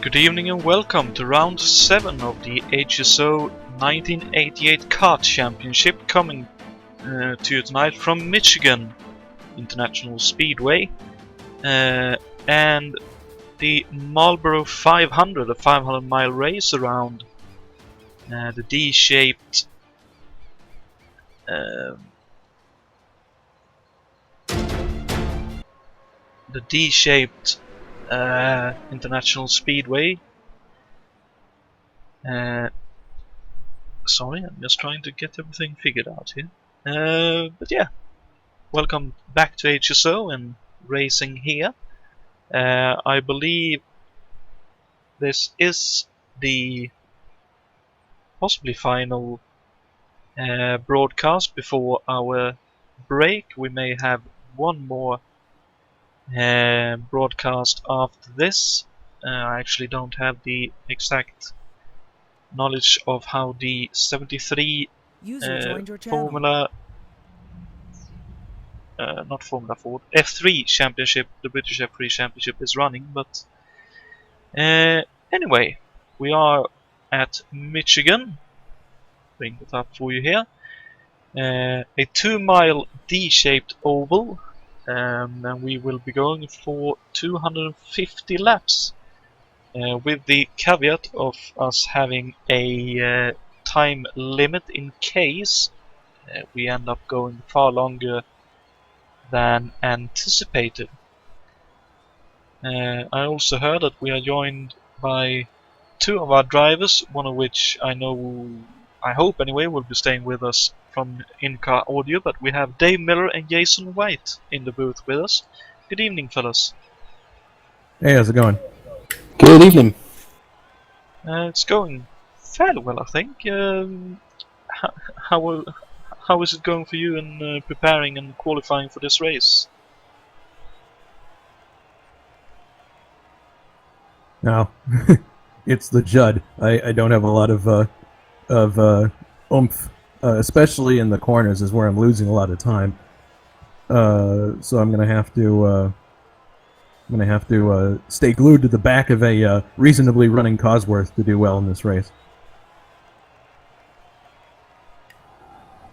Good evening and welcome to round 7 of the HSO 1988 Kart Championship, coming to you tonight from Michigan International Speedway, and the Marlboro 500, a 500-mile race around the D-shaped International Speedway. Sorry, I'm just trying to get everything figured out here. But yeah, welcome back to HSO and racing here. I believe this is the possibly final broadcast before our break. We may have one more broadcast after this. I actually don't have the exact knowledge of how the 73 Formula not Formula Ford F3 Championship, the British F3 Championship, is running. But anyway, we are at Michigan. Bring it up for you here. A 2-mile D-shaped oval. And we will be going for 250 laps, with the caveat of us having a time limit in case we end up going far longer than anticipated. I also heard that we are joined by 2 of our drivers, one of which I hope anyway, will be staying with us from in-car audio, but we have Dave Miller and Jason White in the booth with us. Good evening, fellas. Hey, how's it going? Good evening. It's going fairly well, I think. How is it going for you in preparing and qualifying for this race? No, it's the Judd. I don't have a lot of oomph, especially in the corners, is where I'm losing a lot of time. So I'm gonna have to stay glued to the back of a reasonably running Cosworth to do well in this race.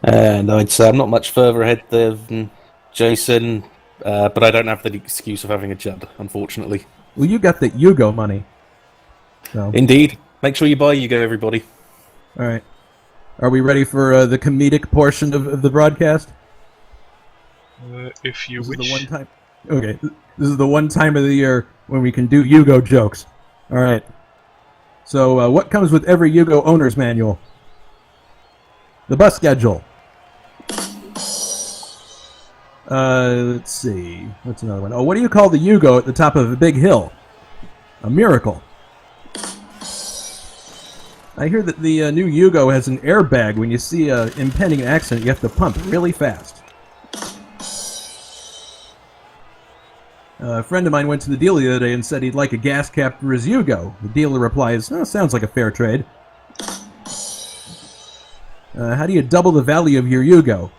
And I'd say I'm not much further ahead than Jason, but I don't have the excuse of having a Judd, unfortunately. Well, you got the Yugo money. So. Indeed. Make sure you buy Yugo, everybody. All right. Are we ready for the comedic portion of the broadcast? If you this wish. Is the one time. Okay, this is the one time of the year when we can do Yugo jokes. All right. So, what comes with every Yugo owner's manual? The bus schedule. Let's see. What's another one? Oh, what do you call the Yugo at the top of a big hill? A miracle. I hear that the new Yugo has an airbag. When you see an impending accident, you have to pump really fast. A friend of mine went to the dealer the other day and said he'd like a gas cap for his Yugo. The dealer replies, "Oh, sounds like a fair trade." How do you double the value of your Yugo?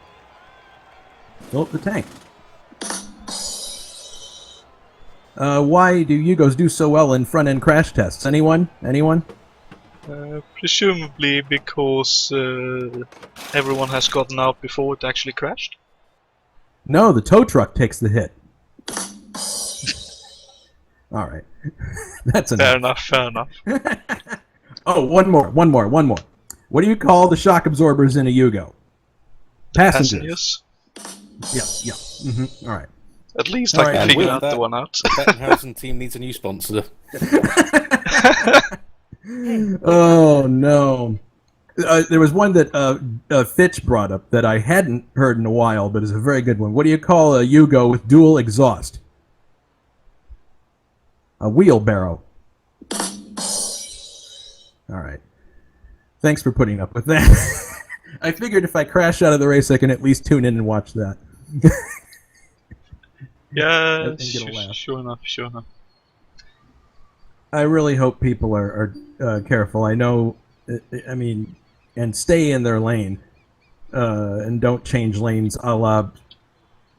Fill up the tank. Why do Yugos do so well in front-end crash tests? Anyone? Presumably because everyone has gotten out before it actually crashed? No, the tow truck takes the hit. All right. That's enough. Fair enough. Oh, one more. What do you call the shock absorbers in a Yugo? Passengers. Yeah. Mm-hmm. All right. At least I can figure the one out. The Bettenhausen team needs a new sponsor. Oh, no. There was one that Fitch brought up that I hadn't heard in a while, but is a very good one. What do you call a Yugo with dual exhaust? A wheelbarrow. All right. Thanks for putting up with that. I figured if I crash out of the race, I can at least tune in and watch that. Yeah, sure enough. I really hope people are careful. I know, and stay in their lane, and don't change lanes a la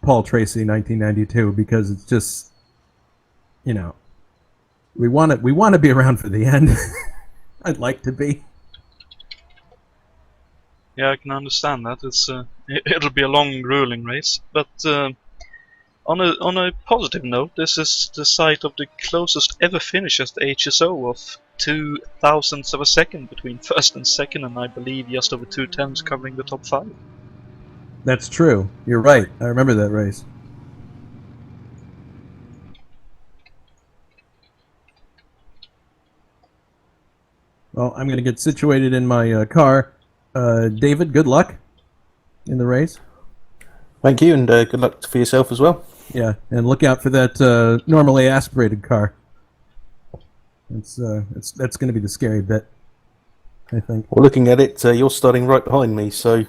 Paul Tracy 1992, because it's just, We want to be around for the end. I'd like to be. Yeah, I can understand that. It'll be a long, grueling race. But on a positive note, this is the site of the closest ever finish at the HSO of 0.02 of a second between first and second, and I believe just over 0.2 covering the top 5. That's true. You're right. I remember that race. Well, I'm going to get situated in my car. David, good luck in the race. Thank you, and good luck for yourself as well. Yeah, and look out for that normally aspirated car. That's going to be the scary bit, I think. Well, looking at it, you're starting right behind me, so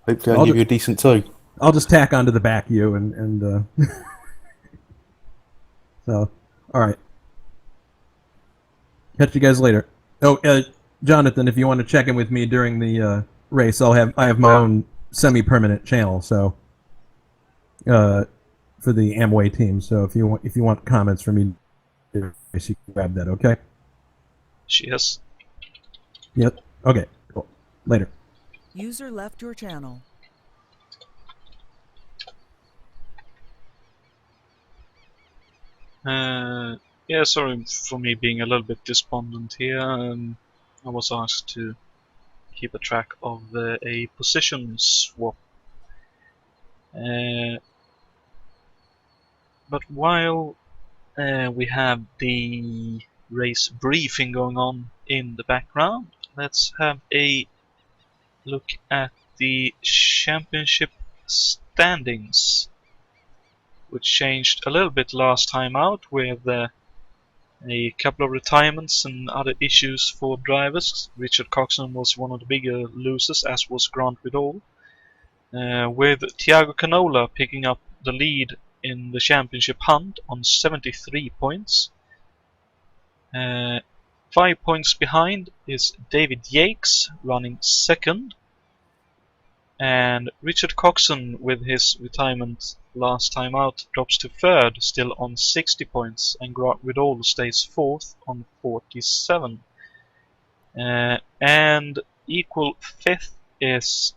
hopefully I can give you a decent tow. I'll just tack onto the back of you and so, all right. Catch you guys later. Oh, Jonathan, if you want to check in with me during the race, I have my own semi-permanent channel, so for the Amway team. So if you want comments from me, you can grab that. Okay. Yes. Yep. Okay. Cool. Later. User left your channel. Yeah, sorry for me being a little bit despondent here. I was asked to keep a track of a position swap. But while we have the race briefing going on in the background, let's have a look at the championship standings, which changed a little bit last time out with a couple of retirements and other issues for drivers. Richard Coxon was one of the bigger losers, as was Grant Vidal, with Thiago Canola picking up the lead in the championship hunt on 73 points. 5 points behind is David Yates running second, and Richard Coxon, with his retirement last time out, drops to third, still on 60 points, and Grant Vidal stays fourth on 47. And equal fifth is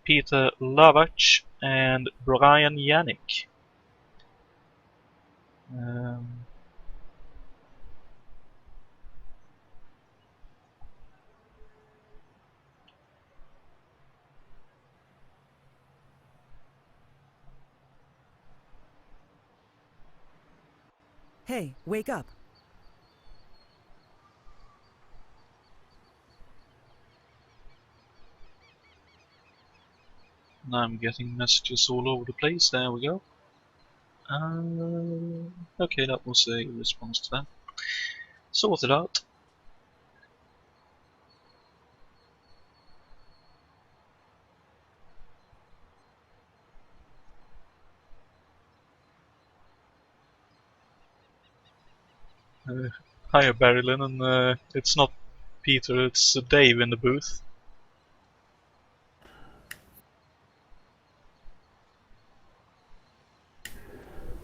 Peter Lavach and Brian Yannick. Hey, wake up. Now I'm getting messages all over the place. There we go. Okay, that was a response to that. Sorted out. Hiya Barry Lynn, and it's not Peter, it's Dave in the booth.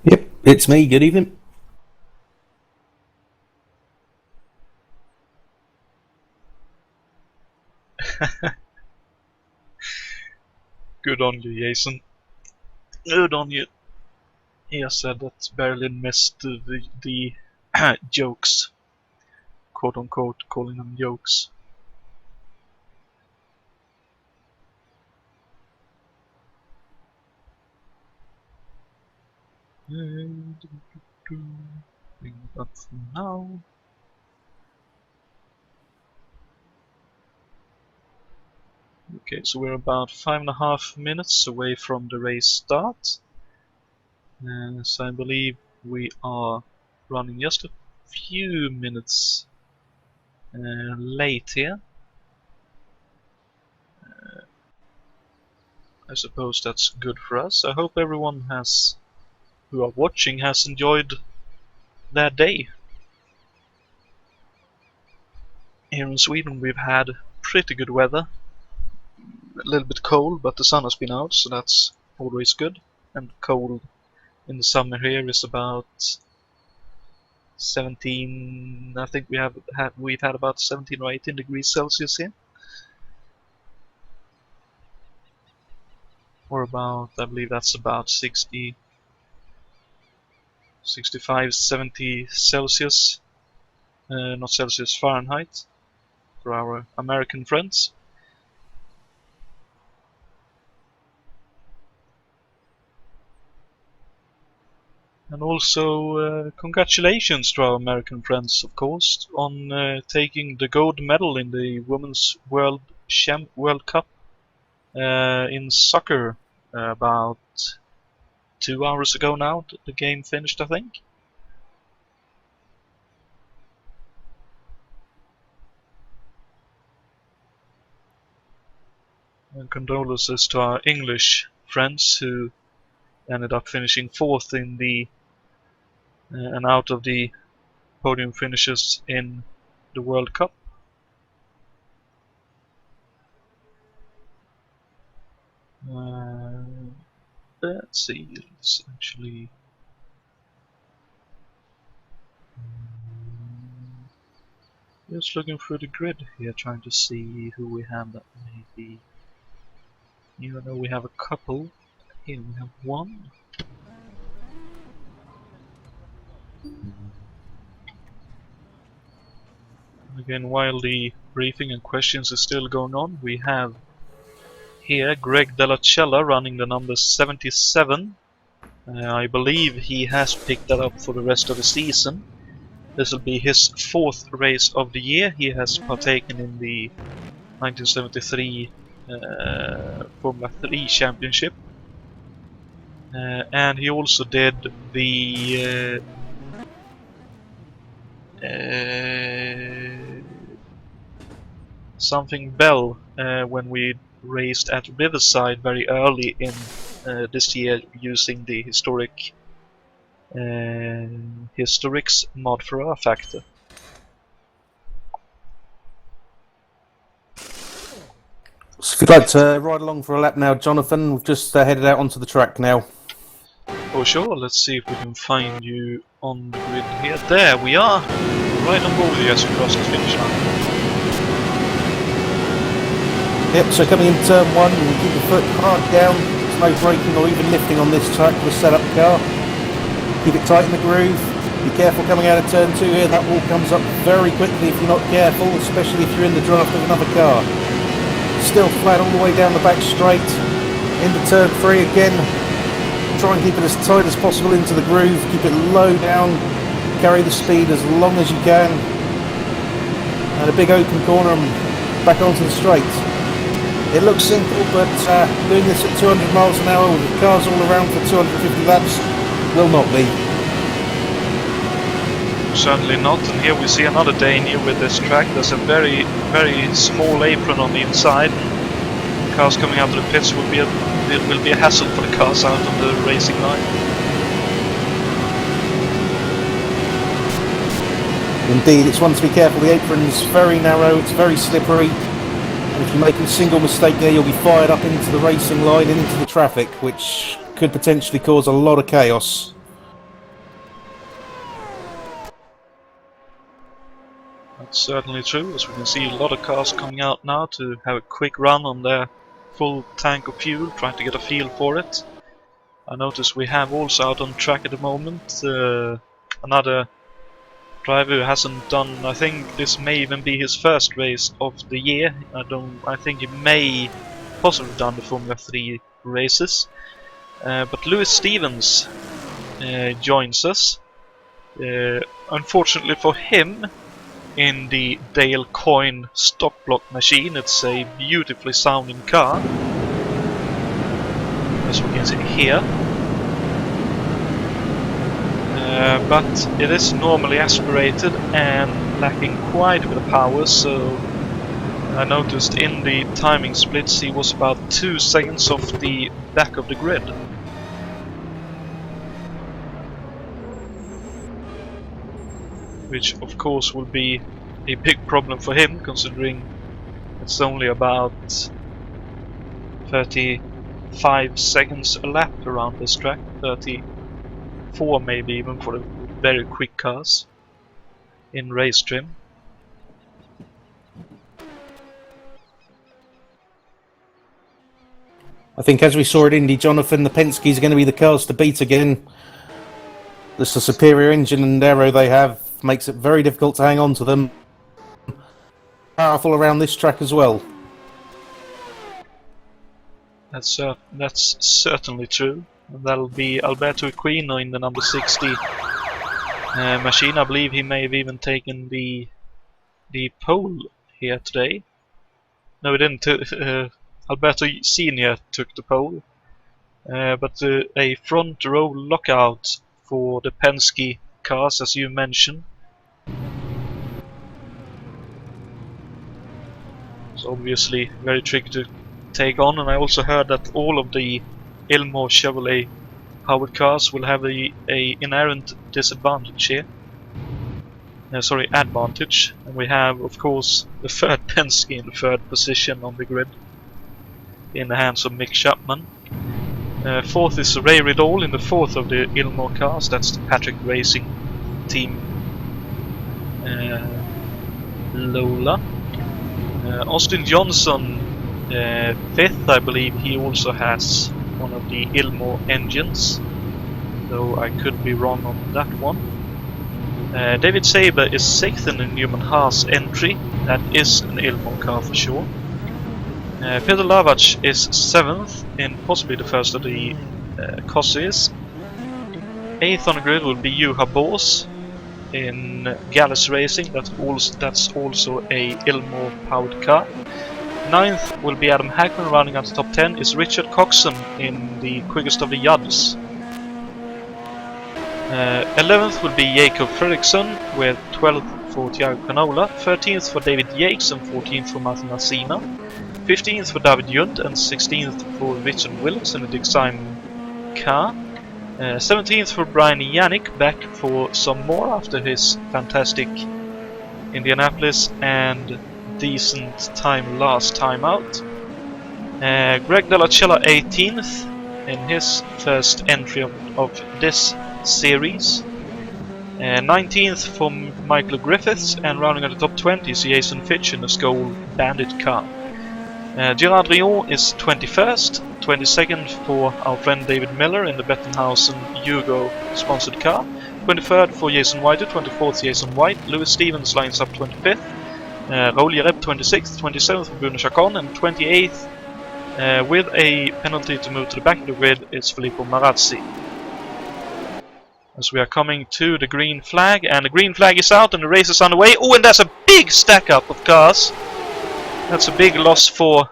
Yep, it's me. Good evening. Good on you, Jason. Good on you. He said that Barry Lynn missed the jokes. Quote unquote, calling them jokes. Bring it up for now. Okay, so we're about 5.5 minutes away from the race start. So I believe we are running just a few minutes late here. I suppose that's good for us. I hope everyone who are watching has enjoyed their day. Here in Sweden we've had pretty good weather. A little bit cold, but the sun has been out, so that's always good. And cold in the summer here is about 17. I think we've had about 17 or 18 degrees Celsius here. Or about, I believe that's about 60, 65, 70 Celsius. Not Celsius, Fahrenheit. For our American friends. And also, congratulations to our American friends, of course, on taking the gold medal in the Women's World Cup in soccer about 2 hours ago now. The game finished, I think. And condolences to our English friends who ended up finishing 4th in the and out of the podium finishes in the World Cup. Let's see, let's actually just looking through the grid here, trying to see who we have that may be. Even though we have a couple, here we have one. Again, while the briefing and questions is still going on, we have here Greg Della Cella running the number 77. I believe he has picked that up for the rest of the season. This will be his 4th race of the year. He has partaken in the 1973 Formula 3 Championship. And he also did the something bell when we raced at Riverside very early in this year using the Historics mod for R Factor. So if you'd like to ride along for a lap now, Jonathan, we've just headed out onto the track now. Oh sure, let's see if we can find you on the grid here. There we are! Right on board with you as we cross the finish line. Yep, so coming in turn 1, you keep your foot hard down. There's no braking or even lifting on this track with a setup car. Keep it tight in the groove. Be careful coming out of turn 2 here. That wall comes up very quickly if you're not careful, especially if you're in the draft of another car. Still flat all the way down the back straight. Into turn 3 again. Try and keep it as tight as possible into the groove. Keep it low down. Carry the speed as long as you can. And a big open corner and back onto the straight. It looks simple, but doing this at 200 miles an hour with cars all around for 250 laps will not be. Certainly not, and here we see another danger with this track. There's a very, very small apron on the inside. Cars coming out of the pits will be a hassle for the cars out on the racing line. Indeed, it's one to be careful. The apron's very narrow, it's very slippery. And if you make a single mistake there, you'll be fired up into the racing line and into the traffic, which could potentially cause a lot of chaos. That's certainly true, as we can see a lot of cars coming out now to have a quick run on their full tank of fuel, trying to get a feel for it. I notice we have also out on track at the moment another driver who hasn't done, I think this may even be his first race of the year. I think he may possibly done the Formula 3 races. But Lewis Stevens joins us. Unfortunately for him, in the Dale Coyne stock block machine, it's a beautifully sounding car, as we can see here. But it is normally aspirated and lacking quite a bit of power, so I noticed in the timing splits he was about 2 seconds off the back of the grid. Which of course will be a big problem for him, considering it's only about 35 seconds a lap around this track, 34 maybe even for the very quick cars. in race trim. I think, as we saw at Indy, Jonathan, the Penske's are going to be the cars to beat again. Just the superior engine and aero they have makes it very difficult to hang on to them. Powerful around this track as well. That's certainly true. And that'll be Alberto Equino in the number 60 machine. I believe he may have even taken the pole here today. No, he didn't. Alberto Senior took the pole. But a front row lockout for the Penske cars, as you mentioned. It's obviously very tricky to take on, and I also heard that all of the Ilmo Chevrolet powered cars will have a inherent disadvantage here. Advantage. And we have, of course, the third Penske in the third position on the grid, in the hands of Mick Chapman. Fourth is Ray Riddall in the fourth of the Ilmo cars. That's the Patrick Racing team Lola. Austin Johnson, fifth, I believe he also has one of the Ilmo engines, though I could be wrong on that one. David Saber is sixth in the Newman Haas entry. That is an Ilmo car for sure. Peter Lavach is seventh in possibly the first of the Cosses. Eighth on the grid will be Juha Bors in Gallus Racing. That's also a Ilmo powered car. Ninth will be Adam Hackman. Running out the top 10 is Richard Coxon in the quickest of the Yadds. 11th will be Jakob Fredriksson, with 12th for Thiago Canola, 13th for David Yates and 14th for Martin Asina, 15th for David Junt and 16th for Richard Willis in the Dick Simon car. 17th for Brian Yannick, back for some more after his fantastic Indianapolis and decent time last time out. Greg Dellacella 18th in his first entry of this series. 19th for Michael Griffiths, and rounding at the top 20 is Jason Fitch in the Skoal Bandit car. Gerard Rion is 21st, 22nd for our friend David Miller in the Bettenhausen Hugo sponsored car, 23rd for Jason White, 24th Jason White, Lewis Stevens lines up 25th, Raul Jereb 26th, 27th for Bruno Chacon, and 28th with a penalty to move to the back of the grid is Filippo Marazzi. As we are coming to the green flag, and the green flag is out and the race is underway. Oh, and there's a big stack up of cars. That's a big loss for,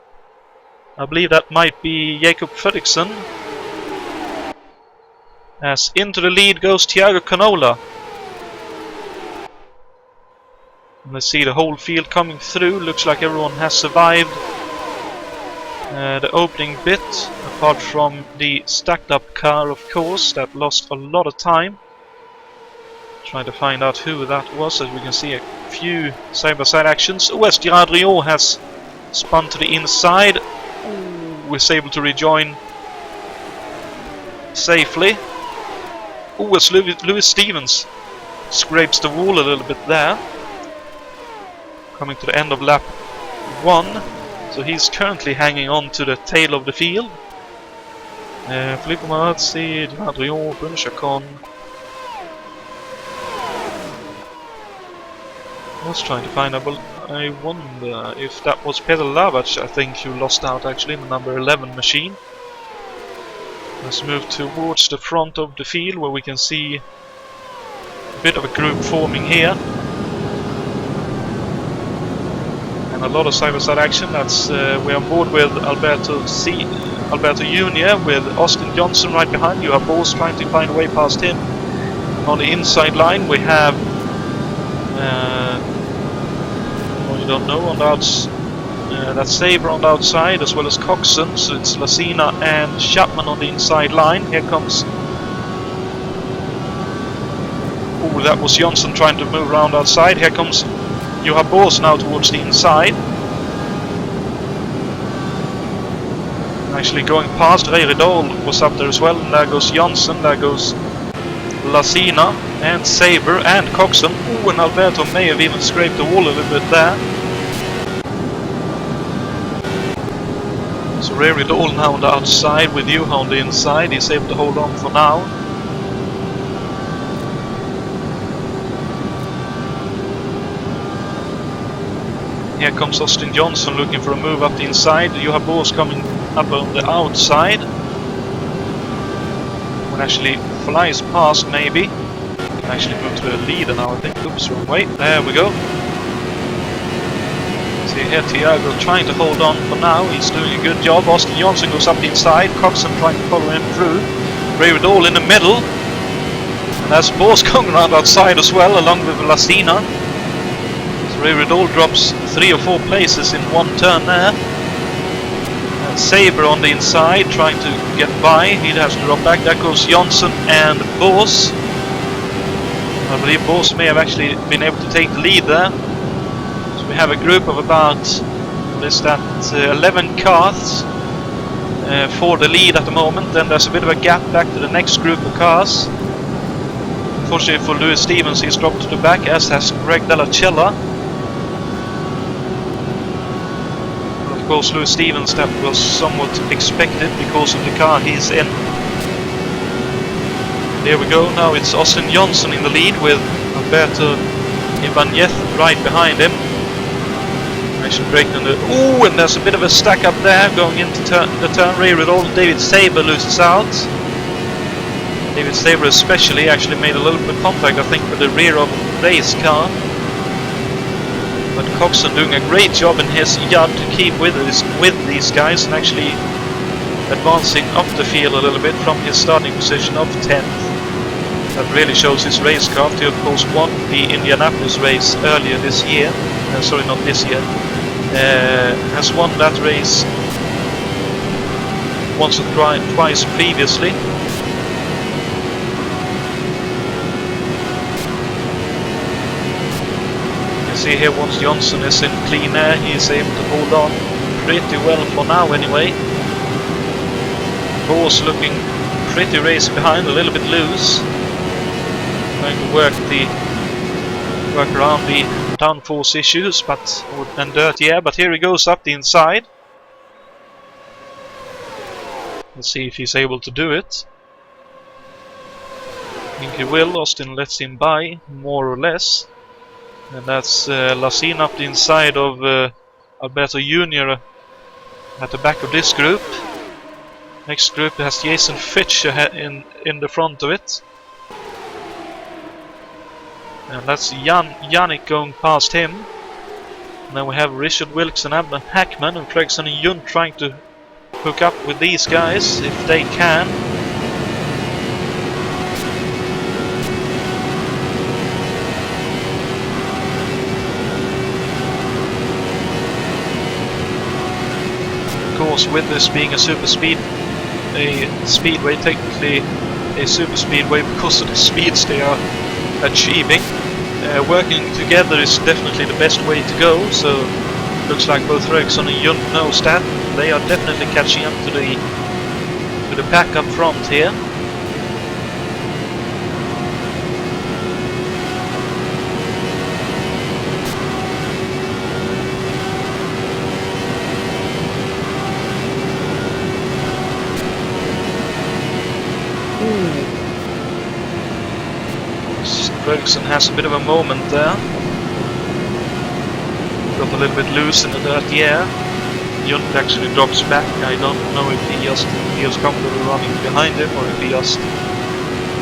I believe that might be Jakob Fredriksson. As into the lead goes Thiago Canola. And let's see the whole field coming through. Looks like everyone has survived the opening bit, apart from the stacked up car, of course, that lost a lot of time. Trying to find out who that was, as we can see a few side-by-side actions. Oh, as Gerard Rion has spun to the inside, was able to rejoin safely. Oh, as Lewis Stevens scrapes the wall a little bit there. Coming to the end of lap 1. So he's currently hanging on to the tail of the field. Filippo Marazzi, Gerard Rion, Bruno Chacon. I was trying to find out, but I wonder if that was Peter Lavach, I think, who lost out actually in the number 11 machine. Let's move towards the front of the field where we can see a bit of a group forming here. And a lot of side-by-side action. That's we're on board with Alberto Junior, with Austin Johnson right behind. You have Bors trying to find a way past him. On the inside line we have you don't know, on the that's Saber on the outside, as well as Coxon. So it's Lacina and Chapman on the inside line. Here comes, oh, that was Johnson trying to move around outside. Here comes Juha Bors now towards the inside. Actually going past Ray Riddall was up there as well, and there goes Johnson, there goes Lacina. And Sabre and Coxon. Ooh, and Alberto may have even scraped the wall a little bit there. So Rary Doll now on the outside with you on the inside. He's able to hold on for now. Here comes Austin Johnson looking for a move up the inside. You have Bors coming up on the outside. One actually flies past maybe. Can actually move to the leader now, I think. Oops, wrong way. There we go. See here Tiago trying to hold on for now. He's doing a good job. Austin Johnson goes up the inside. Coxon trying to follow him through. Ray Doll in the middle. And there's Bors going around outside as well, along with Lasina. So Ray Doll drops 3 or 4 places in one turn there. And Sabre on the inside trying to get by. He has to drop back. There goes Johnson and Bors. I believe Bors may have actually been able to take the lead there. So we have a group of about 11 cars for the lead at the moment. Then there's a bit of a gap back to the next group of cars. Unfortunately for Lewis Stevens, he's dropped to the back, as has Greg Della Cella. And of course Lewis Stevens, that was somewhat expected because of the car he's in. There we go, now it's Austin Johnson in the lead with Alberto Ibanez right behind him. Actually breaking on the... Ooh, and there's a bit of a stack up there going into the turn. Ray Riddle, David Sabre loses out. David Sabre especially actually made a little bit of contact, I think, with the rear of Ray's car. But Coxon doing a great job in his yard to keep with these guys and actually advancing up the field a little bit from his starting position of 10th. That really shows his racecraft. He of course won the Indianapolis race earlier this year. Sorry, not this year. Has won that race once or twice previously. You can see here once Johnson is in clean air, he is able to hold on pretty well for now anyway. Bors looking pretty race behind, a little bit loose. Trying to work around the downforce issues and dirty air, but here he goes up the inside. Let's see if he's able to do it. I think he will. Austin lets him by, more or less. And that's Lasina up the inside of Alberto Jr. at the back of this group. Next group has Jason Fitch in the front of it. And that's Yannick going past him. And then we have Richard Wilkes and Abner Hackman and Fredrickson and Jun trying to hook up with these guys if they can. Of course, with this being a speedway, technically a super speedway because of the speeds they are achieving. Working together is definitely the best way to go, so looks like both Fredrickson and Jun knows that. They are definitely catching up to the pack up front here. Ferguson has a bit of a moment there. Got a little bit loose in the dirty air. Jun actually drops back. I don't know if he feels comfortable running behind him or if he just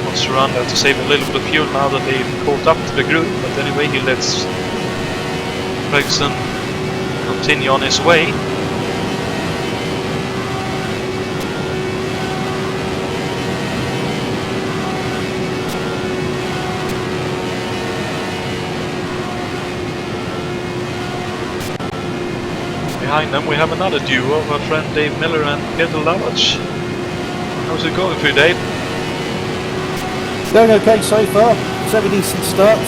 wants to run there to save a little bit of fuel now that they've caught up to the group. But anyway, he lets Ferguson continue on his way. Behind them we have another duo of our friend Dave Miller and Peter Lavage. How's it going for you, Dave? Going okay so far. It's a decent start.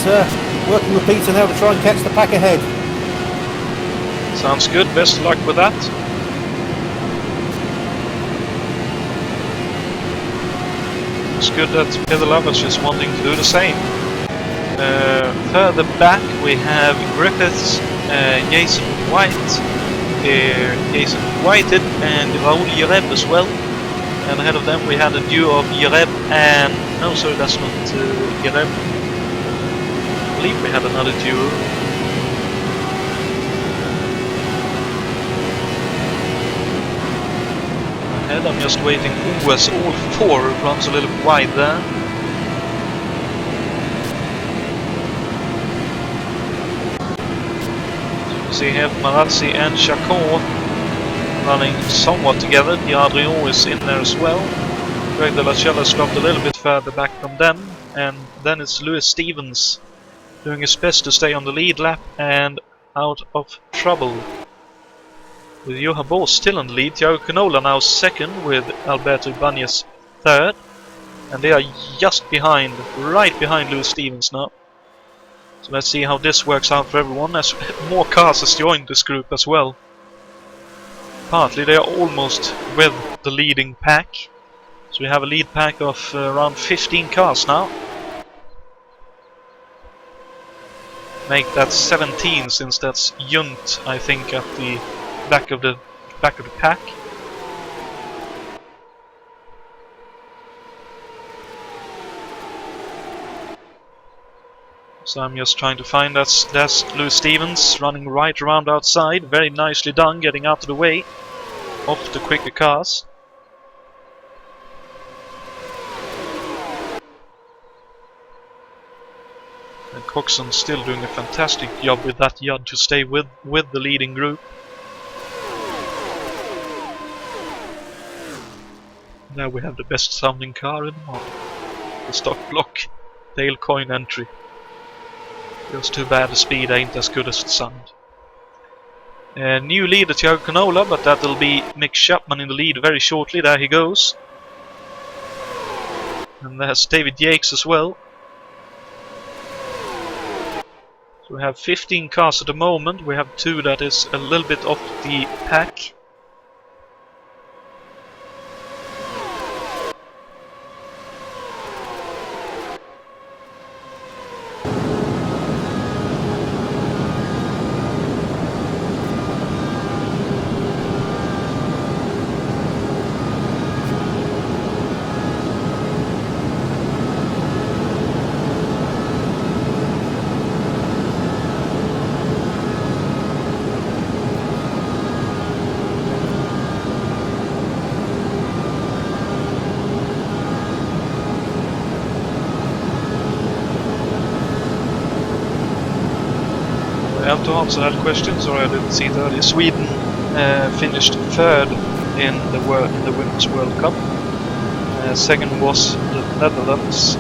Working with Peter now to try and catch the pack ahead. Sounds good. Best of luck with that. It's good that Peter Lavage is wanting to do the same. Further back we have Griffiths, Jason White, Jason Whited, and Raoul Yereb as well. And ahead of them we had a duo of Yereb and... no, sorry, that's not Yereb. I believe we had another duo. Ahead, I'm just waiting. Ooh, as all four runs a little wide there. See here, Marazzi and Chacon running somewhat together. The Adrian is in there as well. Greg de la Chella's dropped a little bit further back from them. And then it's Lewis Stevens doing his best to stay on the lead lap and out of trouble. With Johan Boos still on the lead, Thiago Canola now second with Alberto Ibanez third. And they are just behind, right behind Lewis Stevens now. So let's see how this works out for everyone, as more cars has joined this group as well. Partly they are almost with the leading pack. So we have a lead pack of around 15 cars now. Make that 17 since that's Junt, I think, at the back of the pack. So I'm just trying to find that's Lewis Stevens running right around outside. Very nicely done, getting out of the way of the quicker cars. And Coxon still doing a fantastic job with that yard to stay with the leading group. Now we have the best sounding car in the market. The stock block Dale Coyne entry. Feels too bad the speed ain't as good as the sound. New leader Thiago Canola, but that'll be Mick Chapman in the lead very shortly. There he goes. And there's David Yates as well. So we have 15 cars at the moment. We have 2 that is a little bit off the pack. To answer that question, sorry I didn't see it earlier. Sweden finished third in the Women's World Cup. Second was the Netherlands.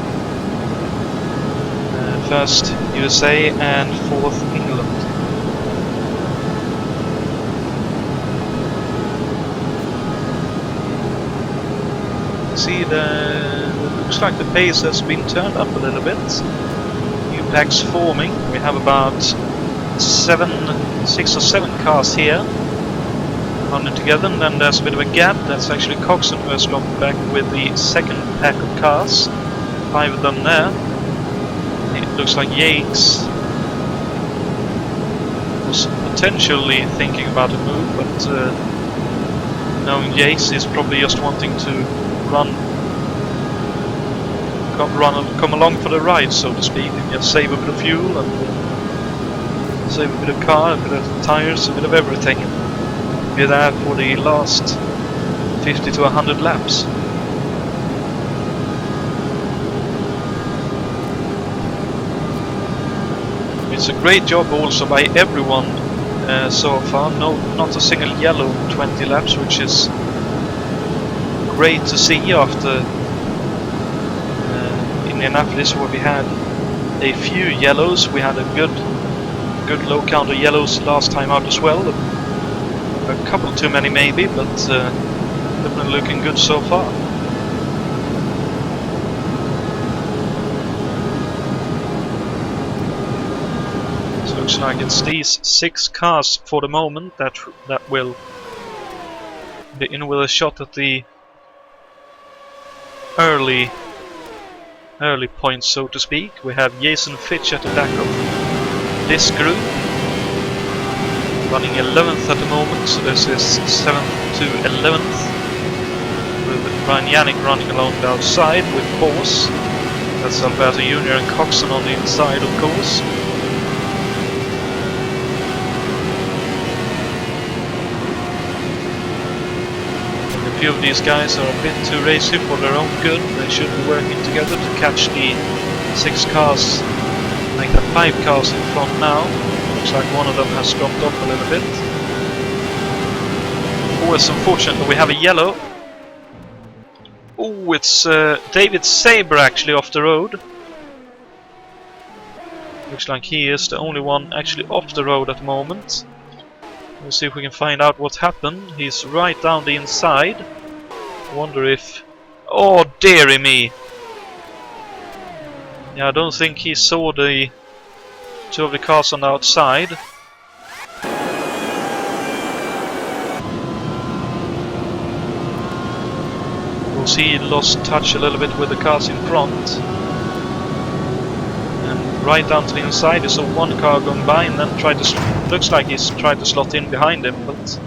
First USA and fourth England. See, it looks like the pace has been turned up a little bit. New packs forming. We have about 6 or 7 cars here running together, and then there's a bit of a gap. That's actually Coxon who has dropped back with the second pack of cars. 5 of them there. It looks like Yates was potentially thinking about a move, but knowing Yates is probably just wanting to come along for the ride, so to speak, and just save a bit of fuel and save a bit of car, a bit of tires, a bit of everything. Be there for the last 50 to 100 laps. It's a great job also by everyone so far. Not a single yellow in 20 laps, which is great to see after Indianapolis, where we had a few yellows. We had a good low count of yellows last time out as well. A couple too many maybe, but definitely looking good so far. So looks like it's these 6 cars for the moment that will be in with a shot at the early early points, so to speak. We have Jason Fitch at the back of this group, running 11th at the moment, so this is 7th to 11th. With Ryan Yannick running along the outside with Force. That's Alberto Jr. and Coxon on the inside, of course. A few of these guys are a bit too racy for their own good. They should be working together to catch the 6 cars, like the 5 cars in front now. Looks like one of them has dropped off a little bit. Oh, it's unfortunate that we have a yellow. Oh, it's David Saber actually off the road. Looks like he is the only one actually off the road at the moment. We'll see if we can find out what happened. He's right down the inside. I wonder if... Oh, dearie me! Yeah, I don't think he saw the 2 of the cars on the outside. We'll see he lost touch a little bit with the cars in front. And right down to the inside, he saw one car going by and then looks like he's tried to slot in behind him, but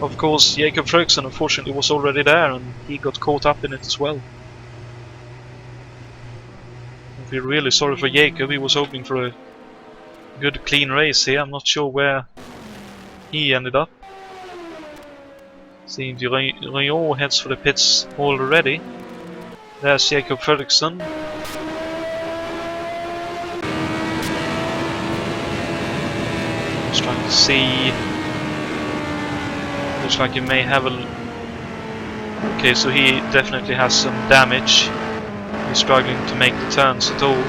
of course Jakob Fredriksson unfortunately was already there and he got caught up in it as well. I feel really sorry for Jakob. He was hoping for a good clean race here. I'm not sure where he ended up. Seeing Rayon heads for the pits already. There's Jakob Fredriksson. Just trying to see. Looks like he may have a... Okay, so he definitely has some damage. He's struggling to make the turns at all.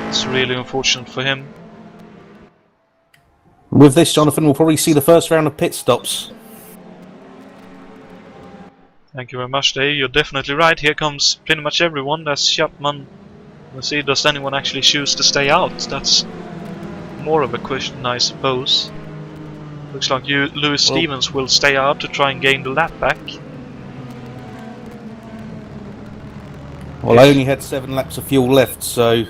It's really unfortunate for him. With this, Jonathan, we'll probably see the first round of pit stops. Thank you very much, Dave. You're definitely right. Here comes pretty much everyone. There's Chapman. We'll see, does anyone actually choose to stay out? That's more of a question, I suppose. Looks like Lewis Stevens will stay out to try and gain the lap back. Well, I only had 7 laps of fuel left, so...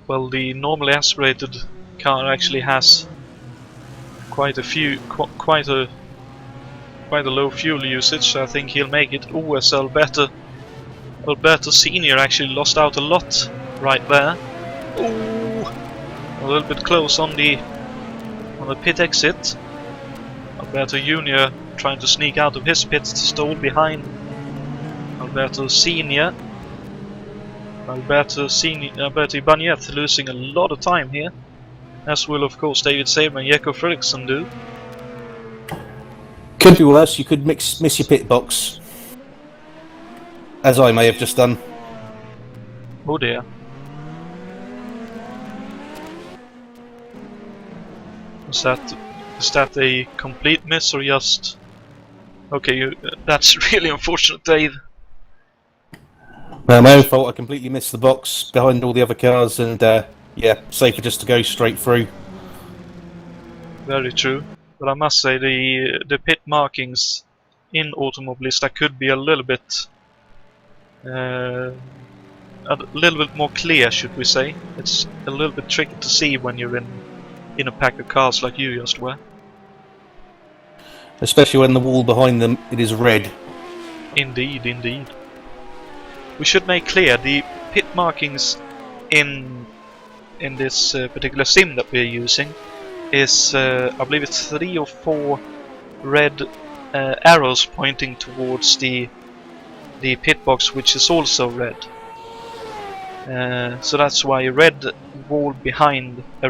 Well, the normally aspirated car actually has quite a low fuel usage, so I think he'll make it. Oh, as Alberto Senior actually lost out a lot right there. Ooh, a little bit close on the pit exit. Alberto Jr. trying to sneak out of his pits to stall behind Alberto Senior. Alberto Ibanez losing a lot of time here, as will of course David Saber and Jakob Fredriksson do. Could be worse, you could miss your pit box. As I may have just done. Oh dear. Is that a complete miss or just... Okay, that's really unfortunate, Dave. My own fault, I completely missed the box behind all the other cars and yeah, safer just to go straight through. Very true. But I must say the pit markings in Automobilista could be a little bit more clear, should we say. It's a little bit tricky to see when you're in a pack of cars like you just were. Especially when the wall behind them, it is red. Indeed, indeed. We should make clear the pit markings in this particular sim that we're using is I believe it's 3 or 4 red arrows pointing towards the pit box, which is also red. So that's why a red wall behind a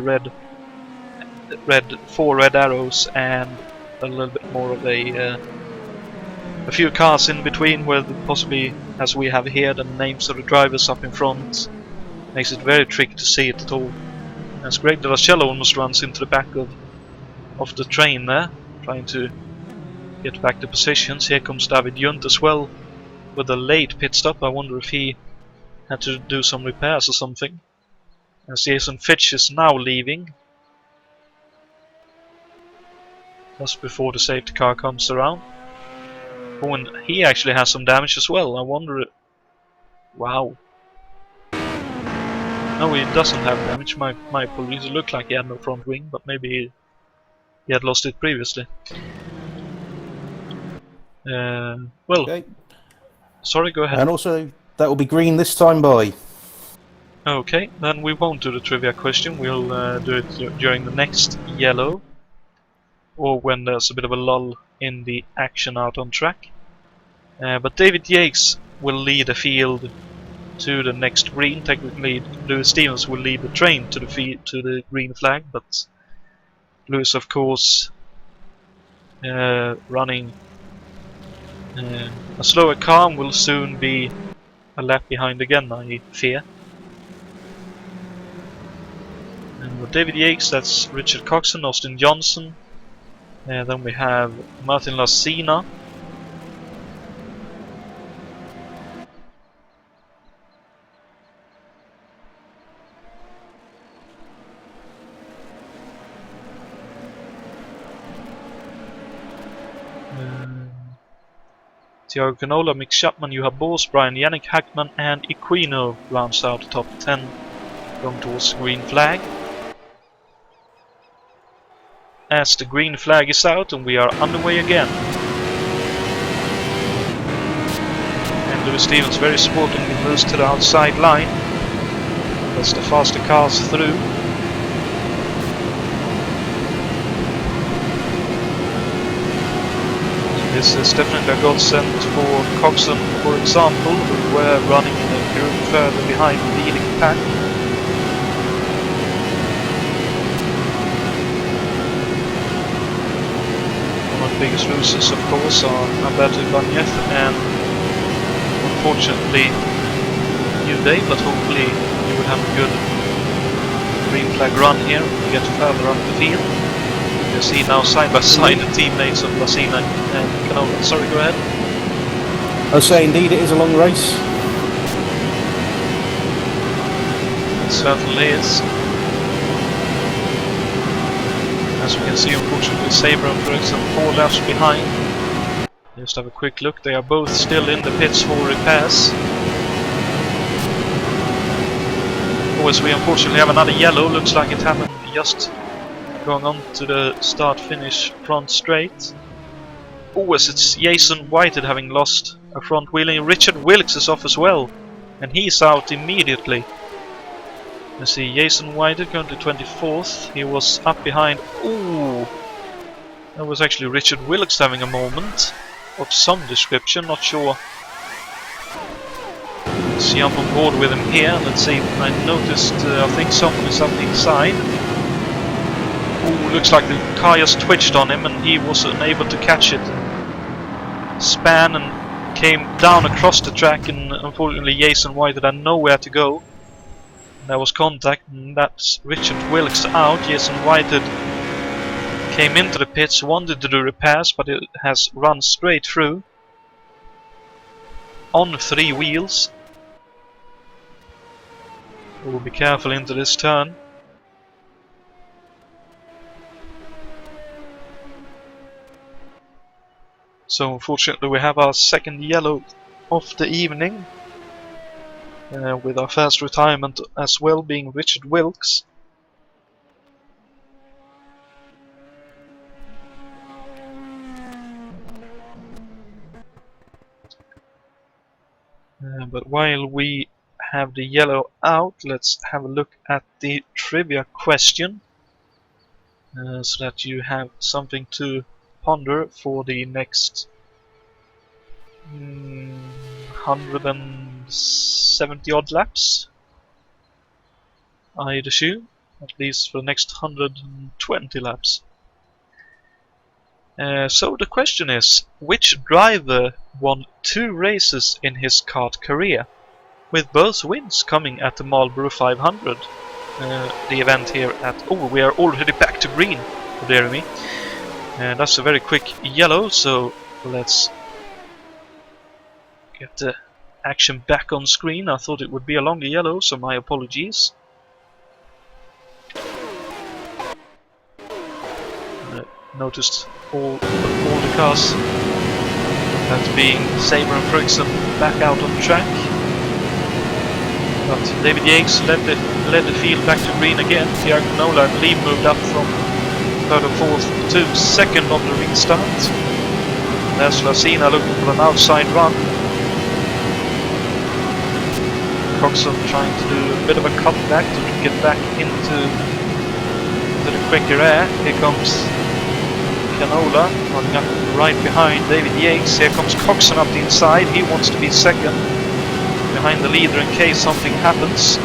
4 red arrows and a little bit more of a few cars in between, where possibly, as we have here, the names of the drivers up in front makes it very tricky to see it at all. And it's great that Arcello almost runs into the back of the train there, trying to get back to positions. Here comes David Junt as well with a late pit stop. I wonder if he had to do some repairs or something. As Jason Fitch is now leaving. just before the safety car comes around. Oh, and he actually has some damage as well. I wonder... Wow. No, he doesn't have damage. My apologies. It looked like he had no front wing, but maybe he had lost it previously. Well, Okay. sorry, go ahead. And also, that will be green this time by. Okay, then we won't do the trivia question. We'll do it during the next yellow, or when there's a bit of a lull in the action out on track. But David Yates will lead the field to the next green. Technically, Lewis Stevens will lead the train to the green flag, but Lewis, of course, running a slower car, and will soon be a lap behind again, I fear. And with David Yates, that's Richard Coxon, Austin Johnson. Then we have Martin Lassina. Thiago Canola, Mick Chapman, Juha Bors, Brian Yannick Hackman, and Equino rounds out the top 10, going towards the green flag. As the green flag is out, and we are underway again. And Lewis Stevens very sportingly moves to the outside line. That's the faster cars through. This is definitely a godsend for Coxon, for example, who were running in a group further behind the leading pack. One of the biggest losers, of course, are Alberto Ibanez and, unfortunately, New Day, but hopefully you will have a good green flag run here and get further up the field. You see now side by side the teammates of Lassina and Canola. Sorry, go ahead. I say indeed it is a long race. It certainly is. As we can see, unfortunately, Sabre and Ferguson 4 laps behind. Just have a quick look. They are both still in the pits for repairs. Oh, as we unfortunately have another yellow. Looks like it happened just going on to the start-finish front straight. Oh, as it's Jason Whitehead having lost a front wheel, and Richard Wilkes is off as well, and he's out immediately. Let's see, Jason Whitehead going to 24th. He was up behind. Ooh, that was actually Richard Wilkes having a moment of some description. Not sure. Let's jump on board with him here. Let's see. I noticed. I think someone is up the inside. Ooh, looks like the car just twitched on him and he was unable to catch it. Span and came down across the track, and unfortunately Jason Whitehead had nowhere to go. And there was contact, and that's Richard Wilkes out. Jason Whitehead came into the pits, wanted to do repairs, but it has run straight through on 3 wheels. We'll be careful into this turn. So unfortunately we have our second yellow of the evening, with our first retirement as well being Richard Wilkes. But while we have the yellow out, let's have a look at the trivia question, so that you have something to ponder for the next 170 odd laps, I'd assume, at least for the next 120 laps. So the question is, which driver won 2 races in his kart career, with both wins coming at the Marlboro 500, the event here at... Oh, we are already back to green, oh dear me. And that's a very quick yellow, so let's get the action back on screen. I thought it would be a longer yellow, so my apologies. noticed all the cars that being Sabre and Frickson back out on the track. But David Yates led the field back to green again. Pierre Canola, I believe, moved up from 3rd or 4th to 2nd on the restart. There's Lacina looking for an outside run. Coxon trying to do a bit of a cutback to get back into the quicker air. Here comes Canola running up right behind David Yates. Here comes Coxon up the inside. He wants to be 2nd behind the leader in case something happens.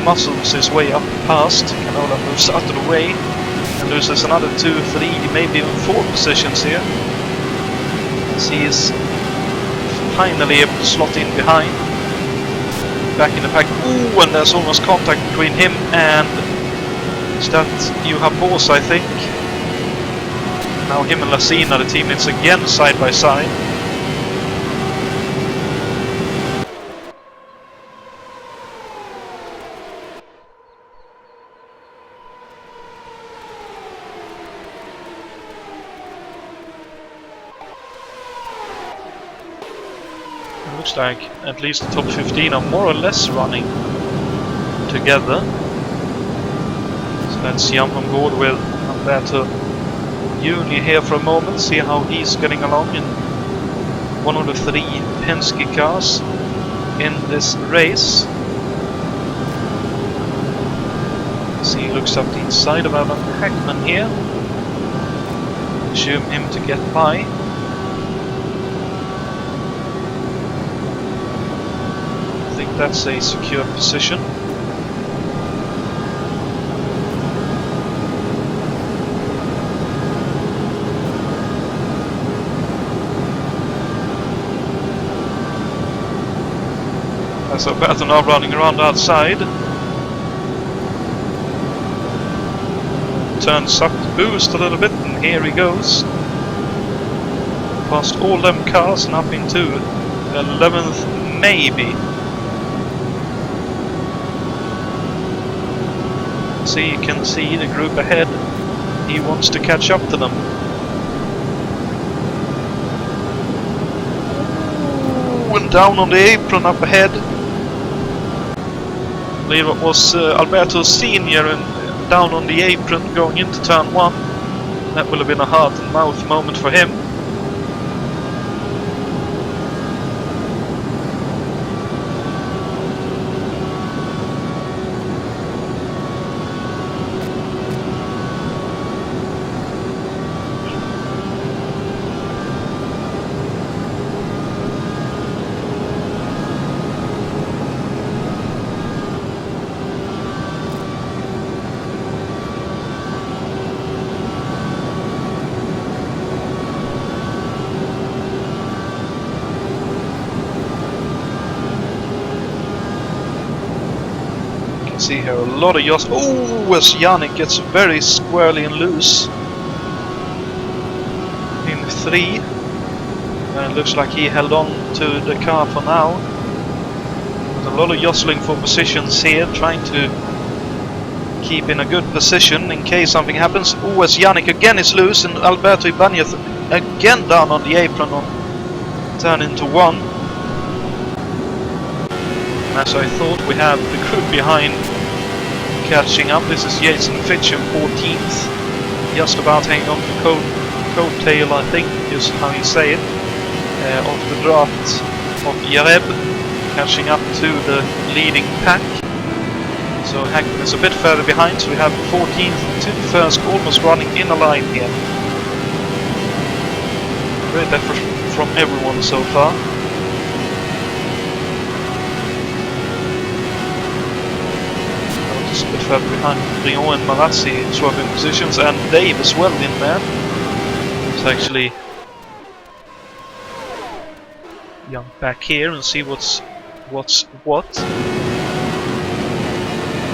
Muscles his way up past. Canola moves out of the way and loses another 2, 3, maybe even 4 positions here. As he is finally able to slot in behind. Back in the pack. Ooh, and there's almost contact between him and is that Juha Boos, I think. Now him and Lacina, the teammates, again side by side. Looks like at least the top 15 are more or less running together. So let's jump on board with Alberto Juni here for a moment, see how he's getting along in one of the 3 Penske cars in this race. See, he looks up the inside of Alan Hackman here. Assume him to get by. That's a secure position. That's Alberto now running around outside. Turns up the boost a little bit, and here he goes. Past all them cars and up into 11th maybe. So you can see the group ahead. He wants to catch up to them. Went down on the apron up ahead. I believe it was Alberto Senior and down on the apron going into turn 1. That will have been a heart and mouth moment for him. See here a lot of yachts. Oh, as Yannick gets very squarely and loose in 3. And it looks like he held on to the car for now. There's a lot of jostling for positions here, trying to keep in a good position in case something happens. Oh, as Yannick again is loose, and Alberto Ibanez again down on the apron on turn into 1. As I thought, we have the group behind catching up. This is Yates and Fitch in 14th, just about hanging on to the coattail, I think is how you say it, of the draft of Yareb, catching up to the leading pack. So Hackman is a bit further behind, so we have 14th to first, almost running in a line here. Great effort from everyone so far. A bit further behind Brion and Marazzi swapping positions, and Dave as well in there. Let's actually jump back here and see what's what.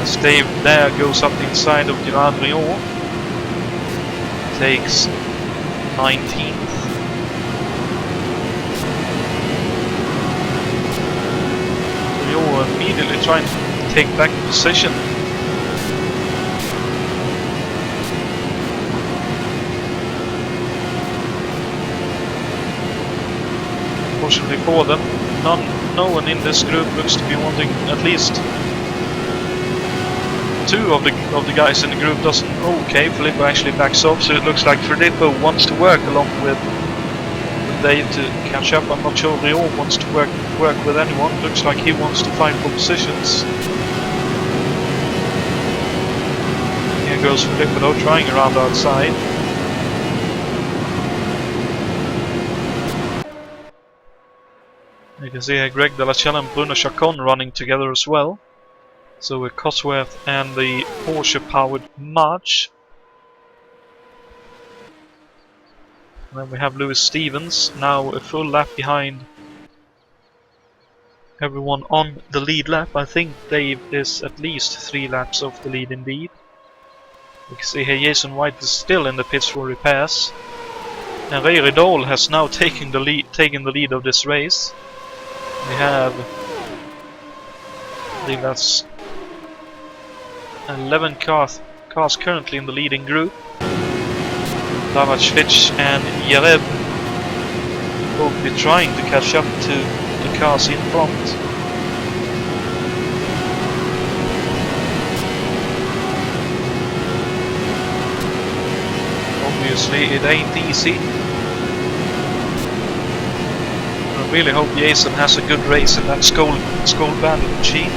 As Dave there goes up the inside of Gerard Brion, takes 19th. Brion immediately trying to take back the position. Fortunately for them, no one in this group looks to be wanting. At least two of the guys in the group doesn't. Okay, Filippo actually backs off, so it looks like Filippo wants to work along with Dave to catch up. I'm not sure Rio wants to work with anyone. Looks like he wants to fight for positions. Here goes Filippo though, trying around outside. You can see here Greg De La Chella and Bruno Chacon running together as well. So with Cosworth and the Porsche-powered March. And then we have Lewis Stevens, now a full lap behind everyone on the lead lap. I think Dave is at least 3 laps off the lead indeed. You can see here Jason White is still in the pits for repairs. And Ray Riddle has now taken the lead of this race. We have, I think that's 11 cars currently in the leading group. Davachvich and Yareb will be trying to catch up to the cars in front. Obviously it ain't easy. I really hope Jason has a good race in that Skull Bandit machine.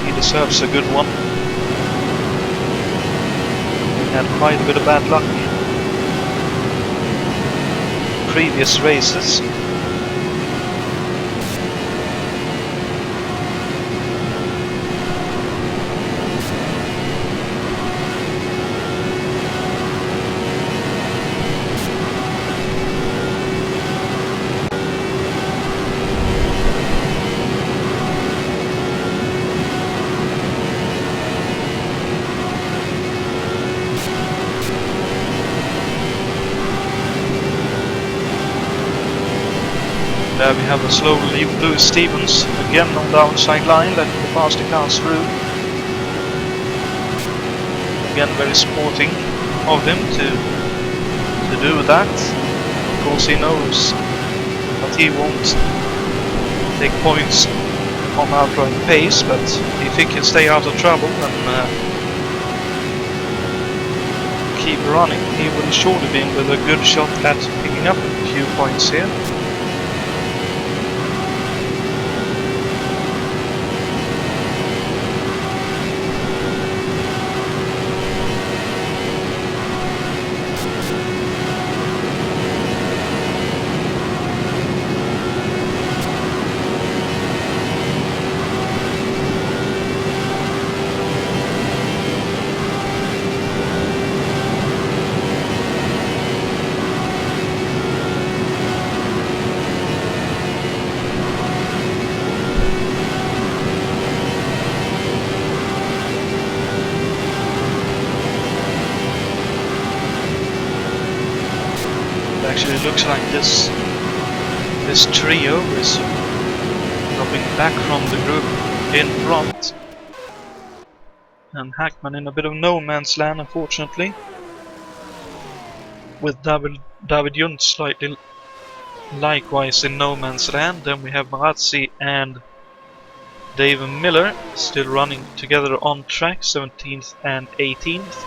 He deserves a good one. He had quite a bit of bad luck in previous races. There we have a slow Lewis Stevens again on the outside line, letting the faster cars through. Again, very sporting of him to do that. Of course, he knows that he won't take points on outrunning pace, but if he can stay out of trouble and keep running, he will surely be in with a good shot at picking up a few points here. Actually looks like this trio is dropping back from the group in front, and Hackman in a bit of no man's land, unfortunately, with David Junt slightly likewise in no man's land. Then we have Marazzi and Dave Miller still running together on track, 17th and 18th.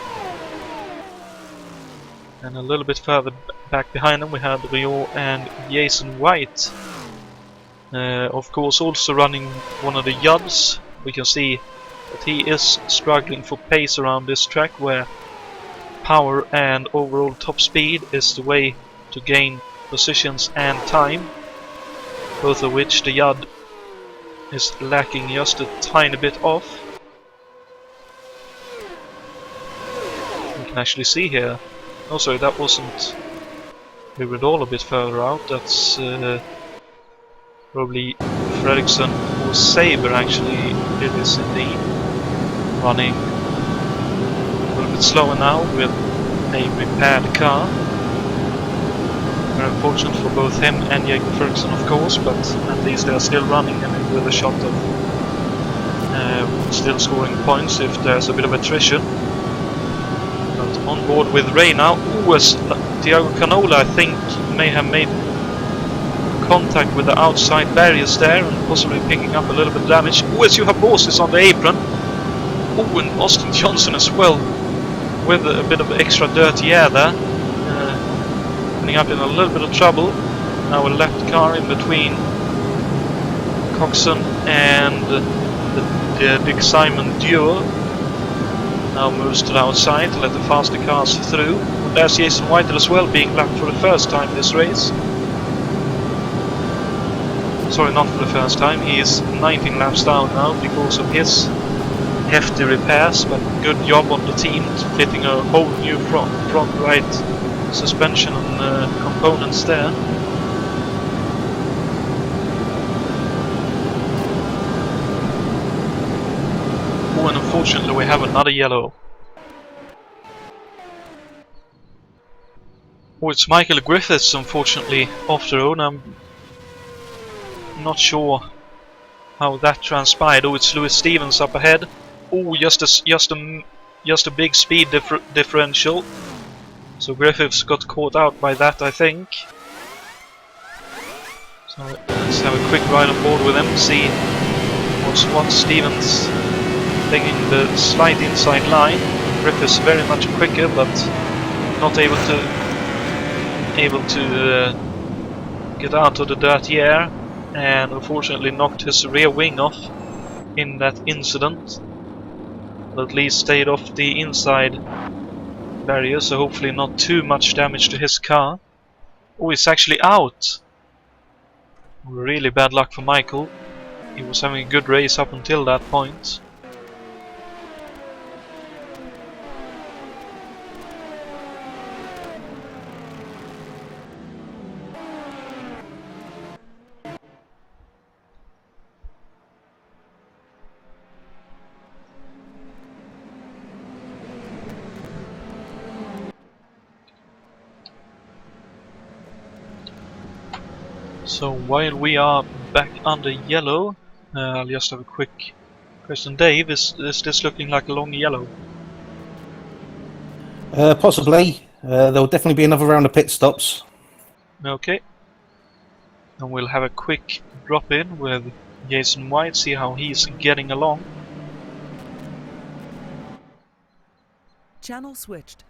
And a little bit further back behind them we had Rio and Jason White. Of course also running one of the Yuds. We can see that he is struggling for pace around this track, where power and overall top speed is the way to gain positions and time, both of which the Yud is lacking just a tiny bit off. We can actually see here. Oh, sorry, that wasn't. We were all a bit further out. That's probably Fredriksson or Saber, actually. It is indeed running a little bit slower now with a repaired car. Very unfortunate for both him and Jakob Fredriksson, of course, but at least they are still running and with a shot of still scoring points if there's a bit of attrition. On board with Ray now. Tiago Canola, I think, may have made contact with the outside barriers there and possibly picking up a little bit of damage. Oh, as you have Bosses on the apron. Oh, and Austin Johnson as well, with a bit of extra dirty air there. Ending up in a little bit of trouble. Now a left car in between Coxon and the Dick Simon duo. Now moves to the outside to let the faster cars through. And there's Jason Whittle as well, being lapped for the first time this race. Sorry, not for the first time. He is 19 laps down now because of his hefty repairs, but good job on the team fitting a whole new front right suspension and components there. Oh, and unfortunately we have another yellow. Oh, it's Michael Griffiths, unfortunately, off the road. I'm not sure how that transpired. Oh, it's Lewis Stevens up ahead. Oh, just a big speed differential. So Griffiths got caught out by that, I think. So let's have a quick ride on board with him, see what's what. Stevens taking the slight inside line. Griffiths very much quicker, but not able to get out of the dirty air, and unfortunately knocked his rear wing off in that incident. But at least stayed off the inside barrier, so hopefully not too much damage to his car. Oh, he's actually out! Really bad luck for Michael. He was having a good race up until that point. So while we are back under yellow, I'll just have a quick question. Dave, is this looking like a long yellow? Possibly. There'll definitely be another round of pit stops. Okay. And we'll have a quick drop in with Jason White, see how he's getting along. Channel switched.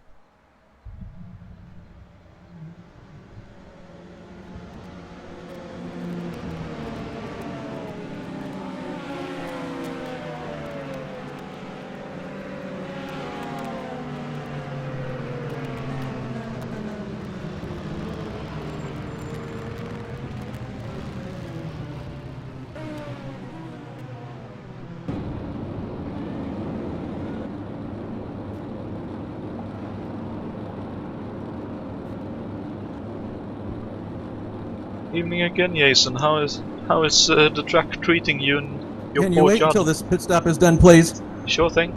Evening again, Jason. How is the track treating you and your Can you poor wait John? until this pit stop is done, please? Sure thing.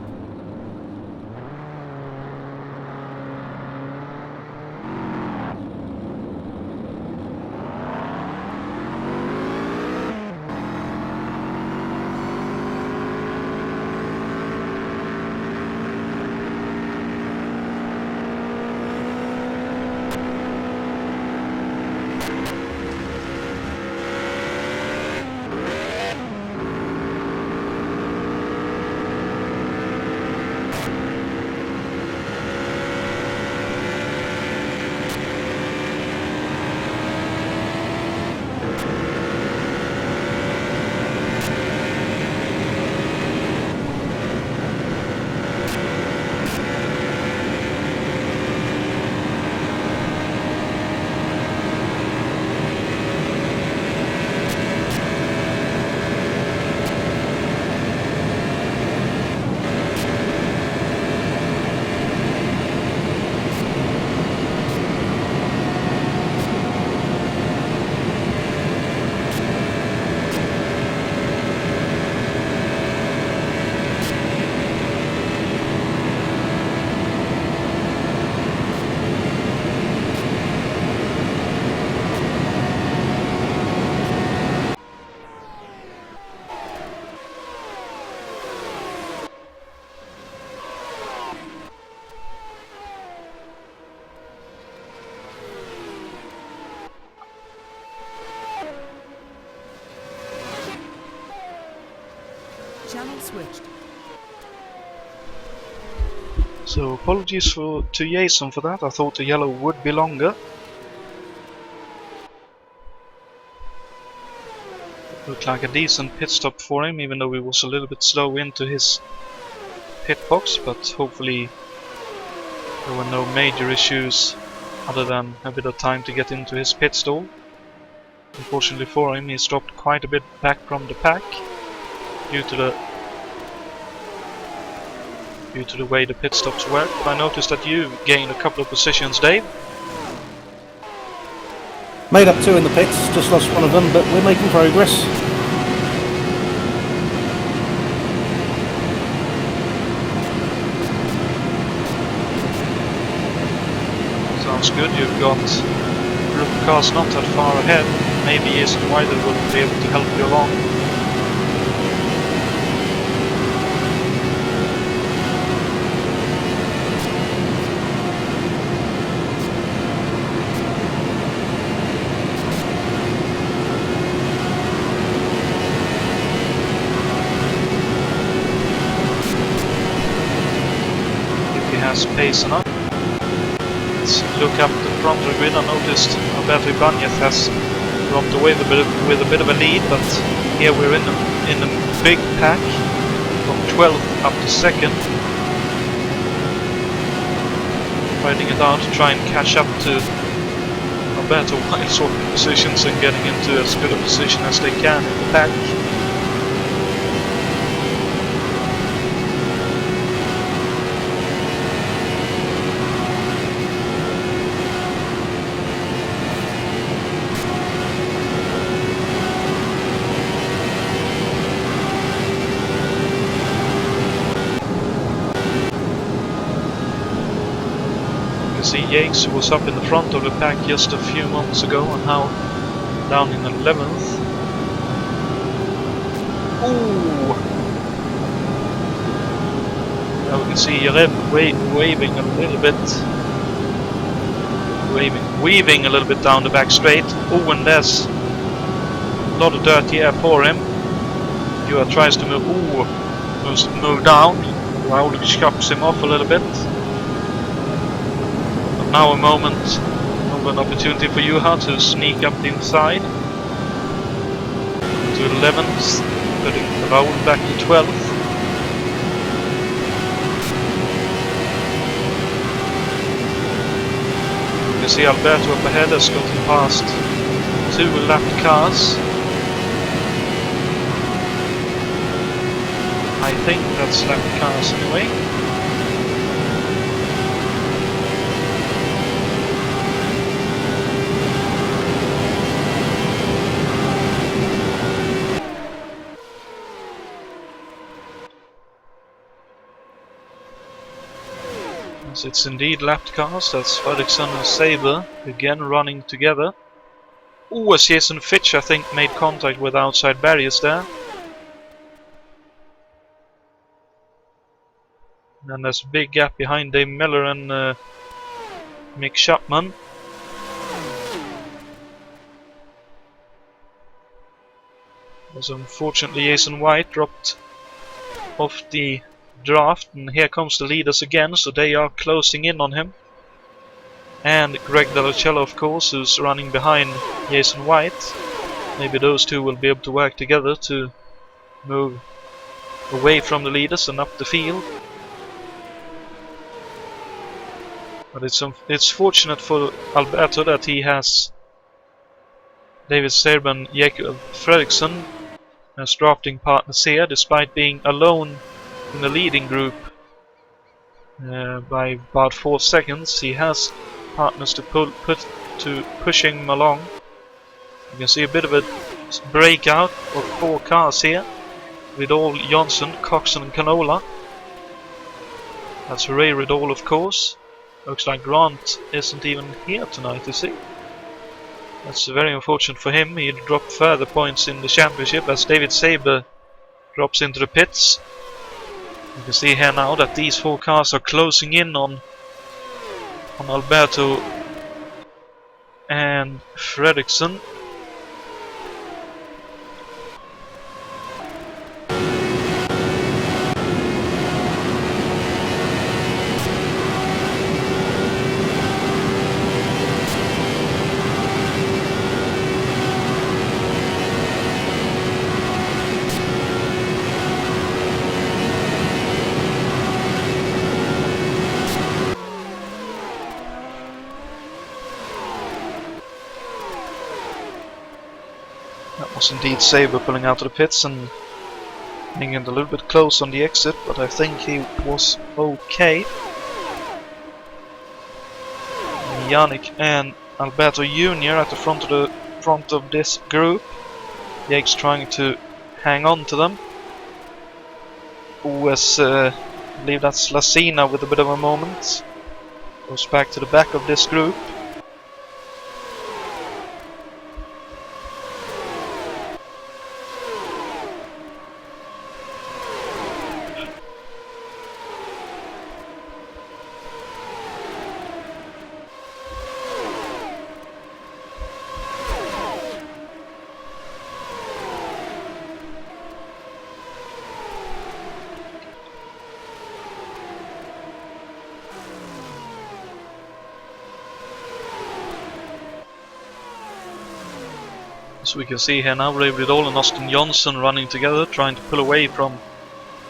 Channel switched. So apologies to Jason for that. I thought the yellow would be longer. Looked like a decent pit stop for him, even though he was a little bit slow into his pit box, but hopefully there were no major issues other than a bit of time to get into his pit stall. Unfortunately for him, he's dropped quite a bit back from the pack due to the way the pit stops work. I noticed that you gained a couple of positions, Dave. Made up 2 in the pits, just lost one of them, but we're making progress. Sounds good. You've got a group of cars not that far ahead. Maybe Jason Wider will be able to help you along. Pace enough. Let's look up the front of the grid. I noticed Alberto Ibanez has dropped away with a bit of a lead, but here we're in a big pack from 12th up to 2nd. Fighting it out to try and catch up to Alberto while swapping positions and getting into as good a position as they can in the pack. Yates, who was up in the front of the pack just a few months ago and now down in 11th. Ooh! Now we can see Jared waving a little bit. Weaving a little bit down the back straight. Oh, and there's a lot of dirty air for him. Jura tries to move. Ooh! Move down. Raul chops him off a little bit. Now a moment of an opportunity for Juha to sneak up the inside to 11th, putting Raul back to 12th. You can see Alberto up ahead has gotten past 2 lapped cars. I think that's lapped cars anyway. It's indeed lapped cars. That's Fredriksson and Saber again running together. Ooh, as Jason Fitch I think made contact with outside barriers there. And there's a big gap behind Dave Miller and Mick Chapman. As unfortunately Jason White dropped off the draft, and here comes the leaders again, so they are closing in on him. And Greg Delacello, of course, who's running behind Jason White. Maybe those two will be able to work together to move away from the leaders and up the field. But it's fortunate for Alberto that he has David Serban, Jakob Fredriksson as drafting partners here, despite being alone in the leading group by about 4 seconds. He has partners to pushing him along. You can see a bit of a breakout of 4 cars here with all Johnson, Coxon and Canola. That's Ray Riddle, of course. Looks like Grant isn't even here tonight, is he? That's very unfortunate for him. He dropped further points in the championship as David Saber drops into the pits. You can see here now that these 4 cars are closing in on Alberto and Fredriksson. That was indeed Saber pulling out of the pits and getting a little bit close on the exit, but I think he was okay. Yannick and Alberto Jr. at the front of this group. Jake's trying to hang on to them. I believe that's Lacina with a bit of a moment. Goes back to the back of this group. As we can see here now, Ray Ridol and Austin Johnson running together, trying to pull away from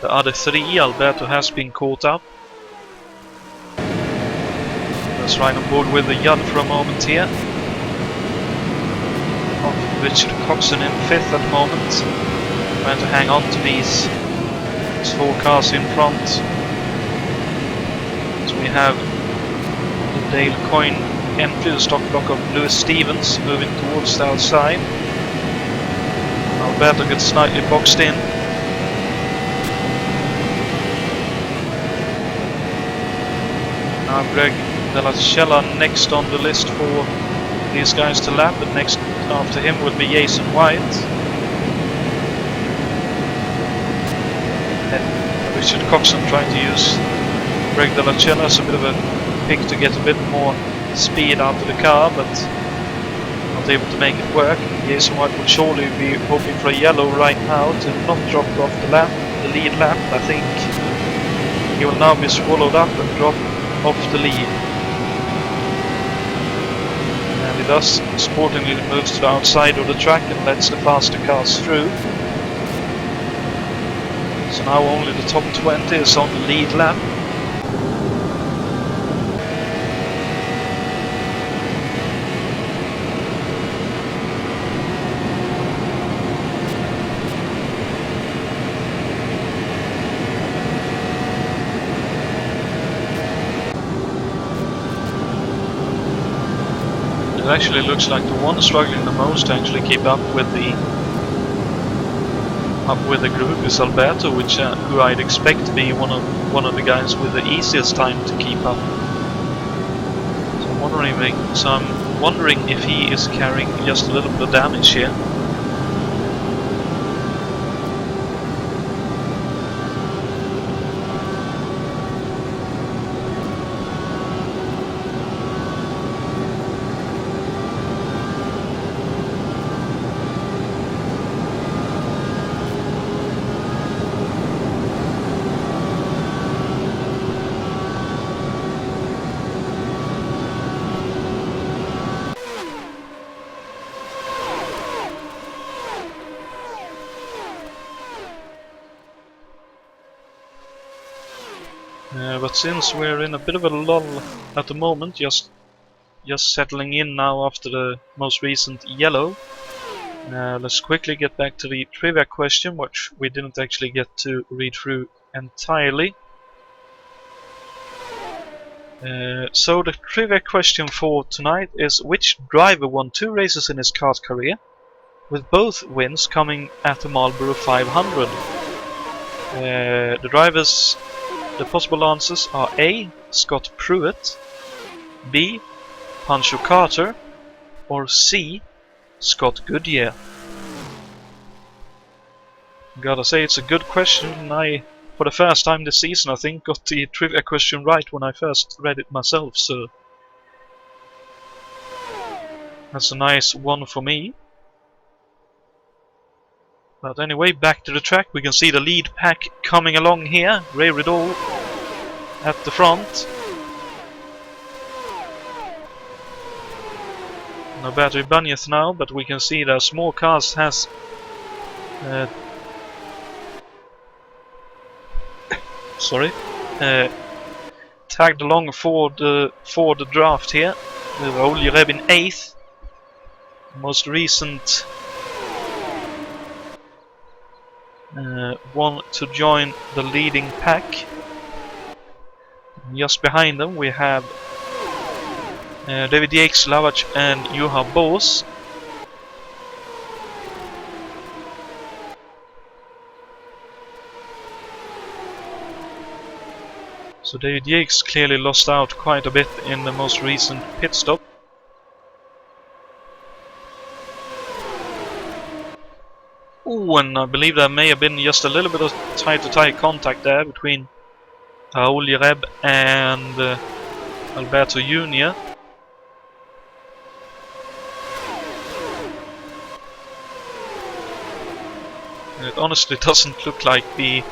the other three. Alberto has been caught up. Let's ride on board with the Yud for a moment here. Richard Coxon in 5th at the moment, trying to hang on to these 4 cars in front. So we have the Dale Coyne entry, the stock block of Lewis Stevens moving towards the outside. Alberto gets slightly boxed in. Now Greg Della Cella next on the list for these guys to lap, and next after him would be Jason White. And Richard Coxon trying to use Greg Della Cella as a bit of a pick to get a bit more speed out of the car, but not able to make it work. Jason White will surely be hoping for a yellow right now to not drop off the lead lap. I think he will now be swallowed up and drop off the lead. And he does sportingly moves to the outside of the track and lets the faster cars through. So now only the top 20 is on the lead lap. It actually looks like the one struggling the most to actually keep up with the group is Alberto, who I'd expect to be one of the guys with the easiest time to keep up. So I'm wondering if he is carrying just a little bit of damage here. But since we're in a bit of a lull at the moment, just settling in now after the most recent yellow, let's quickly get back to the trivia question, which we didn't actually get to read through entirely. So the trivia question for tonight is: which driver won 2 races in his kart career, with both wins coming at the Marlboro 500? The possible answers are A. Scott Pruitt, B. Pancho Carter, or C. Scott Goodyear. Gotta say, it's a good question, and I, for the first time this season, I think got the trivia question right when I first read it myself, so that's a nice one for me. But anyway, back to the track. We can see the lead pack coming along here. Ray Ridol at the front. Alberto Ibanez now, but we can see that small cars has tagged along for the draft here. With Raul Jureb in 8th. Most recent want to join the leading pack. Just behind them we have David Yates, Lavach and Juha Boos. So David Yates clearly lost out quite a bit in the most recent pit stop. Oh, and I believe there may have been just a little bit of tie-to-tie contact there between Raul Jereb and Alberto Junior. And it honestly doesn't look like the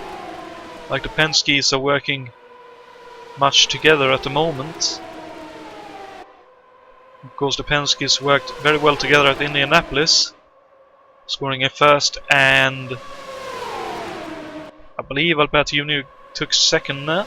Penske's are working much together at the moment. Of course, the Penske's worked very well together at Indianapolis, scoring a first, and I believe Alberto Junior took second there.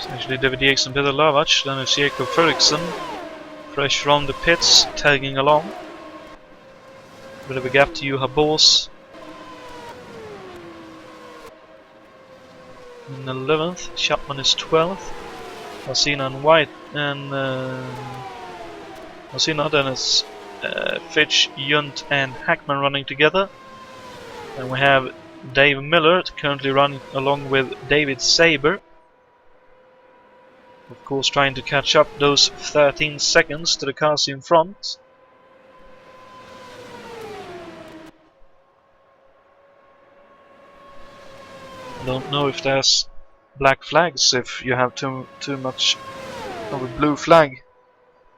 Actually, David Yates and Peter Lavach. Then it's Jakob Fredriksson, fresh from the pits, tagging along. Bit of a gap to Juha Boos in 11th. Chapman is 12th. Alsina and White and Alsina. Then it's Fitch, Yunt and Hackman running together. And we have Dave Miller currently running along with David Saber. Of course, trying to catch up those 13 seconds to the cars in front. I don't know if there's black flags if you have too much of a blue flag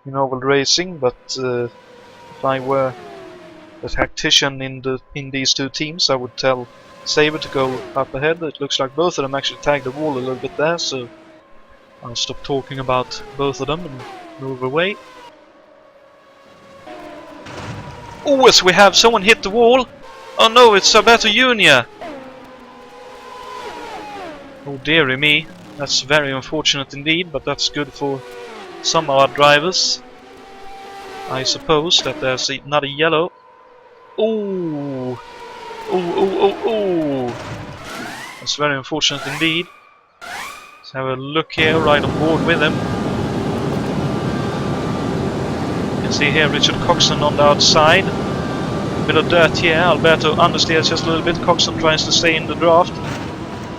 in oval racing, but if I were the tactician in these two teams, I would tell Saber to go up ahead. It looks like both of them actually tagged the wall a little bit there, so I'll stop talking about both of them and move away. Oh, yes, we have someone hit the wall! Oh no, it's Alberto Junior! Oh dearie me, that's very unfortunate indeed, but that's good for some of our drivers. I suppose that there's another yellow. Oh! Oh! That's very unfortunate indeed. Let's have a look here, right on board with him. You can see here Richard Coxon on the outside. Bit of dirt here, Alberto understeers just a little bit. Coxon tries to stay in the draft.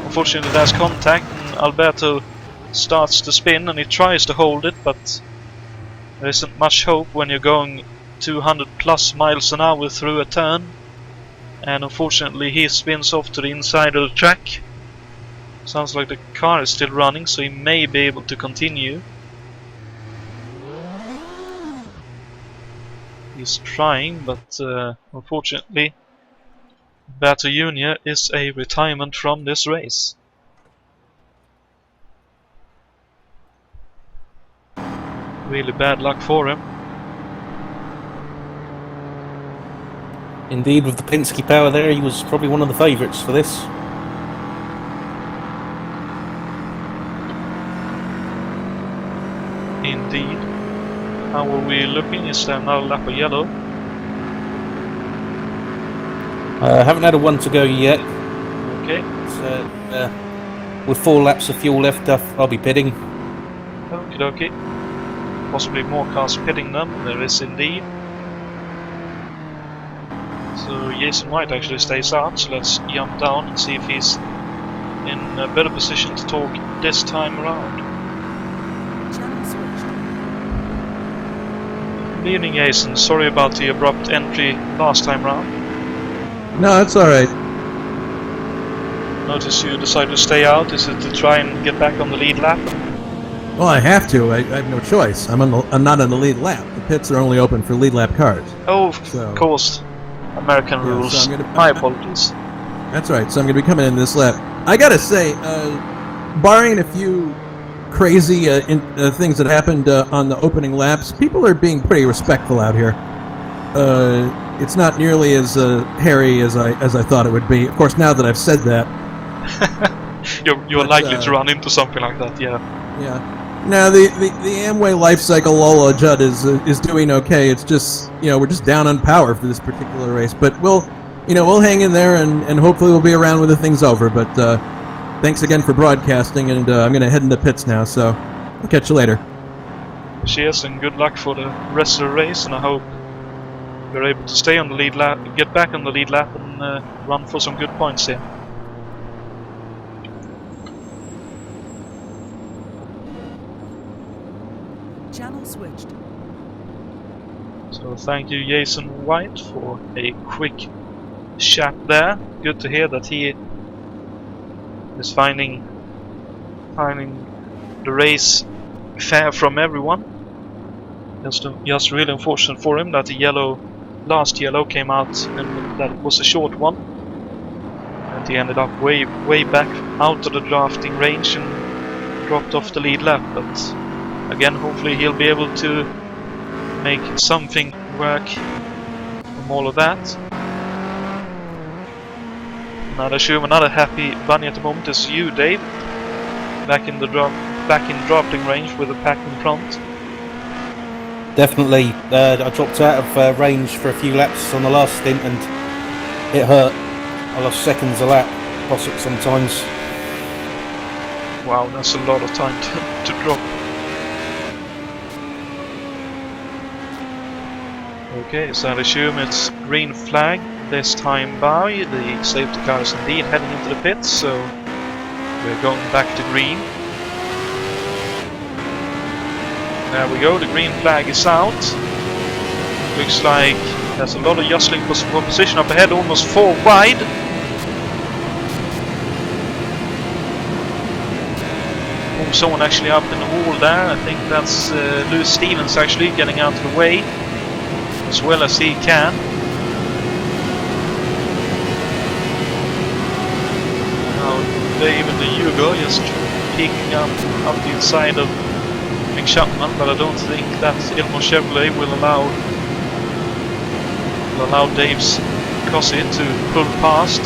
Unfortunately there's contact and Alberto starts to spin and he tries to hold it, but there isn't much hope when you're going 200 plus miles an hour through a turn. And unfortunately he spins off to the inside of the track. Sounds like the car is still running, so he may be able to continue. He's trying, but unfortunately Alberto Junior is a retirement from this race. Really bad luck for him. Indeed, with the Penske power there, he was probably one of the favourites for this. Indeed. How are we looking? Is there another lap of yellow? Haven't had a one to go yet. Okay. So, with 4 laps of fuel left, I'll be pitting. Okie dokie. Possibly more cars pitting them. There is indeed. So Jason White actually stays out, so let's jump down and see if he's in a better position to talk this time around. Channel switched. Good evening, Jason. Sorry about the abrupt entry last time round. No, it's alright. Notice you decided to stay out. Is it to try and get back on the lead lap? Well, I have to. I have no choice. I'm not on the lead lap. The pits are only open for lead lap cars. Oh, So- of course. American Yeah, rules. so My apologies. That's right. So I'm going to be coming in this lap. I gotta say, barring a few crazy things that happened on the opening laps, people are being pretty respectful out here. It's not nearly as hairy as I thought it would be. Of course, now that I've said that, You're But, likely to run into something like that, yeah. yeah. Now the Amway Life Cycle Lola Judd is doing okay. It's just we're just down on power for this particular race, but we'll hang in there and hopefully we'll be around when the thing's over. But thanks again for broadcasting, and I'm gonna head into pits now. So I'll catch you later. Cheers and good luck for the rest of the race, and I hope you're able to stay on the lead lap, get back on the lead lap, and run for some good points here. Channel switched. So thank you, Jason White, for a quick chat there. Good to hear that he is finding the race fair from everyone. Just really unfortunate for him that the last yellow came out and that it was a short one, and he ended up way back out of the drafting range and dropped off the lead lap. But again, hopefully he'll be able to make something work from all of that. And I'd assume another happy bunny at the moment is you, Dave, back in drafting range with a pack in front. Definitely. I dropped out of range for a few laps on the last stint and it hurt. I lost seconds a lap, lost it sometimes. Wow, that's a lot of time to drop. Okay, so I assume it's green flag this time by. The safety car is indeed heading into the pits, so we're going back to green. There we go, the green flag is out. Looks like there's a lot of jostling for position up ahead, almost 4 wide. Oh, someone actually up in the wall there. I think that's Lewis Stevens actually getting out of the way as well as he can. Now Dave and the Hugo just peeking up the inside of Chapman, but I don't think that Ilmor Chevrolet will allow Dave's Coxon to pull past.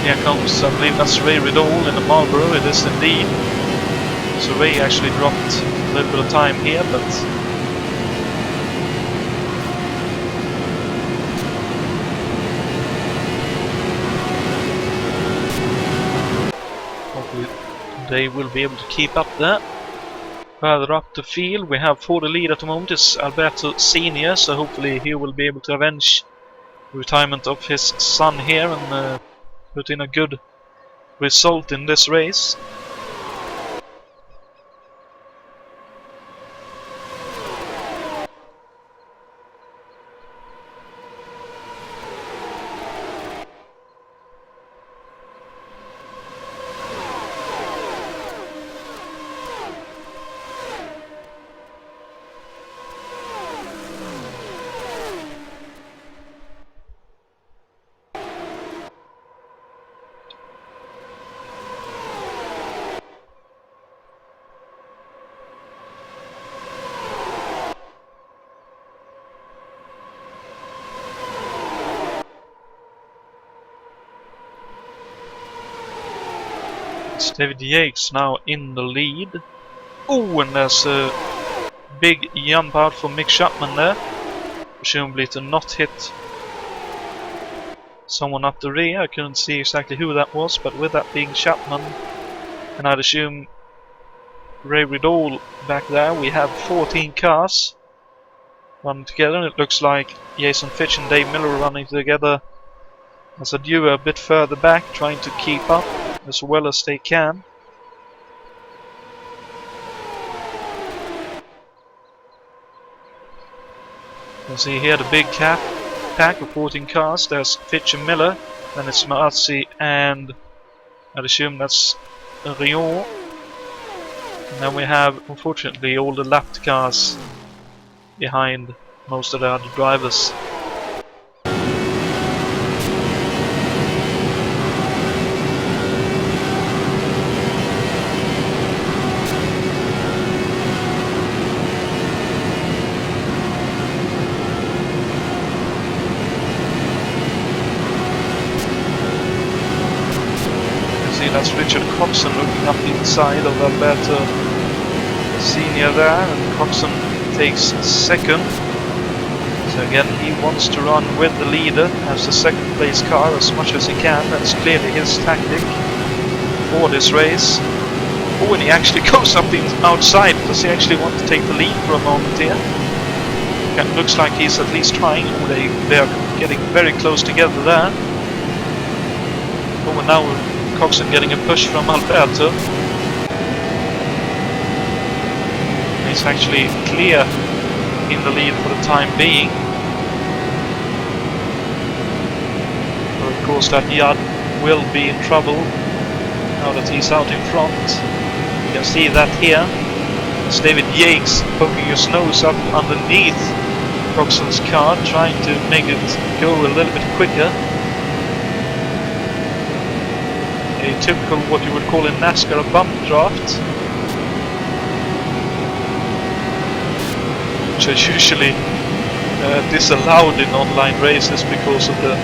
Here comes, I believe that's Ray Riddle in the Marlboro. It is indeed. So Ray actually dropped a little bit of time here, but hopefully they will be able to keep up there. Further up the field, we have for the lead at the moment is Alberto Senior, so hopefully he will be able to avenge the retirement of his son here and put in a good result in this race. David Yates now in the lead. Oh, and there's a big jump out for Mick Chapman there. Presumably to not hit someone up the rear. I couldn't see exactly who that was, but with that being Chapman, and I'd assume Ray Riddle back there, we have 14 cars running together, and it looks like Jason Fitch and Dave Miller are running together as a duo a bit further back, trying to keep up as well as they can. You see here the big pack of 14 cars. There's Fitch and Miller, then it's Marazzi and I'd assume that's Rion And then we have, unfortunately, all the lapped cars behind most of the other drivers. That's Richard Coxon looking up the inside of Alberto Senior there, and Coxon takes second. So again, he wants to run with the leader as the second place car as much as he can. That's clearly his tactic for this race. Oh, and he actually goes up outside. Does he actually want to take the lead for a moment here? It looks like he's at least trying. Oh, they're getting very close together there. Oh, and now Coxon getting a push from Alberto. He's actually clear in the lead for the time being. But of course that Yad will be in trouble now that he's out in front. You can see that here. It's David Yates poking his nose up underneath Coxon's car, trying to make it go a little bit quicker. A typical, what you would call in NASCAR, a bump draft, which are usually disallowed in online races because of the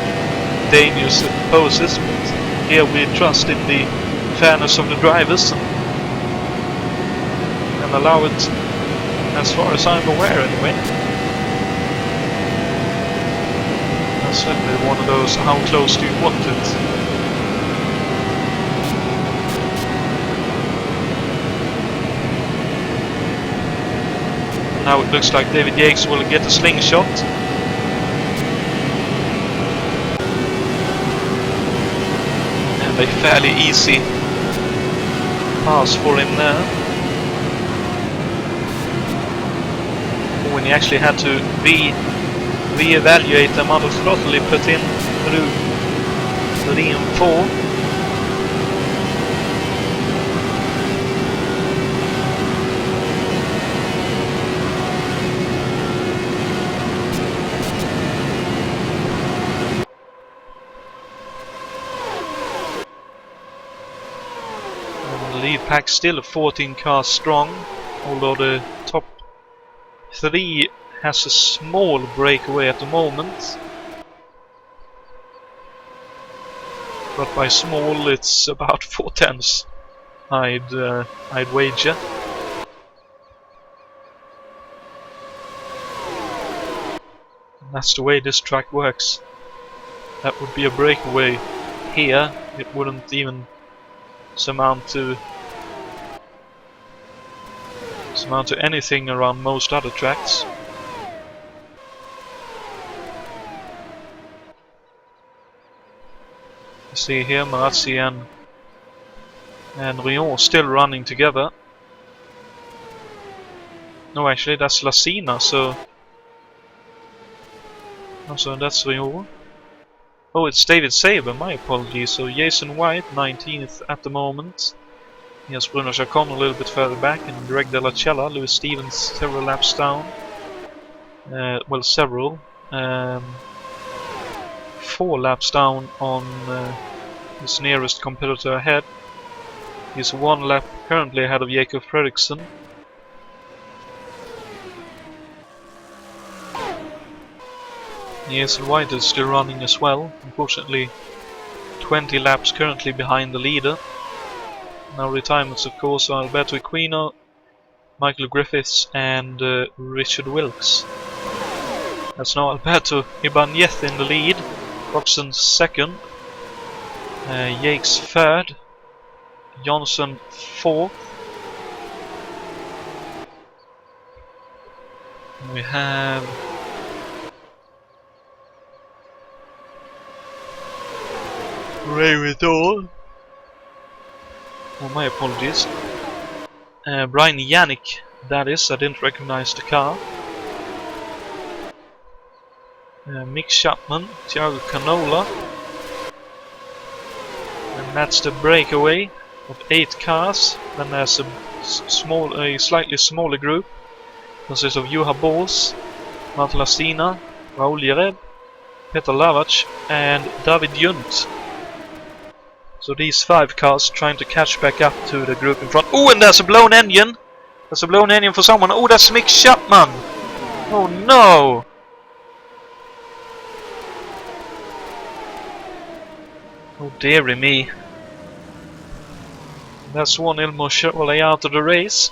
dangers it poses, but here we trust in the fairness of the drivers and allow it, as far as I'm aware anyway. That's certainly one of those, how close do you want it? Now it looks like David Yates will get a slingshot. And a fairly easy pass for him there. When he actually had to re-evaluate the amount of throttle he put in through lane 4. Lead pack still 14 cars strong, although the top 3 has a small breakaway at the moment. But by small, it's about 4/10, I'd wager. And that's the way this track works. That would be a breakaway here. It wouldn't even amount to anything around most other tracks. You see here Marazzi and Rion still running together. No, actually that's Lacina, so that's Rion. Oh, it's David Saber, my apologies. So Jason White, 19th at the moment. He has Bruno Chacon a little bit further back, and Greg De La Cella, Louis Stevens several laps down. Well, several. 4 laps down on his nearest competitor ahead. He's 1 lap currently ahead of Jakob Fredriksson. Jason White is still running as well. Unfortunately, 20 laps currently behind the leader. Now retirements, of course, are Alberto Equino, Michael Griffiths and Richard Wilkes. That's now Alberto Ibanez in the lead, Coxon second, Yates third, Johnson fourth. And we have Ray Riddle. Oh, my apologies. Brian Yannick, that is, I didn't recognize the car. Mick Chapman, Thiago Canola. And that's the breakaway of 8 cars. Then there's a a slightly smaller group. Consists of Juha Bors, Martin Lastina, Raul Jered, Peter Lavac and David Junt. So these 5 cars trying to catch back up to the group in front. Oh, and there's a blown engine! There's a blown engine for someone. Oh, that's Mick Chapman! Oh no! Oh dearie me. That's one Ilmo Chevrolet out of the race.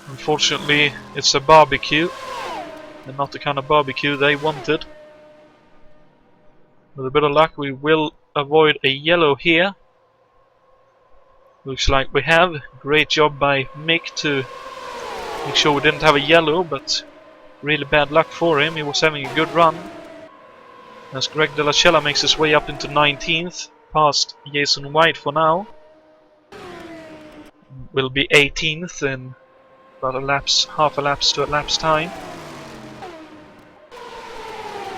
Unfortunately, it's a barbecue. And not the kind of barbecue they wanted. With a bit of luck we will avoid a yellow here. Looks like we have. Great job by Mick to make sure we didn't have a yellow, but really bad luck for him. He was having a good run. As Greg De La Cella makes his way up into 19th, past Jason White for now. Will be 18th in about half a lapse to a lapse time.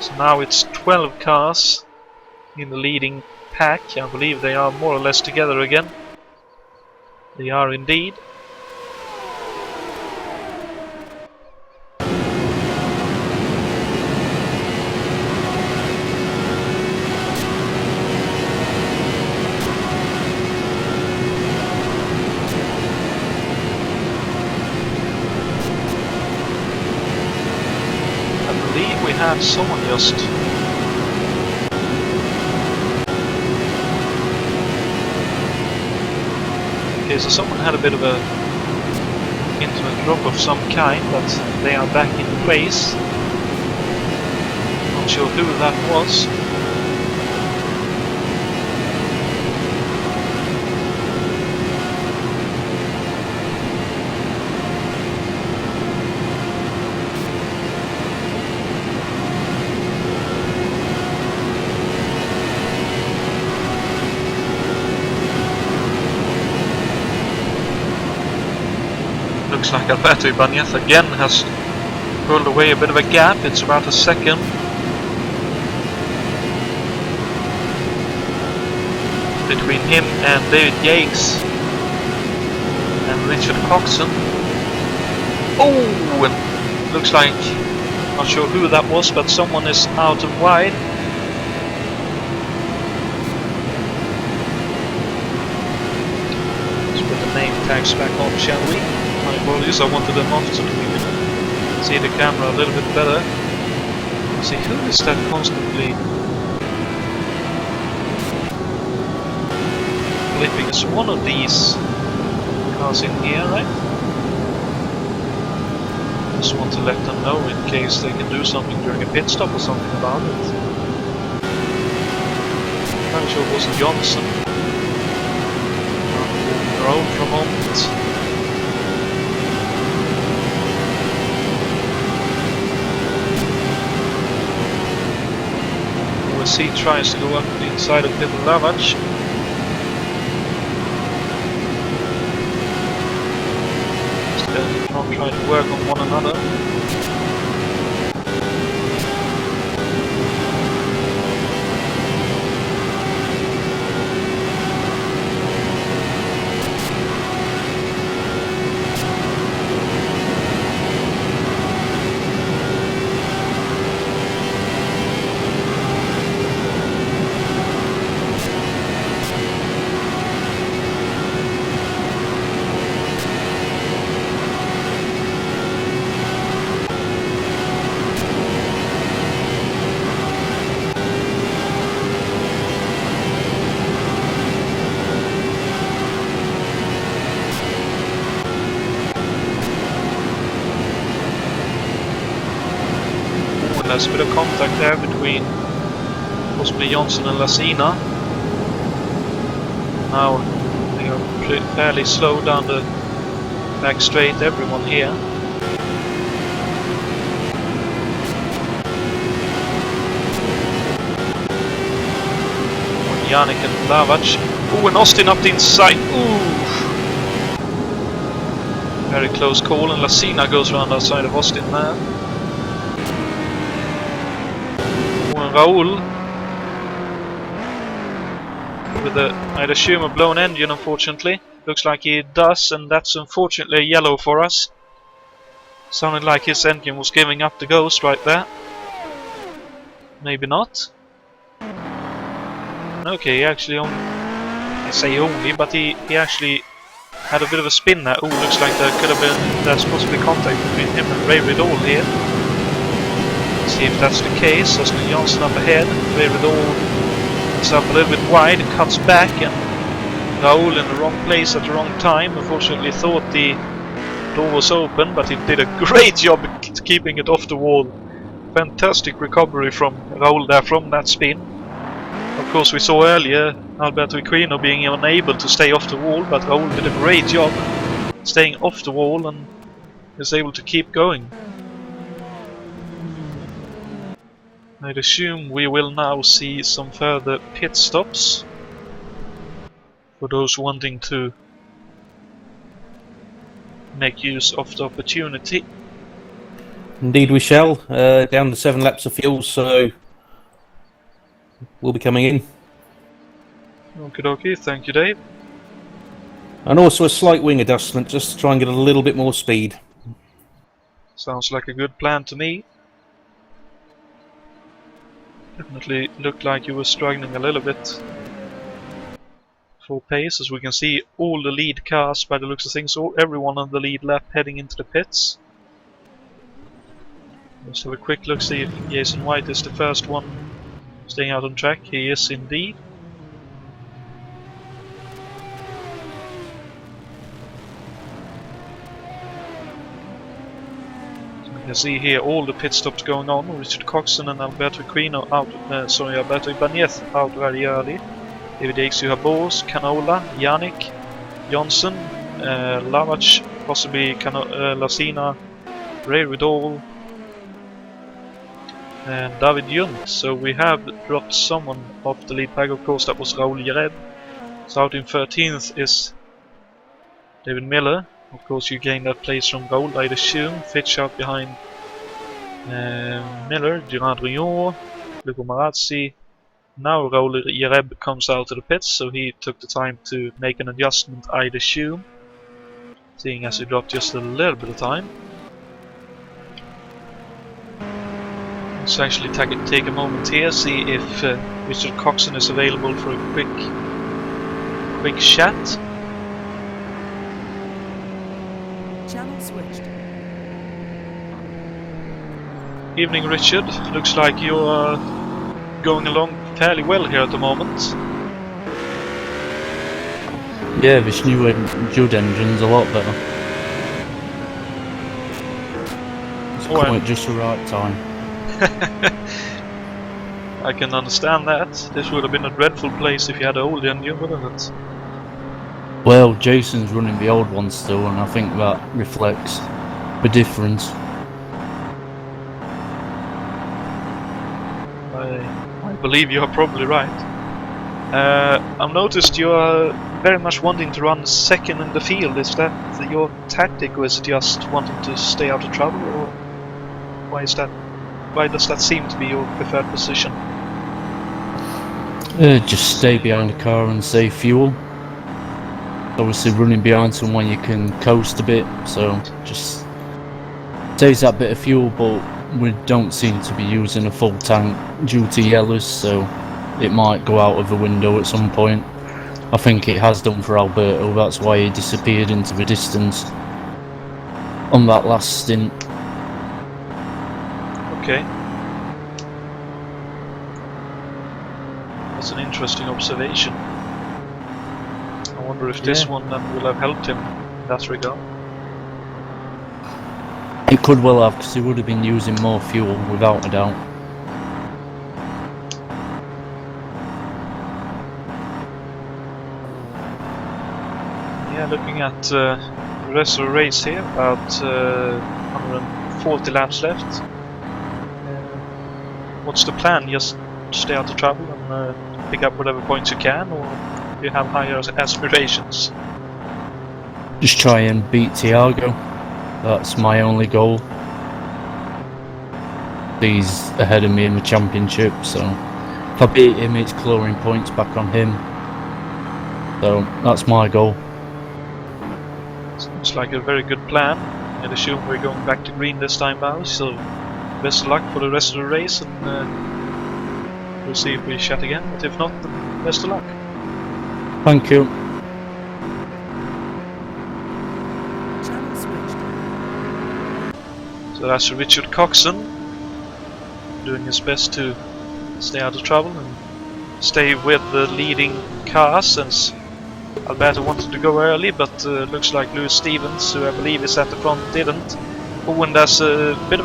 So now it's 12 cars in the leading pack. I believe they are more or less together again. They are indeed. We have someone just okay, so someone had a bit of a into a drop of some kind, but they are back in place. Not sure who that was. Looks like Alberto Ibanez again has pulled away a bit of a gap. It's about a second. Between him and David Yates and Richard Coxon. Oh! And looks like, not sure who that was, but someone is out and wide. Let's put the name tags back on, shall we? My apologies, I wanted them off so that we can see the camera a little bit better. Let's see, who is that constantly flipping? It's one of these cars in here, right? Just want to let them know in case they can do something during a pit stop or something about it. I'm sure it wasn't Johnson. On the road for a moment. He tries to go up the inside of Peter Lavac. Instead, not trying to work on one another. There's a bit of contact there between possibly Johnson and Lasina. Now they are fairly slow down the back straight, everyone here. Yannick and Lavac. Oh, and Austin up the inside. Ooh! Very close call, and Lasina goes around outside of Austin there. Raul with a, I'd assume, a blown engine, unfortunately. Looks like he does, and that's unfortunately a yellow for us. Sounded like his engine was giving up the ghost right there. Maybe not. Okay, actually I say only, but he actually had a bit of a spin there. Oh, looks like there's possibly contact between him and Ray Riddle here. Let's see if that's the case. Austin Johnson up ahead. Ray Riddle is up a little bit wide, cuts back, and Raoul in the wrong place at the wrong time. Unfortunately thought the door was open, but he did a great job keeping it off the wall. Fantastic recovery from Raoul there from that spin. Of course, we saw earlier Alberto Equino being unable to stay off the wall, but Raoul did a great job staying off the wall and is able to keep going. I'd assume we will now see some further pit stops for those wanting to make use of the opportunity. Indeed we shall. Down to 7 laps of fuel, so we'll be coming in. Okie dokie, thank you, Dave. And also a slight wing adjustment, just to try and get a little bit more speed. Sounds like a good plan to me. Definitely looked like you were struggling a little bit for pace, as we can see all the lead cars by the looks of things, so everyone on the lead lap heading into the pits. Let's have a quick look, see if Jason White is the first one staying out on track. He is indeed. You can see here all the pit stops going on. Richard Coxon and Alberto Equino out, Alberto Ibanez out very early. David Akes, you have Bors, Canola, Yannick, Johnson, Lavach, possibly Lacina, Ray Riddle, and David Junt. So we have dropped someone off the lead pack. Of course, that was Raul Jereb. So out in 13th is David Miller. Of course, you gain that place from Raul, I'd assume. Fitch out behind Miller, Durand Rion, Luco Marazzi. Now Raul Jereb comes out of the pits, so he took the time to make an adjustment, I'd assume. Seeing as he dropped just a little bit of time. Let's actually take a moment here, see if Richard Coxon is available for a quick chat. Channel switched. Evening, Richard. Looks like you are going along fairly well here at the moment. Yeah, this new Judd engine's a lot better. It's quite just the right time. I can understand that. This would have been a dreadful place if you had an old engine, wouldn't it? Well, Jason's running the old one still, and I think that reflects the difference. I believe you are probably right. I've noticed you are very much wanting to run second in the field. Is that your tactic, or is it just wanting to stay out of trouble, or why is that? Why does that seem to be your preferred position? Just stay behind the car and save fuel. Obviously running behind someone you can coast a bit, so just saves that bit of fuel, but we don't seem to be using a full tank due to yellows, so it might go out of the window at some point. I think it has done for Alberto, that's why he disappeared into the distance on that last stint. Okay. That's an interesting observation. I wonder if this one then will have helped him in that regard. It could well have, because he would have been using more fuel, without a doubt. Yeah, looking at the rest of the race here, about 140 laps left. What's the plan? Just stay out of trouble and pick up whatever points you can, or do you have higher aspirations? Just try and beat Thiago. That's my only goal. He's ahead of me in the championship, so if I beat him, it's clawing points back on him. So that's my goal. looks like a very good plan. I'd assume we're going back to green this time now, so best of luck for the rest of the race, and we'll see if we chat again, but if not, then best of luck. Thank you. Channel switched. So that's Richard Coxon, doing his best to stay out of trouble and stay with the leading car, since Alberto wanted to go early, but looks like Lewis Stevens, who I believe is at the front, didn't. Oh, and there's a bit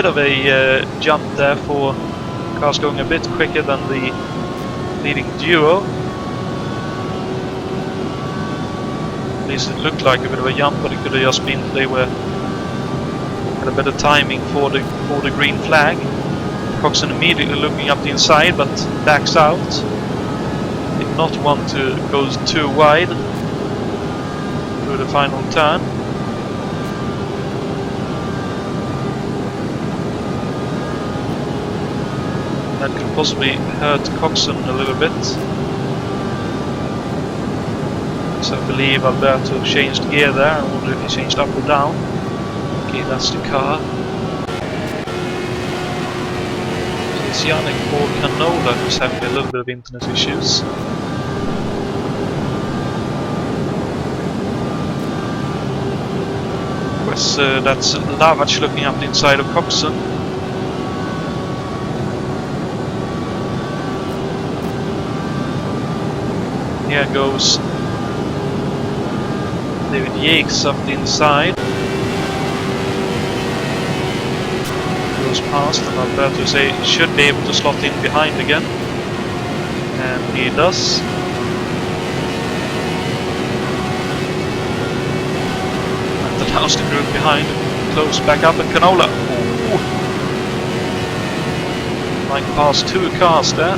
of a jump there for cars going a bit quicker than the leading duo. At least it looked like a bit of a jump, but it could have just been they had a better timing for the green flag. Coxon immediately looking up the inside, but backs out. Did not want to go too wide through the final turn. That could possibly hurt Coxon a little bit. So I believe Alberto changed gear there. I wonder if he changed up or down. Okay, that's the car. It's Yannick for Canola who's having a little bit of internet issues. Of course, that's Lavach looking up the inside of Coxon. Here goes David Yates up the inside. Goes past, and Alberto should be able to slot in behind again. And he does. And allows the group behind close back up, and Canola. Ooh. Like past two cars there.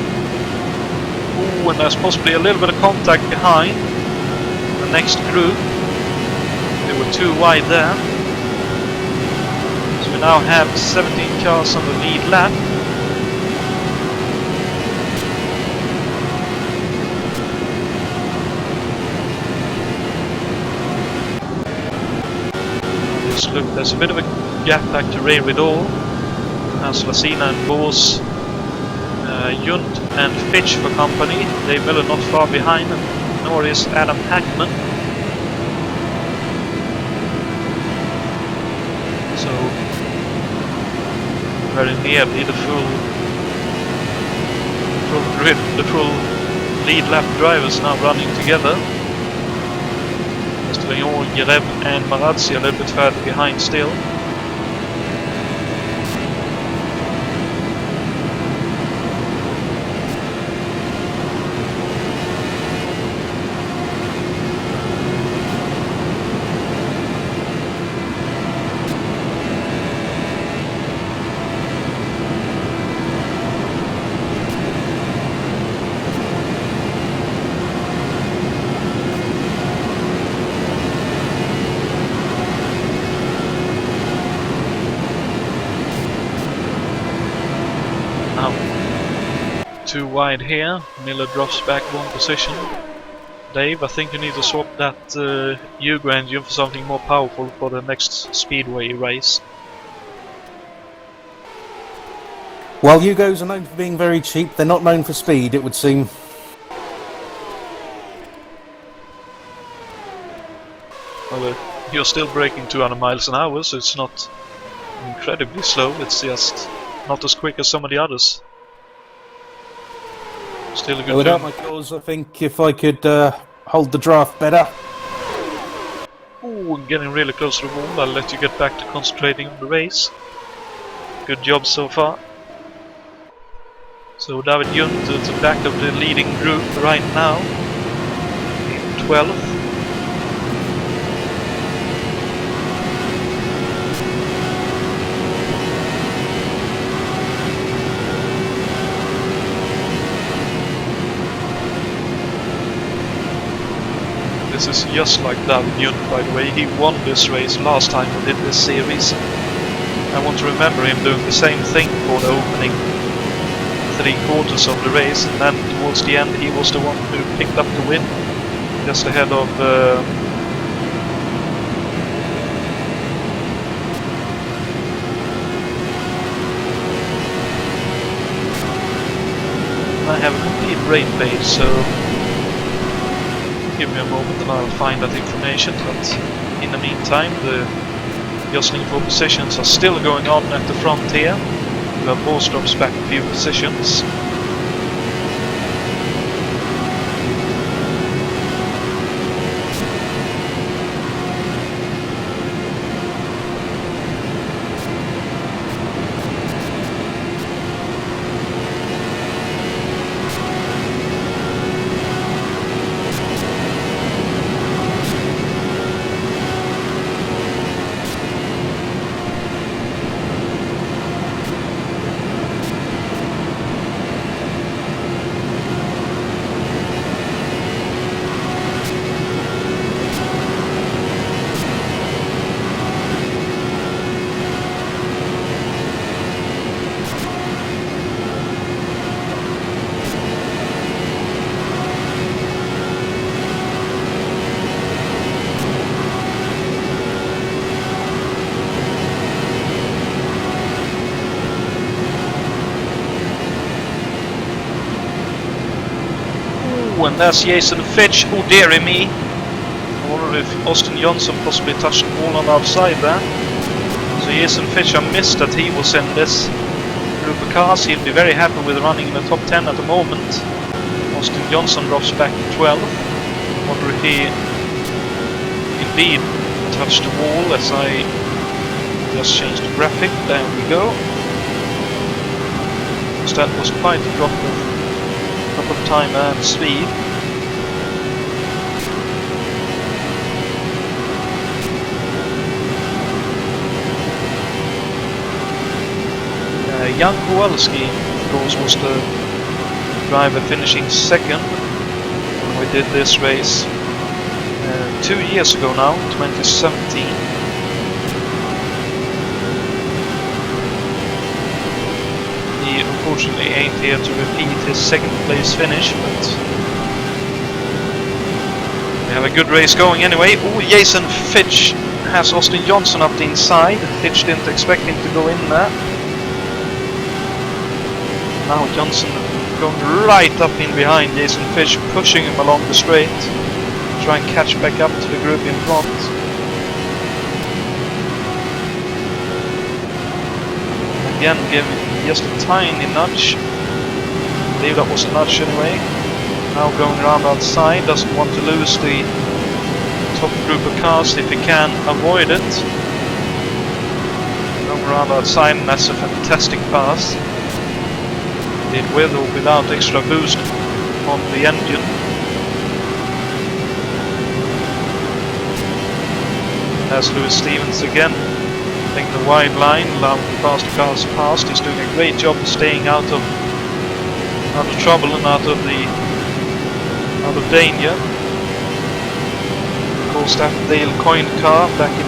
Ooh, and there's possibly a little bit of contact behind the next group. They were too wide there. So we now have 17 cars on the lead lap. Just look, there's a bit of a gap back to Ray Riddle. As Lacina and Bors, Junt and Fitch for company. Dave Miller not far behind, nor is Adam Hackman. So very nearly the full grid, the full lead lap drivers now running together. Castellano, Jereb and Marazzi a little bit further behind still. Too wide here. Miller drops back one position. Dave, I think you need to swap that Yugo engine for something more powerful for the next Speedway race. While Yugos are known for being very cheap, they're not known for speed, it would seem. Well, you're still braking 200 miles an hour, so it's not incredibly slow, it's just not as quick as some of the others. Still a good Without turn. my cause, I think if I could hold the draft better. Ooh, getting really close to the wall. I'll let you get back to concentrating on the race. Good job so far. So David Junt to the back of the leading group right now. In 12th. This is just like David Junt, by the way. He won this race last time we did this series. I want to remember him doing the same thing for the opening 3/4 of the race, and then towards the end he was the one who picked up the win, just ahead of I have a complete brain fade, so give me a moment and I'll find that information. But in the meantime, the jostling for positions are still going on at the front here. We have Boss drops back a few positions. And there's Jason Fitch. Oh dearie me. I wonder if Austin Johnson possibly touched the ball on the outside there. So Jason Fitch, I missed that he was in this group of cars. He'll be very happy with running in the top 10 at the moment. Austin Johnson drops back to 12. Wonder if he indeed touched the wall as I just changed the graphic. There we go. So that was quite a drop of time and speed. Jan Kowalski, of course, was the driver finishing second when we did this race 2 years ago now, 2017. He unfortunately ain't here to repeat his second place finish, but we have a good race going anyway. Oh, Jason Fitch has Austin Johnson up the inside. Fitch didn't expect him to go in there. Now Johnson going right up in behind Jason Fitch, pushing him along the straight. Try and catch back up to the group in front. Again, giving just a tiny nudge. I believe that was a nudge anyway. Now going around outside, doesn't want to lose the top group of cars if he can avoid it. Going around outside, and that's a fantastic pass. Did with or without extra boost on the engine. There's Lewis Stevens again, taking the wide line, allowing the faster cars past. He's doing a great job of staying out of trouble and out of danger. Of course, that Dale Coyne car back in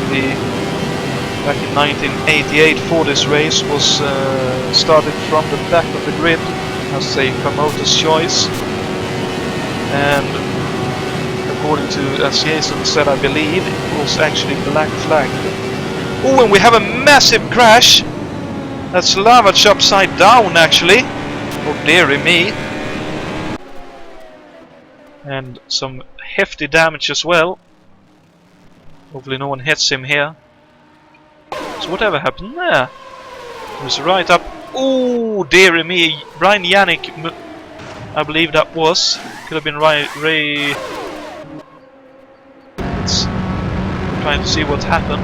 1988 for this race was started from the back of the grid as a promoter's choice, and according to as Jason said, I believe it was actually black flagged. Oh, and we have a massive crash. That's Lavage upside down actually. Oh dearie me. And some hefty damage as well. Hopefully no one hits him here. So whatever happened there? It was right up. Oh dearie me. Brian Yannick, I believe that was. Could have been Ray. Let's trying to see what happened.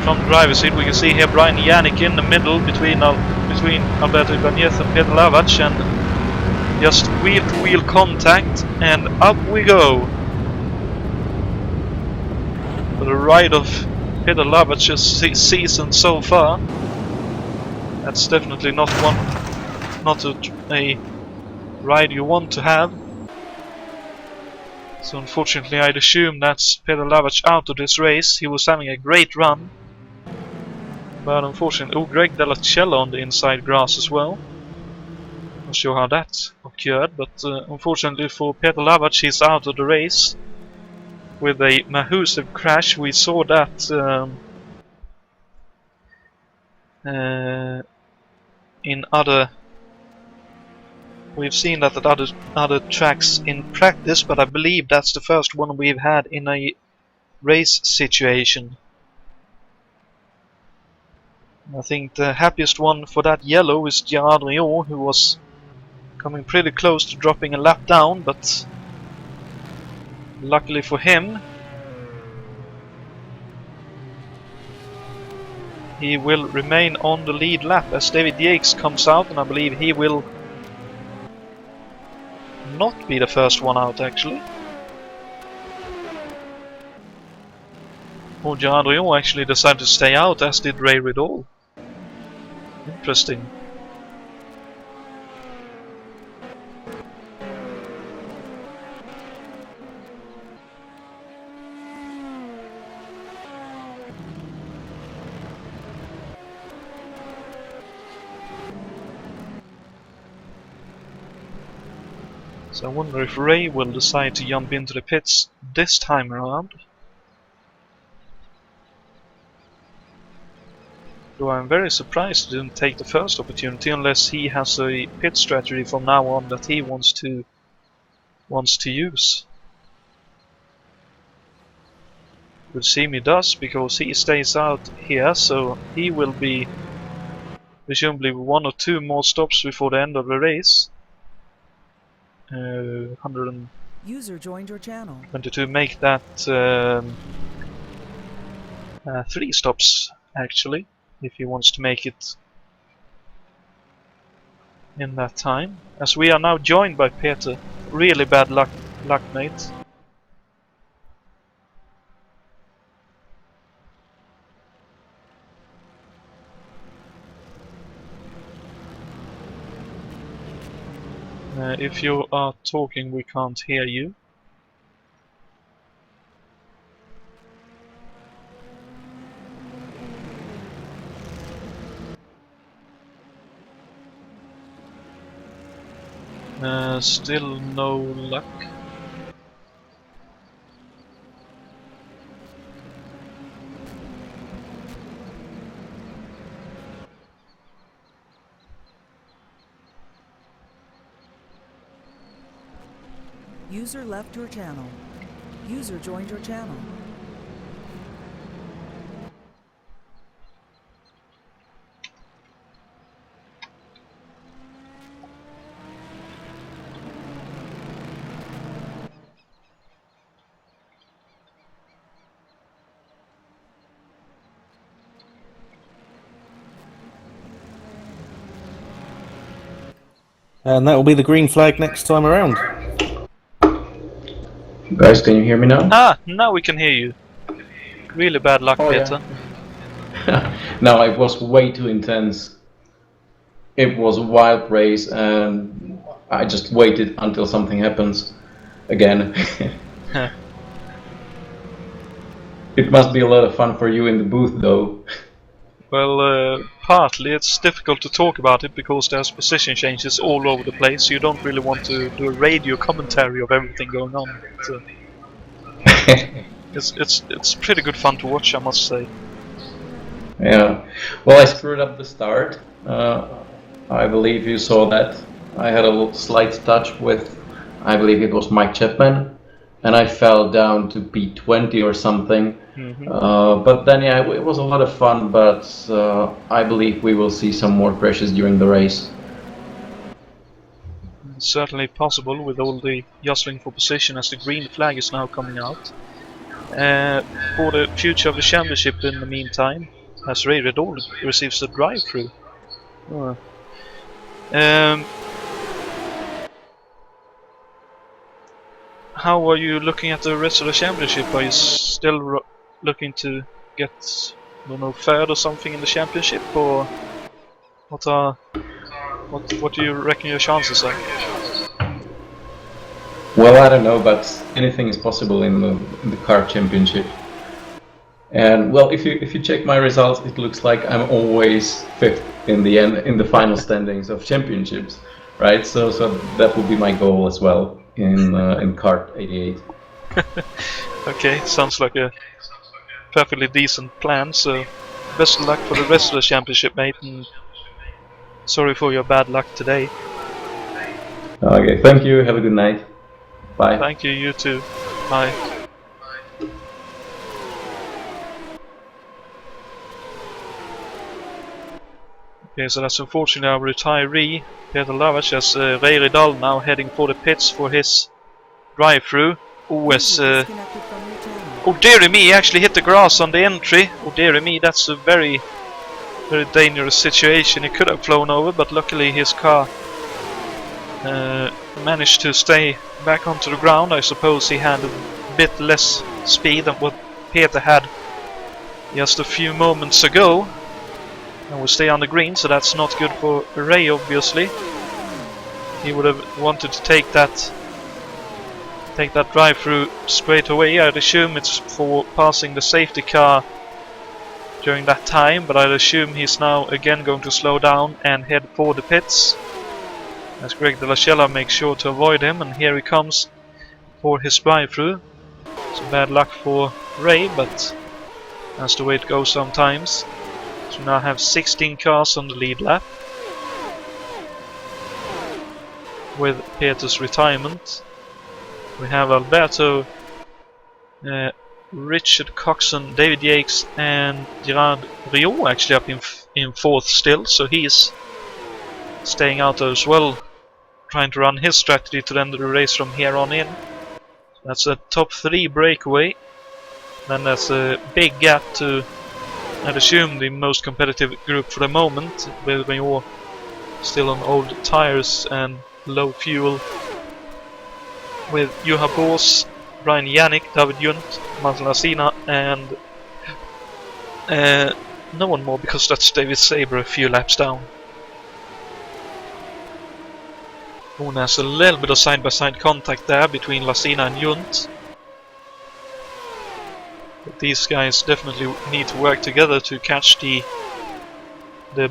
From the driver's seat we can see here Brian Yannick in the middle between Alberto Ibanez and Peter Lavage, and just wheel-to-wheel contact, and up we go. For the ride of Peter Lavage's season so far. That's definitely not a ride you want to have. So unfortunately I'd assume that's Peter Lavage out of this race. He was having a great run. But unfortunately, oh, Greg Dellacella on the inside grass as well. Not sure how that occurred, but unfortunately for Peter Lavage, he's out of the race with a massive crash. We saw that in other. We've seen that at other tracks in practice, but I believe that's the first one we've had in a race situation. I think the happiest one for that yellow is Jonatan, who was coming pretty close to dropping a lap down, but luckily for him, he will remain on the lead lap as David Yates comes out, and I believe he will not be the first one out actually. Or Jonatan actually decided to stay out, as did Ray Riddle. Interesting. So I wonder if Ray will decide to jump into the pits this time around. Though I'm very surprised he didn't take the first opportunity, unless he has a pit strategy from now on that he wants to use. Would seem he does, because he stays out here, so he will be presumably 1 or 2 more stops before the end of the race. 122 User joined your channel. make that 3 stops actually, if he wants to make it in that time. As we are now joined by Peter. Really bad luck mate. If you are talking, we can't hear you. Still no luck. User left your channel. User joined your channel. And that will be the green flag next time around. Guys, can you hear me now? Ah, now we can hear you. Really bad luck, Oh, Peter. Yeah. No, it was way too intense. It was a wild race, and I just waited until something happens again. It must be a lot of fun for you in the booth, though. Well, partly it's difficult to talk about it because there's position changes all over the place. You don't really want to do a radio commentary of everything going on. But, it's pretty good fun to watch, I must say. Yeah. Well, I screwed up the start. I believe you saw that. I had a little slight touch with, I believe it was Mike Chapman, and I fell down to P20 or something. But then, yeah, it was a lot of fun, but I believe we will see some more crashes during the race. It's certainly possible with all the jostling for position, as the green flag is now coming out. For the future of the championship in the meantime, as Ray Riddle receives the drive-through. How are you looking at the rest of the championship? Are you still looking to get, I don't know, third or something in the championship, or what do you reckon your chances are? Well, I don't know, but anything is possible in the car championship. And well, if you check my results, it looks like I'm always 5th in the end, in the final standings of championships, right? So that would be my goal as well in kart 88. Okay, sounds like a perfectly decent plan. So best of luck for the rest of the championship, mate, and sorry for your bad luck today. Okay, thank you. Have a good night. Bye. Thank you, you too. Bye. Okay, so that's unfortunately our retiree, Peter Lavach, as Ray Ridal now heading for the pits for his drive-through. Disconnected from your channel. Oh dearie me, he actually hit the grass on the entry. Oh dearie me, that's a very dangerous situation. He could have flown over, but luckily his car managed to stay back onto the ground. I suppose he had a bit less speed than what Peter had just a few moments ago. And we stay on the green, so that's not good for Ray, obviously. He would have wanted to take that drive-through straight away. I'd assume it's for passing the safety car during that time, but I'd assume he's now again going to slow down and head for the pits, as Greg de la Chella makes sure to avoid him, and here he comes for his drive-through. So bad luck for Ray, but that's the way it goes sometimes. So we now have 16 cars on the lead lap, with Peter's retirement. We have Alberto, Richard Coxon, David Yates and Gerard Rio actually up in fourth still, so he's staying out there as well, trying to run his strategy to end the race from here on in. So that's a top 3 breakaway. Then there's a big gap to, I'd assume, the most competitive group for the moment, with Rio still on old tires and low fuel, with Juha Boos, Brian Yannick, David Junt, Martin Lasina, and no one more, because that's David Saber a few laps down. Oh, there's a little bit of side-by-side contact there between Lasina and Junt. But these guys definitely need to work together to catch the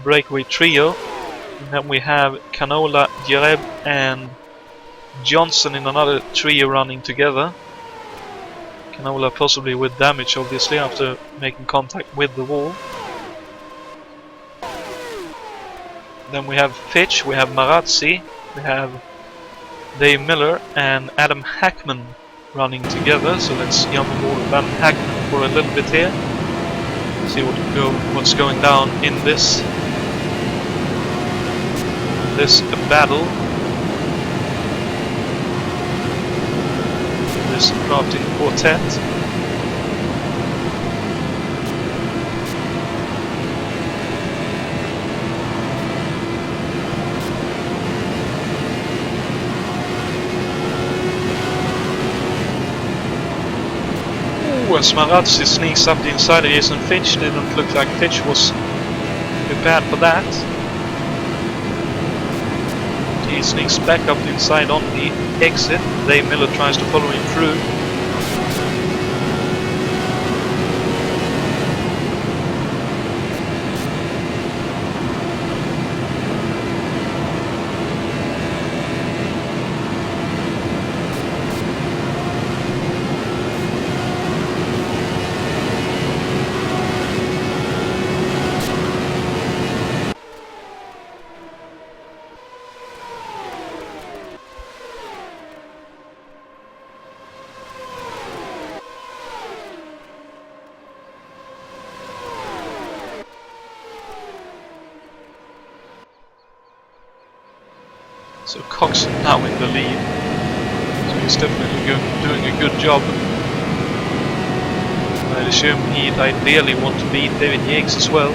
breakaway trio. And then we have Canola, Jereb and Johnson in another trio running together. Canola possibly with damage, obviously, after making contact with the wall. Then we have Fitch, we have Marazzi, we have Dave Miller and Adam Hackman running together. So let's jump aboard Adam Hackman for a little bit here. See what's going down in this battle. This drafting quartet. Ooh, as Marazzi sneaks up the inside of Jason Finch, didn't look like Finch was prepared for that. He sneaks back up the inside on the exit. Dave Miller tries to follow him through. So Coxon now in the lead, so he's definitely doing a good job. I'd assume he'd ideally want to beat David Yates as well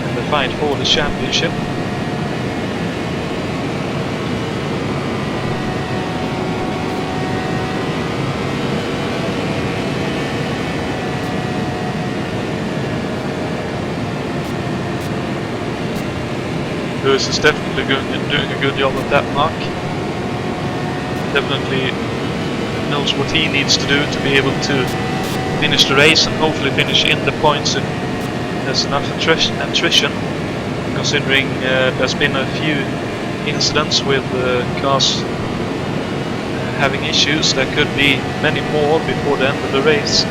in the fight for the championship. Lewis is definitely doing a good job of that mark. Definitely knows what he needs to do to be able to finish the race and hopefully finish in the points if there's enough attrition, considering there's been a few incidents with cars having issues. There could be many more before the end of the race.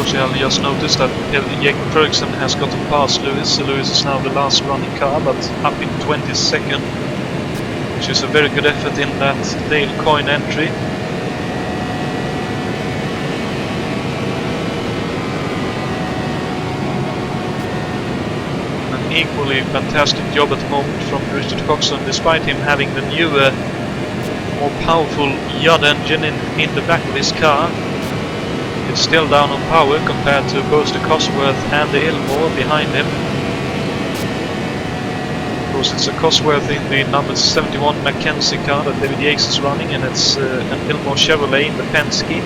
unfortunately, I just noticed that Jacob Ferguson has gotten past Lewis, so Lewis is now the last running car, but up in 22nd, which is a very good effort in that Dale Coyne entry. An equally fantastic job at the moment from Richard Coxon, despite him having the newer, more powerful Judd engine in the back of his car. It's still down on power compared to both the Cosworth and the Ilmore behind him. Of course, it's a Cosworth in the number 71 Mackenzie car that David Yates is running, and it's an Ilmore Chevrolet in the Penske.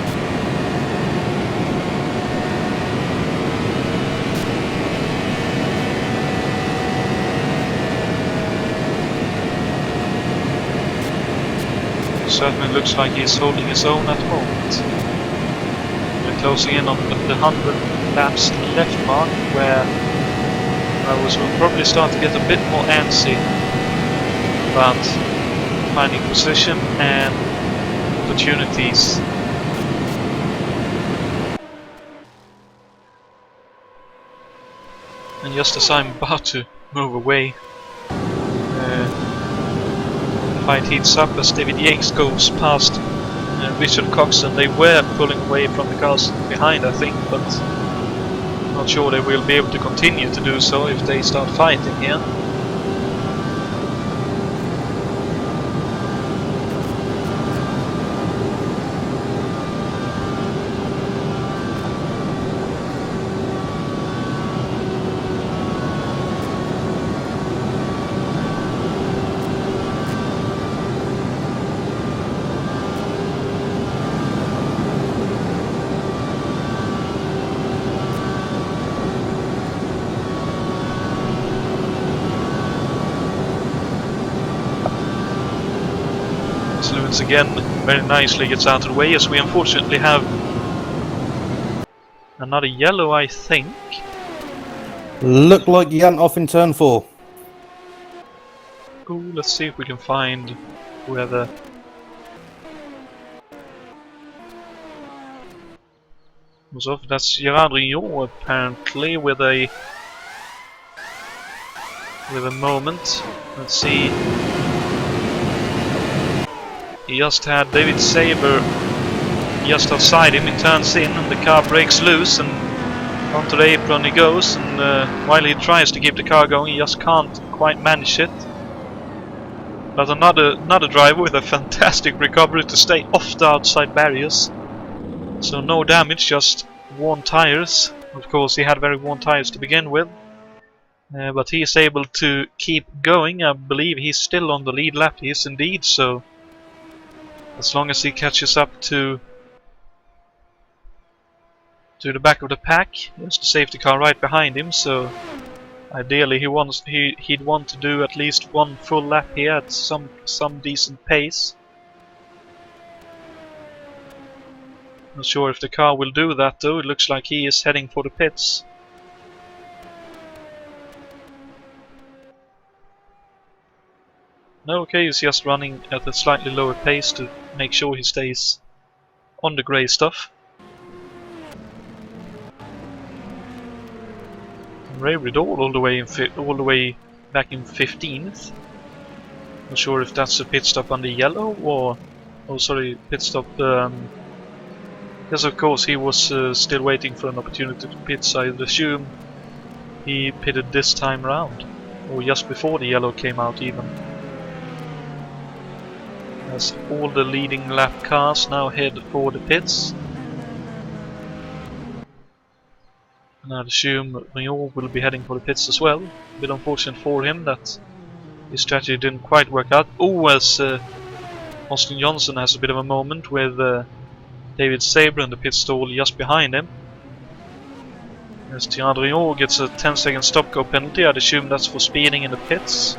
Certainly looks like he's holding his own at the moment. We're closing in on the 100 laps left mark, where we'll probably start to get a bit more antsy about finding position and opportunities. And just as I'm about to move away, fight heats up as David Yates goes past Richard Coxon. They were pulling away from the cars behind, I think, but not sure they will be able to continue to do so if they start fighting here. Lewis again very nicely gets out of the way, as we unfortunately have another yellow, I think. Look like Jan off in turn 4. Ooh, let's see if we can find where the was off. That's Gerard Rion apparently with a moment. Let's see. He just had David Saber just outside him. He turns in and the car breaks loose, and onto the apron he goes, and while he tries to keep the car going, he just can't quite manage it. But another driver with a fantastic recovery to stay off the outside barriers. So no damage, just worn tires. Of course, he had very worn tires to begin with. But he is able to keep going. I believe he's still on the lead lap. He is indeed, so as long as he catches up to the back of the pack, there's the safety car right behind him, so ideally he'd want to do at least one full lap here at some decent pace. Not sure if the car will do that though. It looks like he is heading for the pits. No, okay, he's just running at a slightly lower pace to make sure he stays on the grey stuff. Ray Rideau all the way back in 15th. Not sure if that's a pit stop on the yellow or pit stop. Yes, of course he was still waiting for an opportunity to pit, so I'd assume he pitted this time around, or just before the yellow came out even. As all the leading lap cars now head for the pits. And I'd assume Rion will be heading for the pits as well. A bit unfortunate for him that his strategy didn't quite work out. Oh, as Austin Johnson has a bit of a moment with David Sabre in the pit stall just behind him. As Thierry Rion gets a 10-second stop-go penalty, I'd assume that's for speeding in the pits.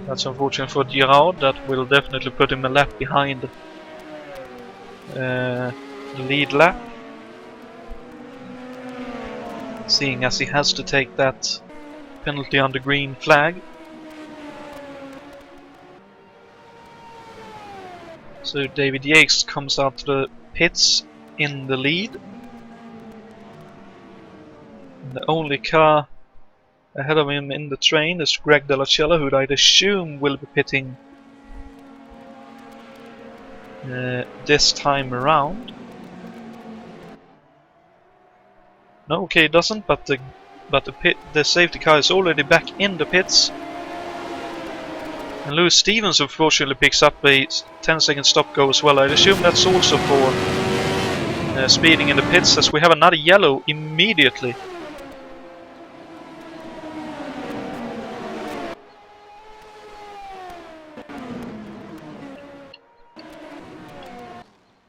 That's unfortunate for Gerard. That will definitely put him a lap behind the lead lap, seeing as he has to take that penalty on the green flag. So David Yates comes out to the pits in the lead. And the only car ahead of him in the train is Greg Delacella, who I'd assume will be pitting this time around. No, okay, it doesn't. But the safety car is already back in the pits. And Lewis Stevens unfortunately picks up a 10-second stop-go as well. I'd assume that's also for speeding in the pits, as we have another yellow immediately.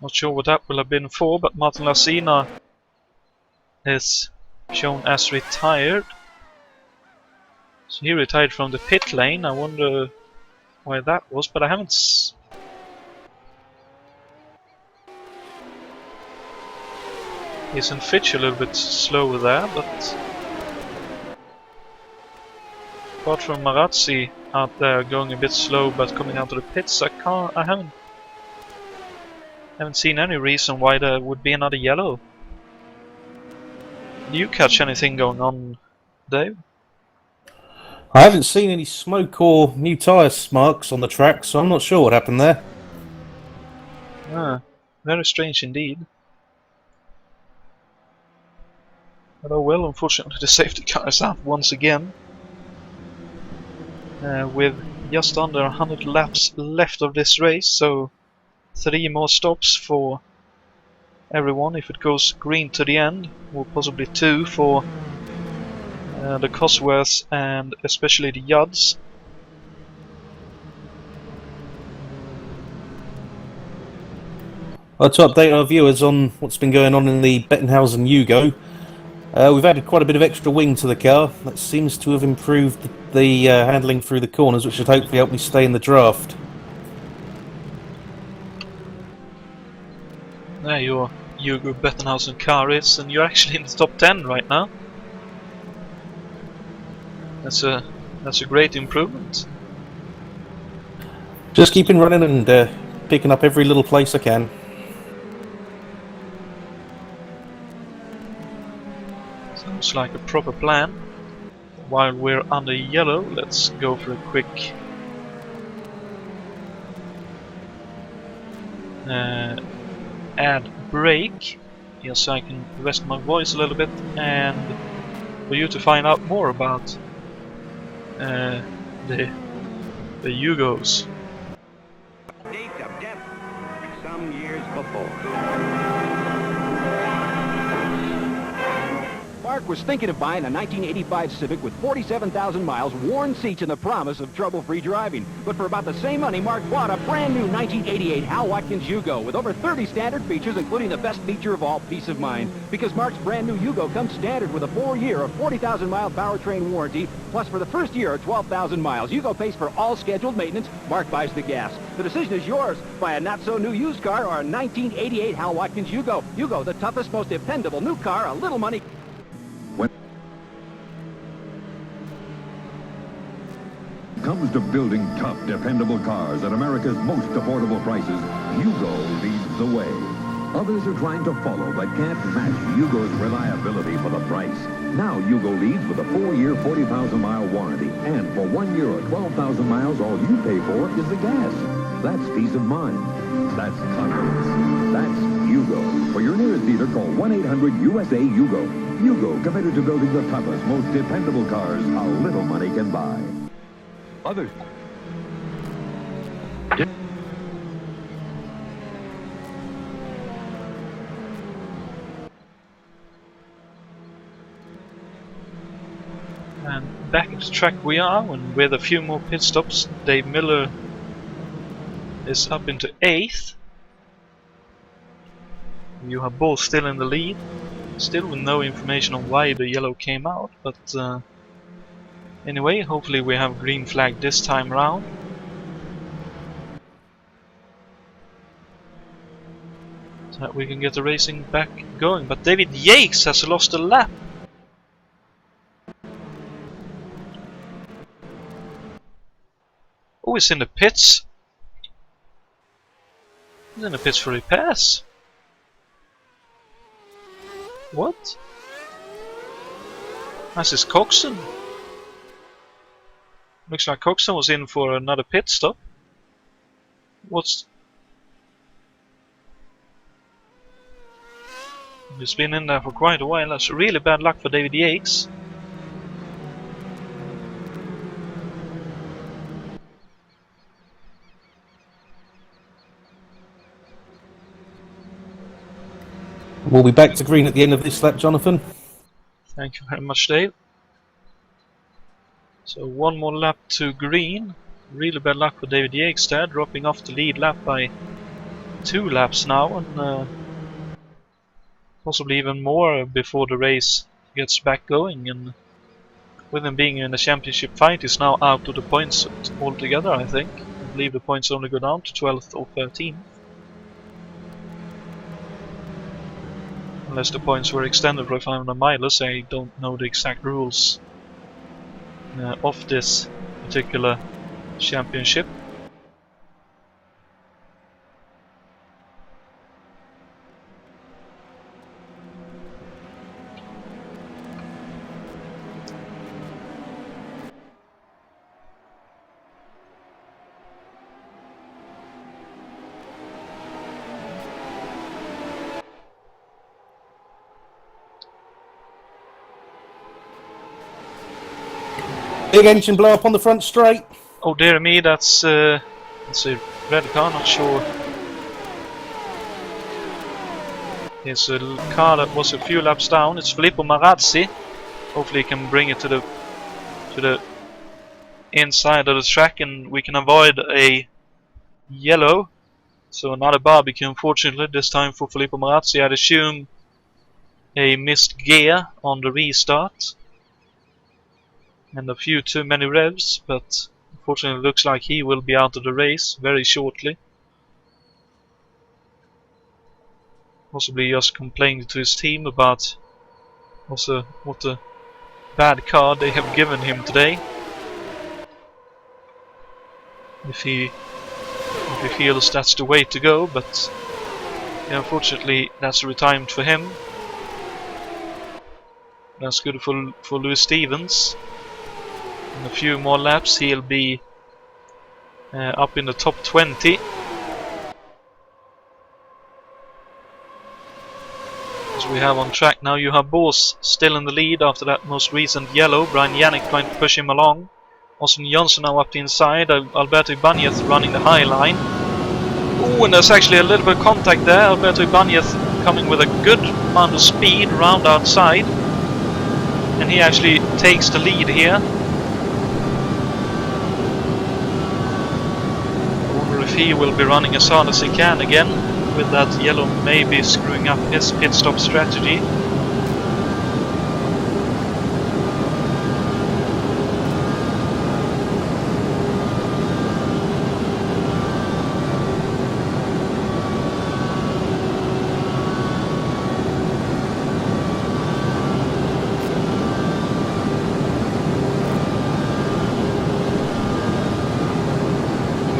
Not sure what that will have been for, but Martin Lassina is shown as retired. So he retired from the pit lane. I wonder why that was, but I haven't. Isn't Fitch a little bit slower there, but apart from Marazzi out there going a bit slow but coming out of the pits, I haven't seen any reason why there would be another yellow. Do you catch anything going on, Dave? I haven't seen any smoke or new tyre marks on the track, so I'm not sure what happened there. Ah, very strange indeed. But oh well, unfortunately the safety car is out once again. With just under 100 laps left of this race, so 3 more stops for everyone if it goes green to the end, or possibly 2 for the Cosworths and especially the Judds. To update our viewers on what's been going on in the Bettenhausen Yugo, we've added quite a bit of extra wing to the car. That seems to have improved the handling through the corners, which should hopefully help me stay in the draft. There your Yugo Bettenhausen car is, and you're actually in the top 10 right now. That's a great improvement. Just keeping running and picking up every little place I can. Sounds like a proper plan. While we're under yellow, let's go for a quick ad break, here so I can rest my voice a little bit, and for you to find out more about the Yugos. Date of death some years before. Mark was thinking of buying a 1985 Civic with 47,000 miles, worn seats, and the promise of trouble-free driving. But for about the same money, Mark bought a brand new 1988 Hal Watkins Yugo with over 30 standard features, including the best feature of all, peace of mind. Because Mark's brand new Yugo comes standard with a 4-year or 40,000-mile powertrain warranty, plus for the first year or 12,000 miles. Yugo pays for all scheduled maintenance. Mark buys the gas. The decision is yours. Buy a not-so-new used car or a 1988 Hal Watkins Yugo. Yugo, the toughest, most dependable new car, a little money. Comes to building tough, dependable cars at America's most affordable prices, Yugo leads the way. Others are trying to follow but can't match Yugo's reliability for the price. Now Yugo leads with a 4-year, 40,000-mile warranty. And for 1 year or 12,000 miles, all you pay for is the gas. That's peace of mind. That's confidence. That's Yugo. For your nearest dealer, call 1-800-USA-YUGO. Yugo, committed to building the toughest, most dependable cars a little money can buy. Others. And back at the track we are, and with a few more pit stops, Dave Miller is up into 8th. You have both still in the lead, still with no information on why the yellow came out, but anyway, hopefully we have green flag this time around. So that we can get the racing back going. But David Yates has lost a lap. Oh, he's in the pits. He's in the pits for repairs. What? That's his Coxon. Looks like Coxon was in for another pit stop. What's... He's been in there for quite a while. That's really bad luck for David Yates. We'll be back to green at the end of this lap, Jonathan. Thank you very much, Dave. So one more lap to green. Really bad luck for David Yates there, dropping off the lead lap by 2 laps now, and possibly even more before the race gets back going. And with him being in a championship fight, he's now out of the points altogether, I think. I believe the points only go down to 12th or 13th. Unless the points were extended for 500 miles, I don't know the exact rules of this particular championship. Big engine blow up on the front straight. Oh dear me, that's a red car, not sure. It's a car that was a few laps down. It's Filippo Marazzi. Hopefully he can bring it to the inside of the track and we can avoid a yellow. So another barbecue, unfortunately, this time for Filippo Marazzi. I'd assume a missed gear on the restart. And a few too many revs, but unfortunately it looks like he will be out of the race very shortly. Possibly just complaining to his team about also what a bad car they have given him today. If he feels that's the way to go, but yeah, unfortunately that's a retirement for him. That's good for Lewis Stevens. In a few more laps he'll be up in the top 20. As we have on track now, you have Bors still in the lead after that most recent yellow. Brian Yannick trying to push him along. Austin Johnson now up the inside. Alberto Ibanez running the high line. Oh, and there's actually a little bit of contact there. Alberto Ibanez coming with a good amount of speed around outside. And he actually takes the lead here. If he will be running as hard as he can again, with that yellow maybe screwing up his pit stop strategy.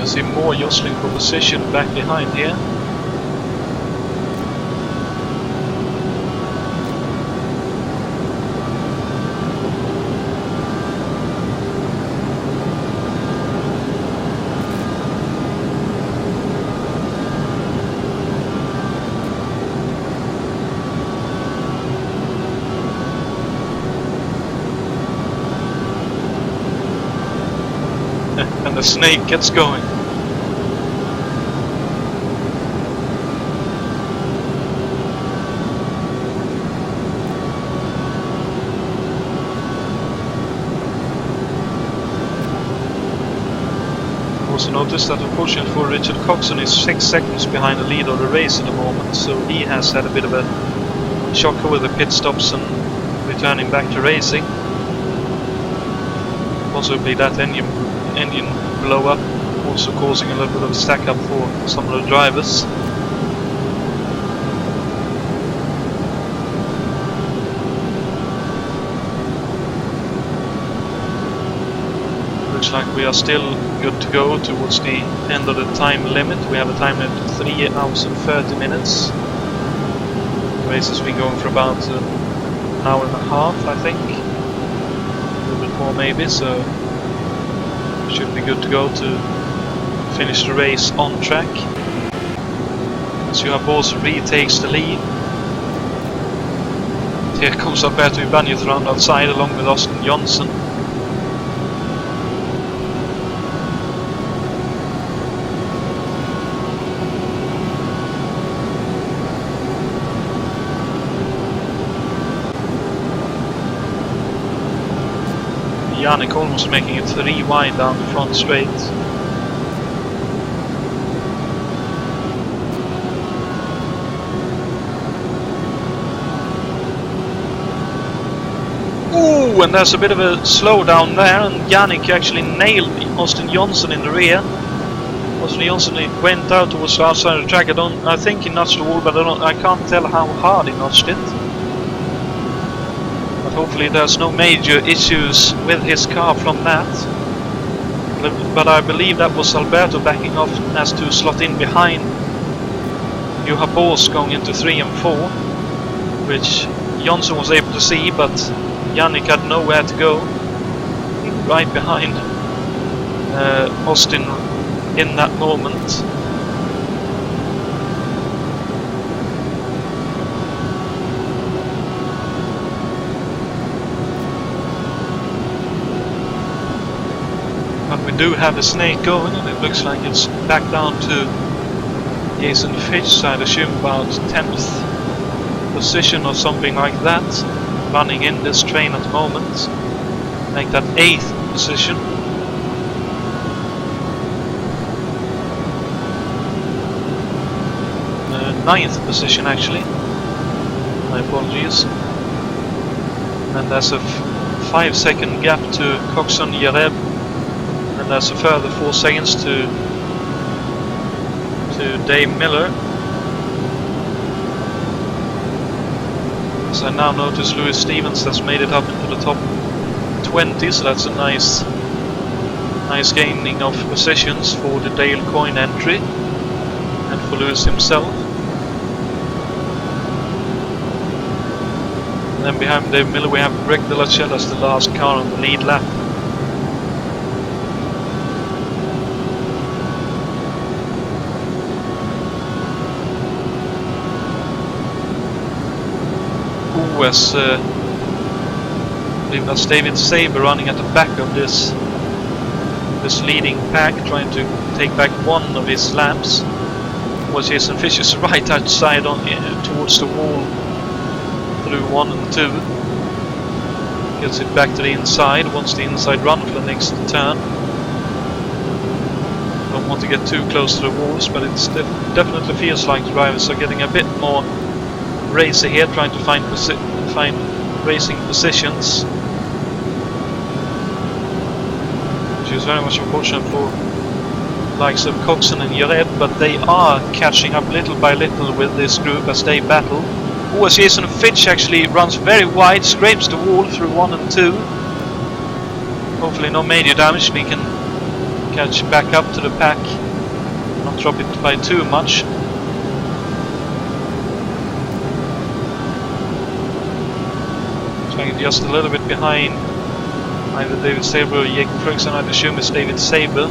See more jostling for position back behind here. And the snake gets going. Also noticed that unfortunately for Richard Coxon is 6 seconds behind the lead of the race at the moment, so he has had a bit of a shocker with the pit stops and returning back to racing. Possibly that engine blow up, also causing a little bit of a stack up for some of the drivers. like we are still good to go towards the end of the time limit. We have a time limit of 3 hours and 30 minutes. The race has been going for about an hour and a half, I think. A little bit more maybe, so should be good to go to finish the race on track. As you have also retakes the lead. Here comes Alberto Ibanez around outside along with Austin Johnson. Yannick almost making it 3 wide down the front straight. Ooh, and there's a bit of a slowdown there, and Yannick actually nailed Austin Johnson in the rear. Austin Johnson went out towards the outside of the track. I think he notched the wall, but I can't tell how hard he notched it. But hopefully there's no major issues with his car from that. But I believe that was Alberto backing off as to slot in behind Juha Boos going into 3 and 4, which Johnson was able to see, but Yannick had nowhere to go. Right behind Austin in that moment. But we do have a snake going, and it looks like it's back down to Jason Fitch, so I'd assume about 10th position or something like that. Running in this train at the moment. Make that 8th position. Ninth position actually. My apologies. And there's a 5-second gap to Coxon Yareb. And there's a further 4 seconds to Dave Miller. So I now notice Lewis Stevens has made it up into the top 20, so that's a nice gaining of positions for the Dale Coyne entry and for Lewis himself. And then behind Dave Miller we have Greg De La Chella as the last car on the lead lap. As I believe that's David Saber running at the back of this leading pack, trying to take back one of his laps. Was Jason Fisher's right outside on towards the wall through 1 and 2. Gets it back to the inside, wants the inside run for the next turn. Don't want to get too close to the walls, but it definitely feels like the drivers are getting a bit more racer here, trying to find racing positions, which is very much unfortunate for likes of Coxon and Jared, but they are catching up little by little with this group as they battle. Oh, as Jason Fitch actually runs very wide, scrapes the wall through 1 and 2. Hopefully no major damage, we can catch back up to the pack, not drop it by too much. Just a little bit behind either David Saber or Jacob Ferguson. I'd assume it's David Saber.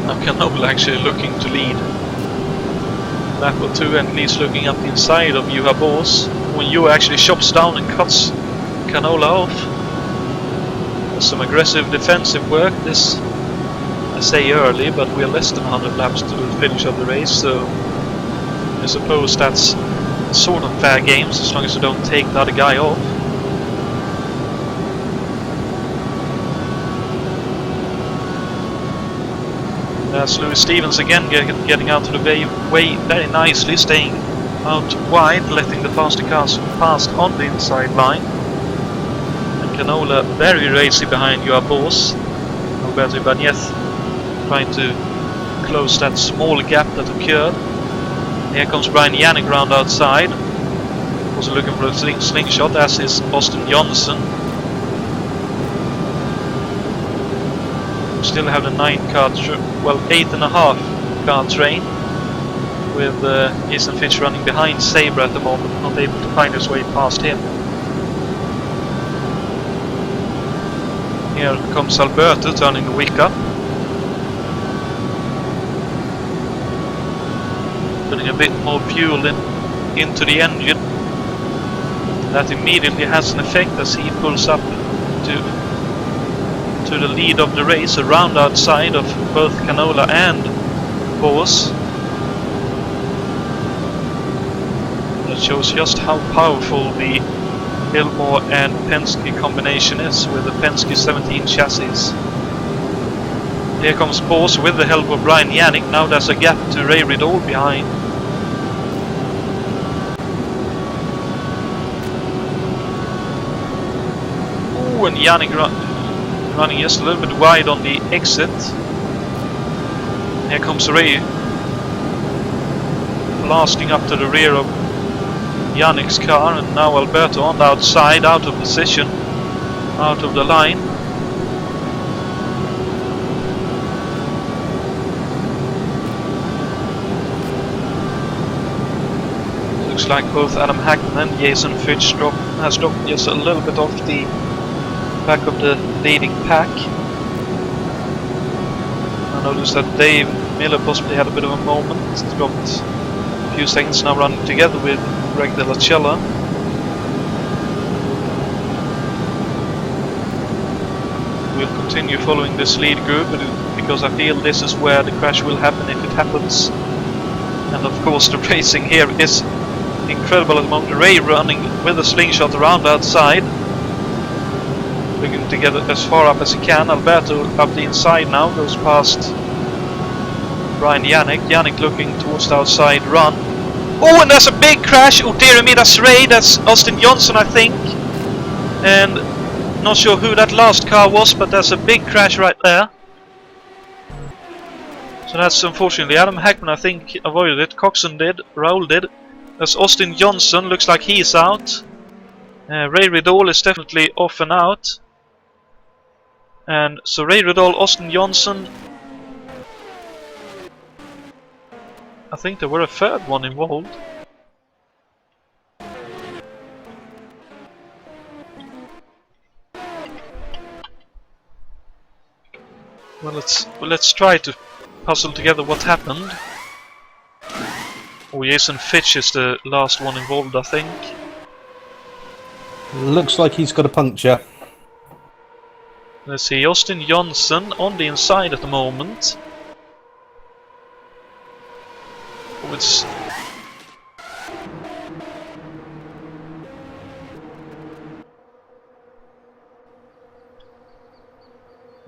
Now Canola actually looking to lead. Lap or 2, and he's looking up the inside of Juha Boos when Juha actually chops down and cuts Canola off. There's some aggressive defensive work. This I say early, but we're less than 100 laps to the finish of the race, so I suppose that's sort of fair games as long as you don't take the other guy off. That's Lewis Stevens again getting out of the way very nicely, staying out wide, letting the faster cars pass on the inside line. Canola very racy behind your boss. Alberto Ibanez trying to close that small gap that occurred. Here comes Brian Yannick round outside. Also looking for a slingshot, as is Austin Johnson. We still have the 8.5 car train. With Jason Fitch running behind Sabre at the moment, not able to find his way past him. Here comes Alberto turning the wick up. Putting a bit more fuel into the engine. That immediately has an effect as he pulls up to the lead of the race, around outside of both Canola and Bors. That shows just how powerful the Gilmore and Penske combination is with the Penske 17 chassis. Here comes Bors with the help of Brian Yannick. Now there's a gap to Ray Riddle behind. Ooh, and Yannick running just a little bit wide on the exit. Here comes Ray blasting up to the rear of Yannick's car, and now Alberto on the outside, out of position, out of the line. Looks like both Adam Hackman and Jason Fitch has dropped just a little bit off the back of the leading pack. I noticed that Dave Miller possibly had a bit of a moment, dropped a few seconds, now running together with Greg De La Cella. We'll continue following this lead group because I feel this is where the crash will happen if it happens. And of course the racing here is incredible at the moment. Ray running with a slingshot around outside, looking to get as far up as he can. Alberto up the inside now, goes past Brian Yannick. Yannick looking towards the outside run. Oh, and there's a big crash! Oh dear me, that's Ray, that's Austin Johnson I think. And not sure who that last car was, but there's a big crash right there. So that's unfortunately Adam Hackman I think avoided it, Coxon did, Raoul did. There's Austin Johnson, looks like he's out. Ray Riddle is definitely off and out. And so Ray Riddle, Austin Johnson. I think there were a third one involved. Well, let's try to puzzle together what happened. Oh, Jason Fitch is the last one involved, I think. Looks like he's got a puncture. Let's see, Austin Johnson on the inside at the moment. Oh,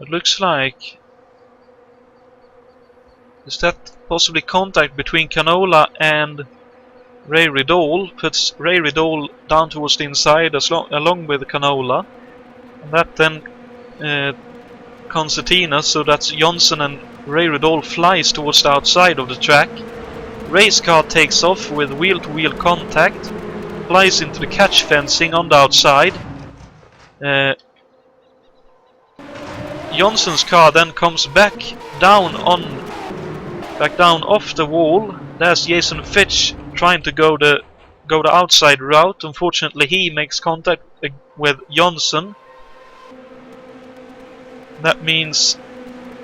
it looks like... Is that possibly contact between Canola and Ray Riddle? Puts Ray Riddle down towards the inside along with Canola. And that then concertina, so that Johnson and Ray Riddle flies towards the outside of the track. Ray's car takes off with wheel-to-wheel contact, flies into the catch fencing on the outside. Johnson's car then comes back down off the wall. There's Jason Fitch trying to go the outside route. Unfortunately, he makes contact with Johnson. That means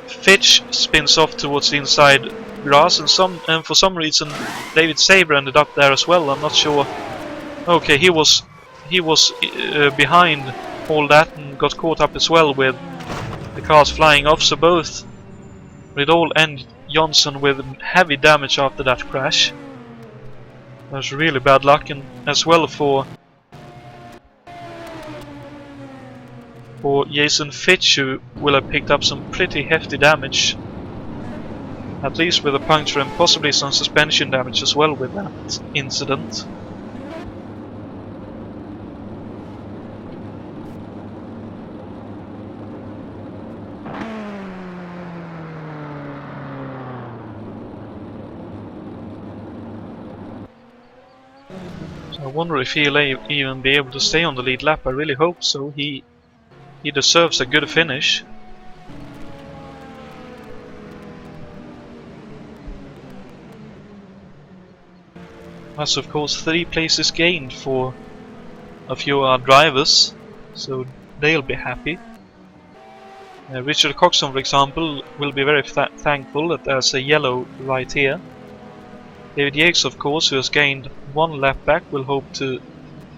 Fitch spins off towards the inside grass, and for some reason David Sabre ended up there as well. I'm not sure. Okay, he was behind all that and got caught up as well with the cars flying off. So both Riddle and Johnson with heavy damage after that crash. That was really bad luck, and as well for Jason Fitch, who will have picked up some pretty hefty damage. At least with a puncture and possibly some suspension damage as well with that incident. So I wonder if he'll even be able to stay on the lead lap. I really hope so. He deserves a good finish. That's of course 3 places gained for a few of our drivers, so they'll be happy. Richard Coxon, for example, will be very thankful that there's a yellow right here. David Yates, of course, who has gained 1 lap back, will hope to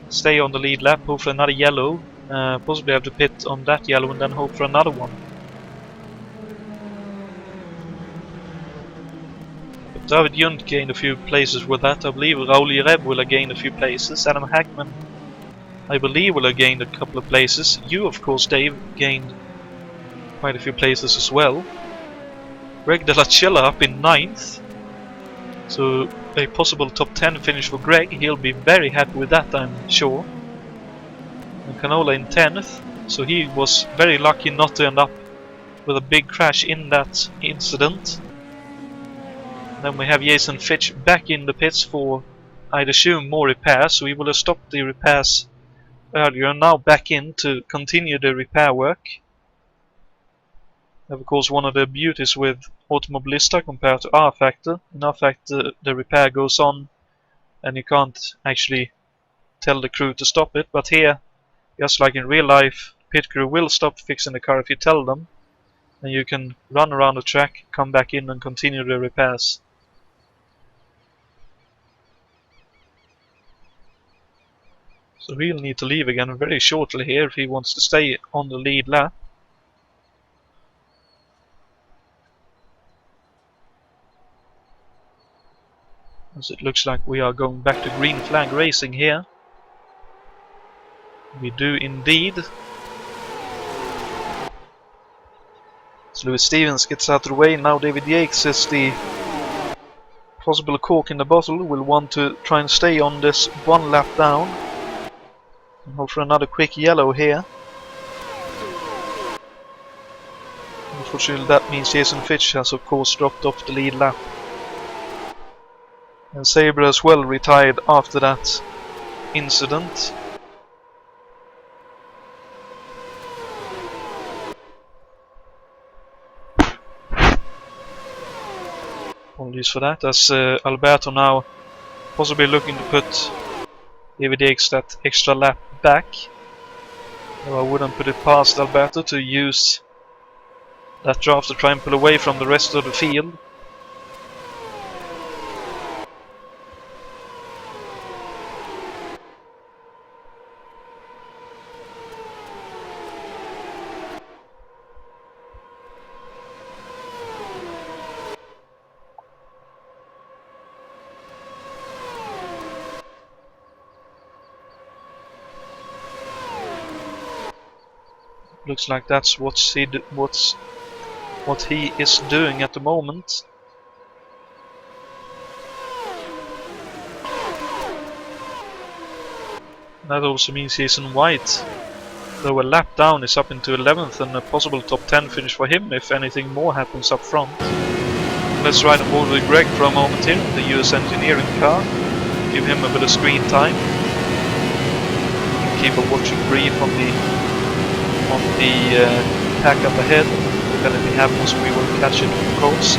stay on the lead lap, hope for another yellow, possibly have to pit on that yellow and then hope for another one. But David Junt gained a few places with that. I believe Raul Reb will have gained a few places. Adam Hackman, I believe, will have gained a couple of places. You, of course, Dave, gained quite a few places as well. Greg De La Chilla up in 9th. So a possible top 10 finish for Greg. He'll be very happy with that, I'm sure. And Canola in 10th. So he was very lucky not to end up with a big crash in that incident. Then we have Jason Fitch back in the pits for, I'd assume, more repairs. So he will have stopped the repairs earlier and now back in to continue the repair work. Of course, one of the beauties with Automobilista compared to R-Factor. In R-Factor, the repair goes on and you can't actually tell the crew to stop it. But here, just like in real life, pit crew will stop fixing the car if you tell them. And you can run around the track, come back in and continue the repairs. So he'll need to leave again very shortly here if he wants to stay on the lead lap. As it looks like we are going back to green flag racing here. We do indeed. As Lewis Stevens gets out of the way, now David Yates is the possible cork in the bottle. Will want to try and stay on this 1 lap down. And hope for another quick yellow here. Unfortunately, that means Jason Fitch has of course dropped off the lead lap. And Sabre as well retired after that incident. Apologies for that, as Alberto now possibly looking to put David Yates that extra lap back. Though I wouldn't put it past Alberto to use that draft to try and pull away from the rest of the field. Looks like that's what he is doing at the moment. That also means Jason White, though a lap down, is up into 11th and a possible top 10 finish for him if anything more happens up front. Let's ride on board with Greg for a moment here in the US engineering car. Give him a bit of screen time. Keep a watching brief on the pack up ahead. If anything happens, we will catch it, of course.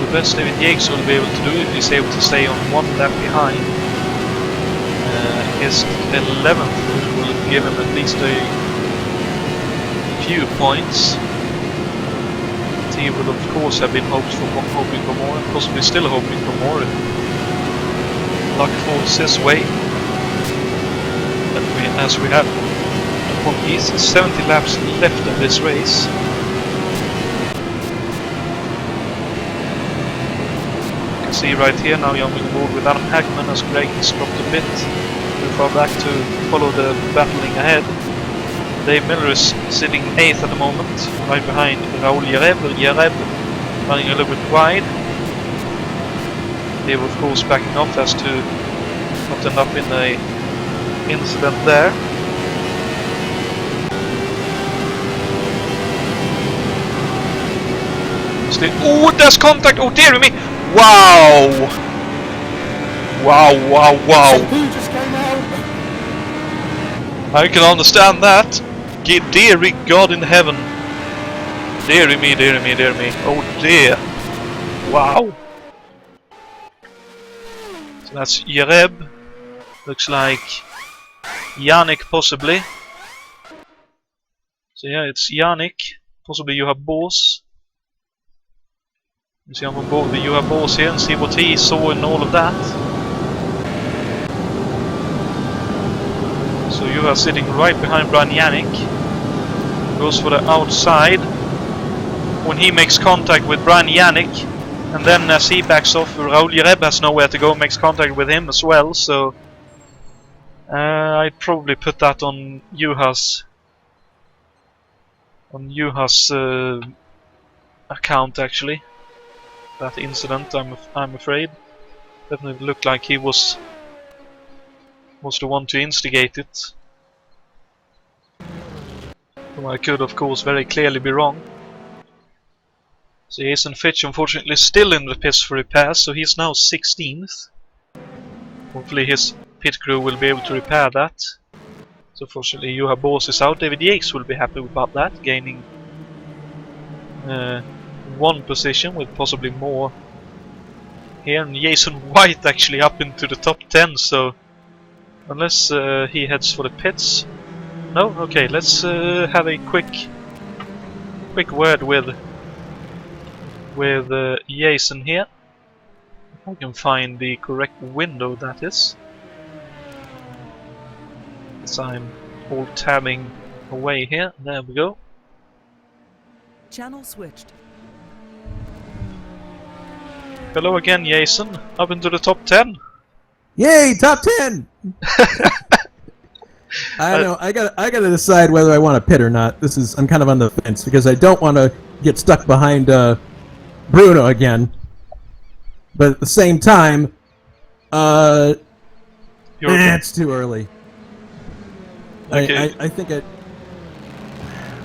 The best David Yates will be able to do if he's able to stay on 1 lap behind is 11th, which will give him at least a few points. He will of course have been hoping for more, and possibly still hoping for more if luck falls his way. But as we have upon east 70 laps left of this race. You can see right here now, Young board with Adam Hagman as Greg has dropped a bit too far back to follow the battling ahead. Dave Miller is sitting 8th at the moment, right behind Raul Yareb. Yareb running a little bit wide. Dave, of course, backing off as to not end up in a incident there. Oh, there's contact! Oh dear me! Wow! Wow, wow, wow! Who just came out? I can understand that. Deary God in heaven. Deary me, deary me, deary me. Oh dear. Wow. So that's Yareb. Looks like Yannick possibly. So yeah, it's Yannick. Possibly you have Bors. You see, I'm on board with you have Bors here and see what he saw in all of that. So you are sitting right behind Brian Yannick. Goes for the outside. When he makes contact with Brian Yannick, and then as he backs off, Raul Yareb has nowhere to go, makes contact with him as well. So I'd probably put that on Juha's account actually. That incident, I'm afraid, definitely looked like he was the one to instigate it. Though I could, of course, very clearly be wrong. So Jason Fitch, unfortunately, still in the pits for repairs, so he's now 16th. Hopefully his pit crew will be able to repair that. So fortunately, Juha Bors is out. David Yates will be happy about that, gaining 1 position with possibly more here. And Jason White actually up into the top 10, so unless he heads for the pits. No? Okay, let's have a quick word with Jason here. If I can find the correct window, that is. As I'm all tabbing away here. There we go. Channel switched. Hello again, Jason. Up into the top 10. Yay, top 10! I know. I gotta decide whether I want to pit or not. I'm kind of on the fence because I don't want to get stuck behind Bruno again. But at the same time, it's too early. Okay. I think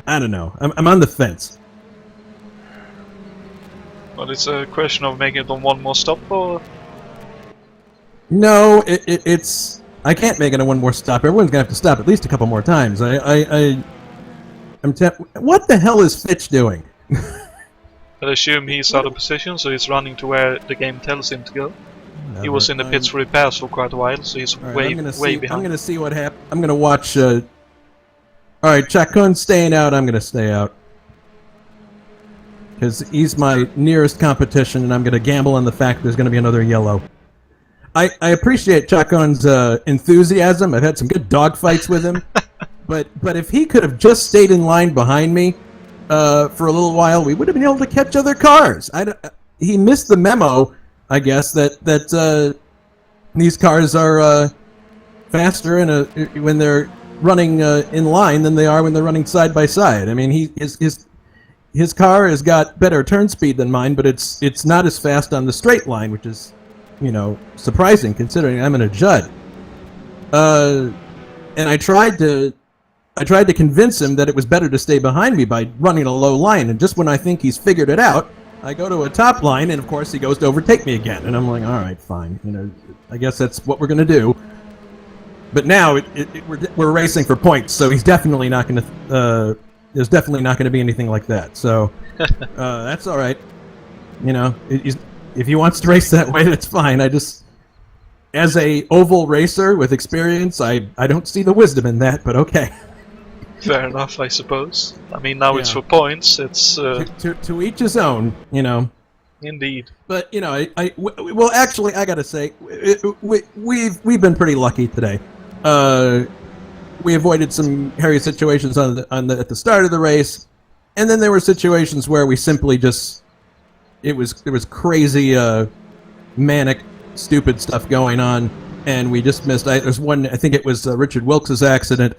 I don't know. I'm on the fence. Well, it's a question of making it on one more stop, or No, it's. I can't make it on one more stop. Everyone's gonna have to stop at least a couple more times. What the hell is Fitch doing? I assume he's out of position, so he's running to where the game tells him to go. He was in the pits for repairs for quite a while, so he's way behind. I'm gonna see what happens. I'm gonna watch. All right, Chacun's staying out. I'm gonna stay out because he's my nearest competition, and I'm gonna gamble on the fact there's gonna be another yellow. I appreciate Chacun's enthusiasm. I've had some good dogfights with him, but if he could have just stayed in line behind me for a little while, we would have been able to catch other cars. He missed the memo, I guess, that these cars are faster when they're running in line than they are when they're running side by side. I mean, his car has got better turn speed than mine, but it's not as fast on the straight line, which is, surprising considering I'm in a Judd. And I tried to convince him that it was better to stay behind me by running a low line, and just when I think he's figured it out, I go to a top line, and of course he goes to overtake me again, and I'm like, all right, fine, I guess that's what we're gonna do. But now we're racing for points, so he's definitely not gonna. There's definitely not gonna be anything like that. So that's all right. If he wants to race that way, that's fine. As a oval racer with experience, I don't see the wisdom in that, but okay. Fair enough, I suppose. I mean, now it's for points. It's to each his own, Indeed. But well, actually, I gotta say, we've been pretty lucky today. we avoided some hairy situations at the start of the race, and then there were situations where we simply just there was crazy manic stupid stuff going on, and we just missed. There's one, I think it was Richard Wilkes' accident.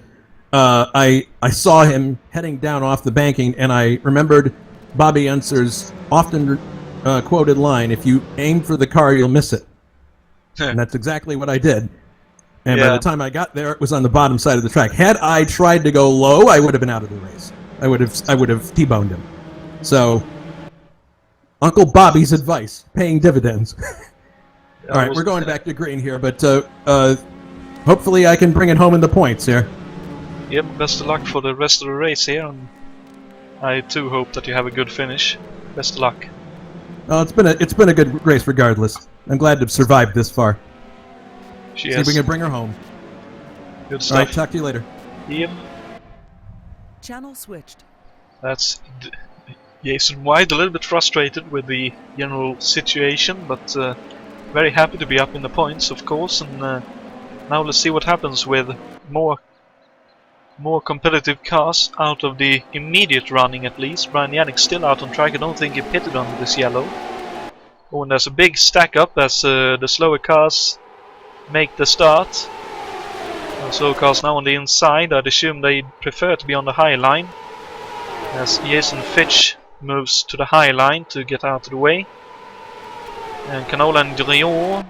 I saw him heading down off the banking, and I remembered Bobby Unser's often quoted line, "If you aim for the car, you'll miss it." And that's exactly what I did. And by the time I got there, it was on the bottom side of the track. Had I tried to go low, I would have been out of the race. I would have T-boned him. So, Uncle Bobby's advice, paying dividends. All right, we're going back to green here, but hopefully I can bring it home in the points here. Yep, best of luck for the rest of the race here, and I too hope that you have a good finish. Best of luck. Well, it's been a good race regardless. I'm glad to have survived this far. See if we can bring her home. Good stuff. All right, talk to you later. Yep. Channel switched. That's Jason White, a little bit frustrated with the general situation, but very happy to be up in the points, of course. And now let's see what happens with more competitive cars out of the immediate running, at least. Brian Yannick's still out on track. I don't think he pitted on this yellow. Oh, and there's a big stack up as the slower cars make the start. The slower cars now on the inside. I'd assume they prefer to be on the high line, as Jason Fitch moves to the high line to get out of the way. And Canola and Drion.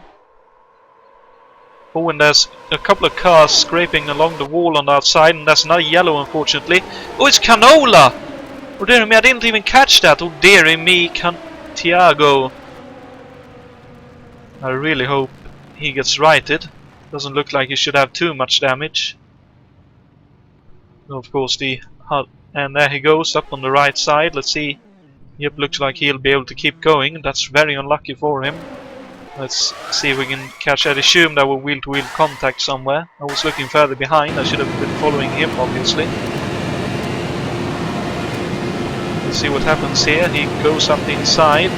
Oh, and there's a couple of cars scraping along the wall on the outside, and there's another yellow, unfortunately. Oh, it's Canola! Oh, dear me, I didn't even catch that. Oh, dear me, Tiago. I really hope he gets righted. Doesn't look like he should have too much damage. Of course, and there he goes up on the right side. Let's see. Yep, looks like he'll be able to keep going. That's very unlucky for him. Let's see if we can catch. I'd assume there were wheel-to-wheel contact somewhere. I was looking further behind. I should have been following him, obviously. Let's see what happens here. He goes up the inside.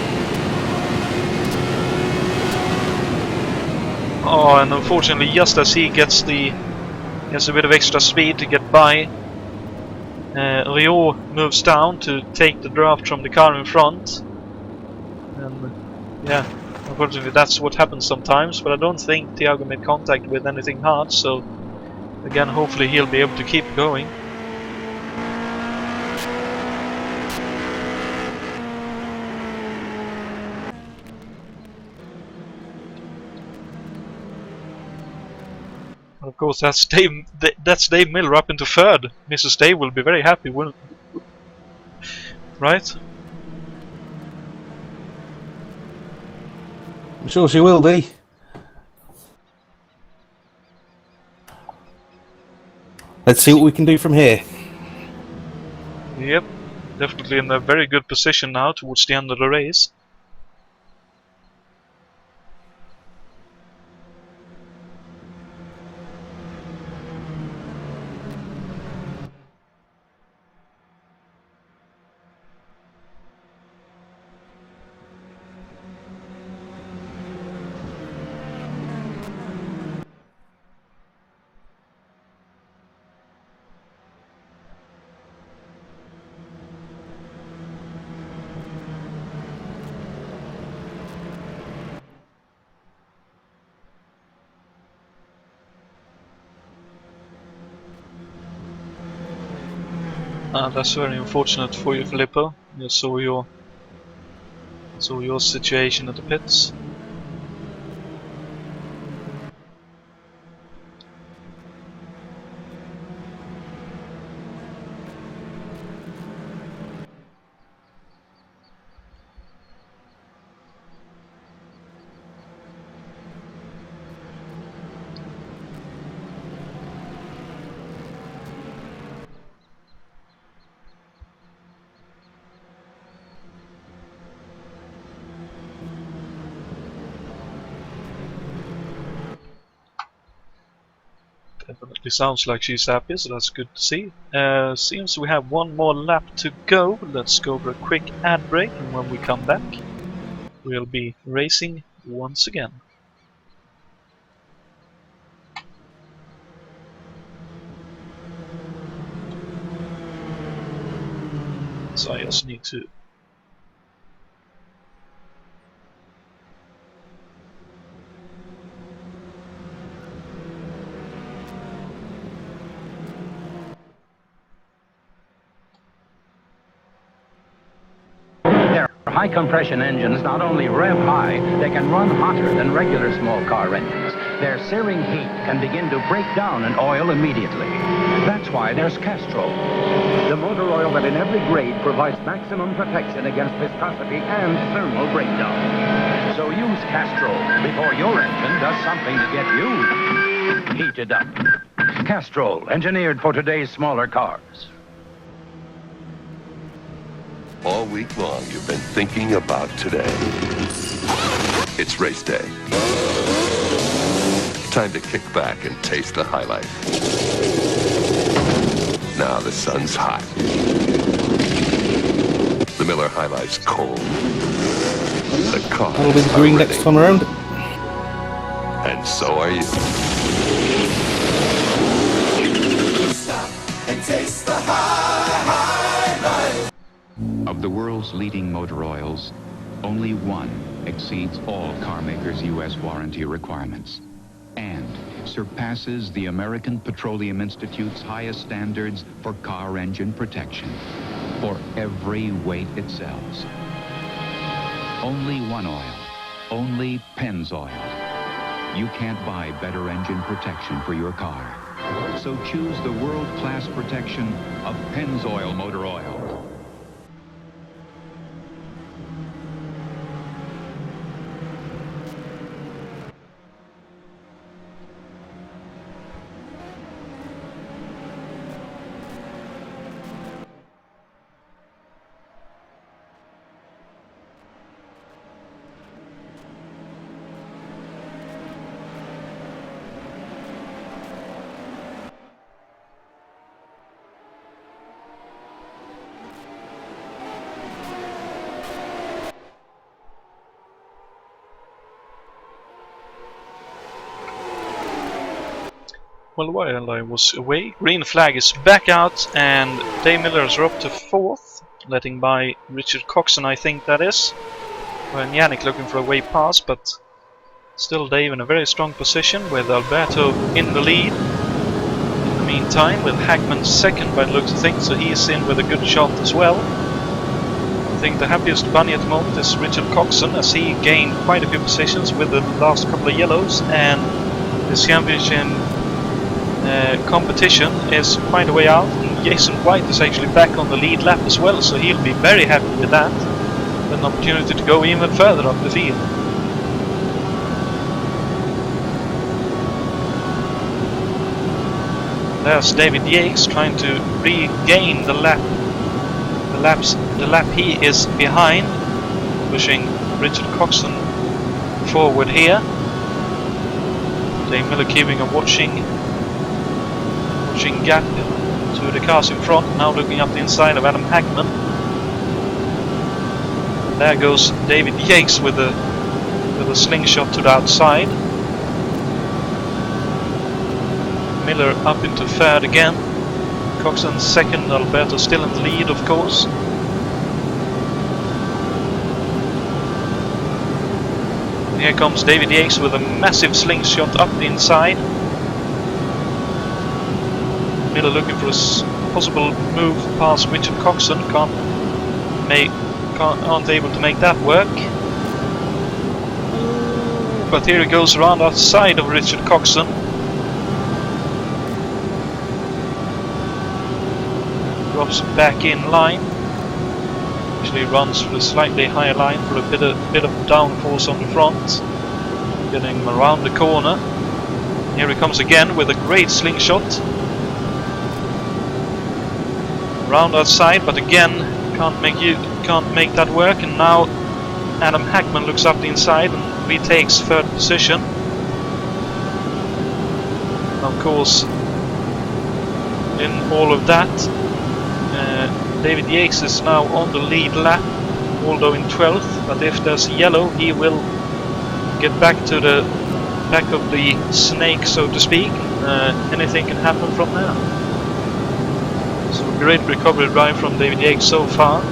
Oh, and unfortunately, just as he gets a bit of extra speed to get by, Rio moves down to take the draft from the car in front. And yeah, unfortunately that's what happens sometimes, but I don't think Tiago made contact with anything hard, so again, hopefully he'll be able to keep going. Of course, that's Dave Miller up into third. Mrs. Dave will be very happy, right? I'm sure she will be. Let's see what we can do from here. Yep, definitely in a very good position now towards the end of the race. That's very unfortunate for you, Filippo. You saw your situation at the pits. Definitely sounds like she's happy, so that's good to see. Seems we have one more lap to go. Let's go for a quick ad break, and when we come back, we'll be racing once again. So I just need to... Their high compression engines not only rev high, they can run hotter than regular small car engines. Their searing heat can begin to break down an oil immediately. That's why there's Castrol, the motor oil that in every grade provides maximum protection against viscosity and thermal breakdown. So use Castrol before your engine does something to get you heated up. Castrol, engineered for today's smaller cars. All week long, you've been thinking about today. It's race day. Time to kick back and taste the high life. Now the sun's hot. The Miller High Life's cold. The cars That'll be the are green ready. next time around. And so are you. And taste the high life. Of the world's leading motor oils, only one exceeds all car makers' U.S. warranty requirements and surpasses the American Petroleum Institute's highest standards for car engine protection for every weight it sells. Only one oil, only Pennzoil. You can't buy better engine protection for your car. So choose the world-class protection of Pennzoil motor oil. Well, while I was away, green flag is back out and Dave Miller is up to 4th, letting by Richard Coxon, I think that is. And Yannick looking for a way past, but still Dave in a very strong position with Alberto in the lead. In the meantime, with Hackman 2nd by the looks of things, so he is in with a good shot as well. I think the happiest bunny at the moment is Richard Coxon, as he gained quite a few positions with the last couple of yellows, and the championship competition is quite a way out, and Jason White is actually back on the lead lap as well, so he'll be very happy with that. An opportunity to go even further up the field. There's David Yates trying to regain the lap. The lap he is behind, pushing Richard Coxon forward here. Dave Miller keeping a watching gap to the cars in front, now looking up the inside of Adam Hackman. And there goes David Yates with a slingshot to the outside. Miller up into 3rd again. Coxon 2nd, Alberto still in the lead, of course. And here comes David Yates with a massive slingshot up the inside. Miller looking for a possible move past Richard Coxon, aren't able to make that work. But here he goes around outside of Richard Coxon. Drops back in line. Actually runs for a slightly higher line for a bit of downforce on the front. Getting him around the corner. Here he comes again with a great slingshot. Round outside, but again can't make that work, and now Adam Hackman looks up the inside and retakes 3rd position. Of course, in all of that, David Yates is now on the lead lap, although in 12th, but if there's yellow he will get back to the back of the snake, so to speak. Anything can happen from there. So great recovery drive from David Yates so far.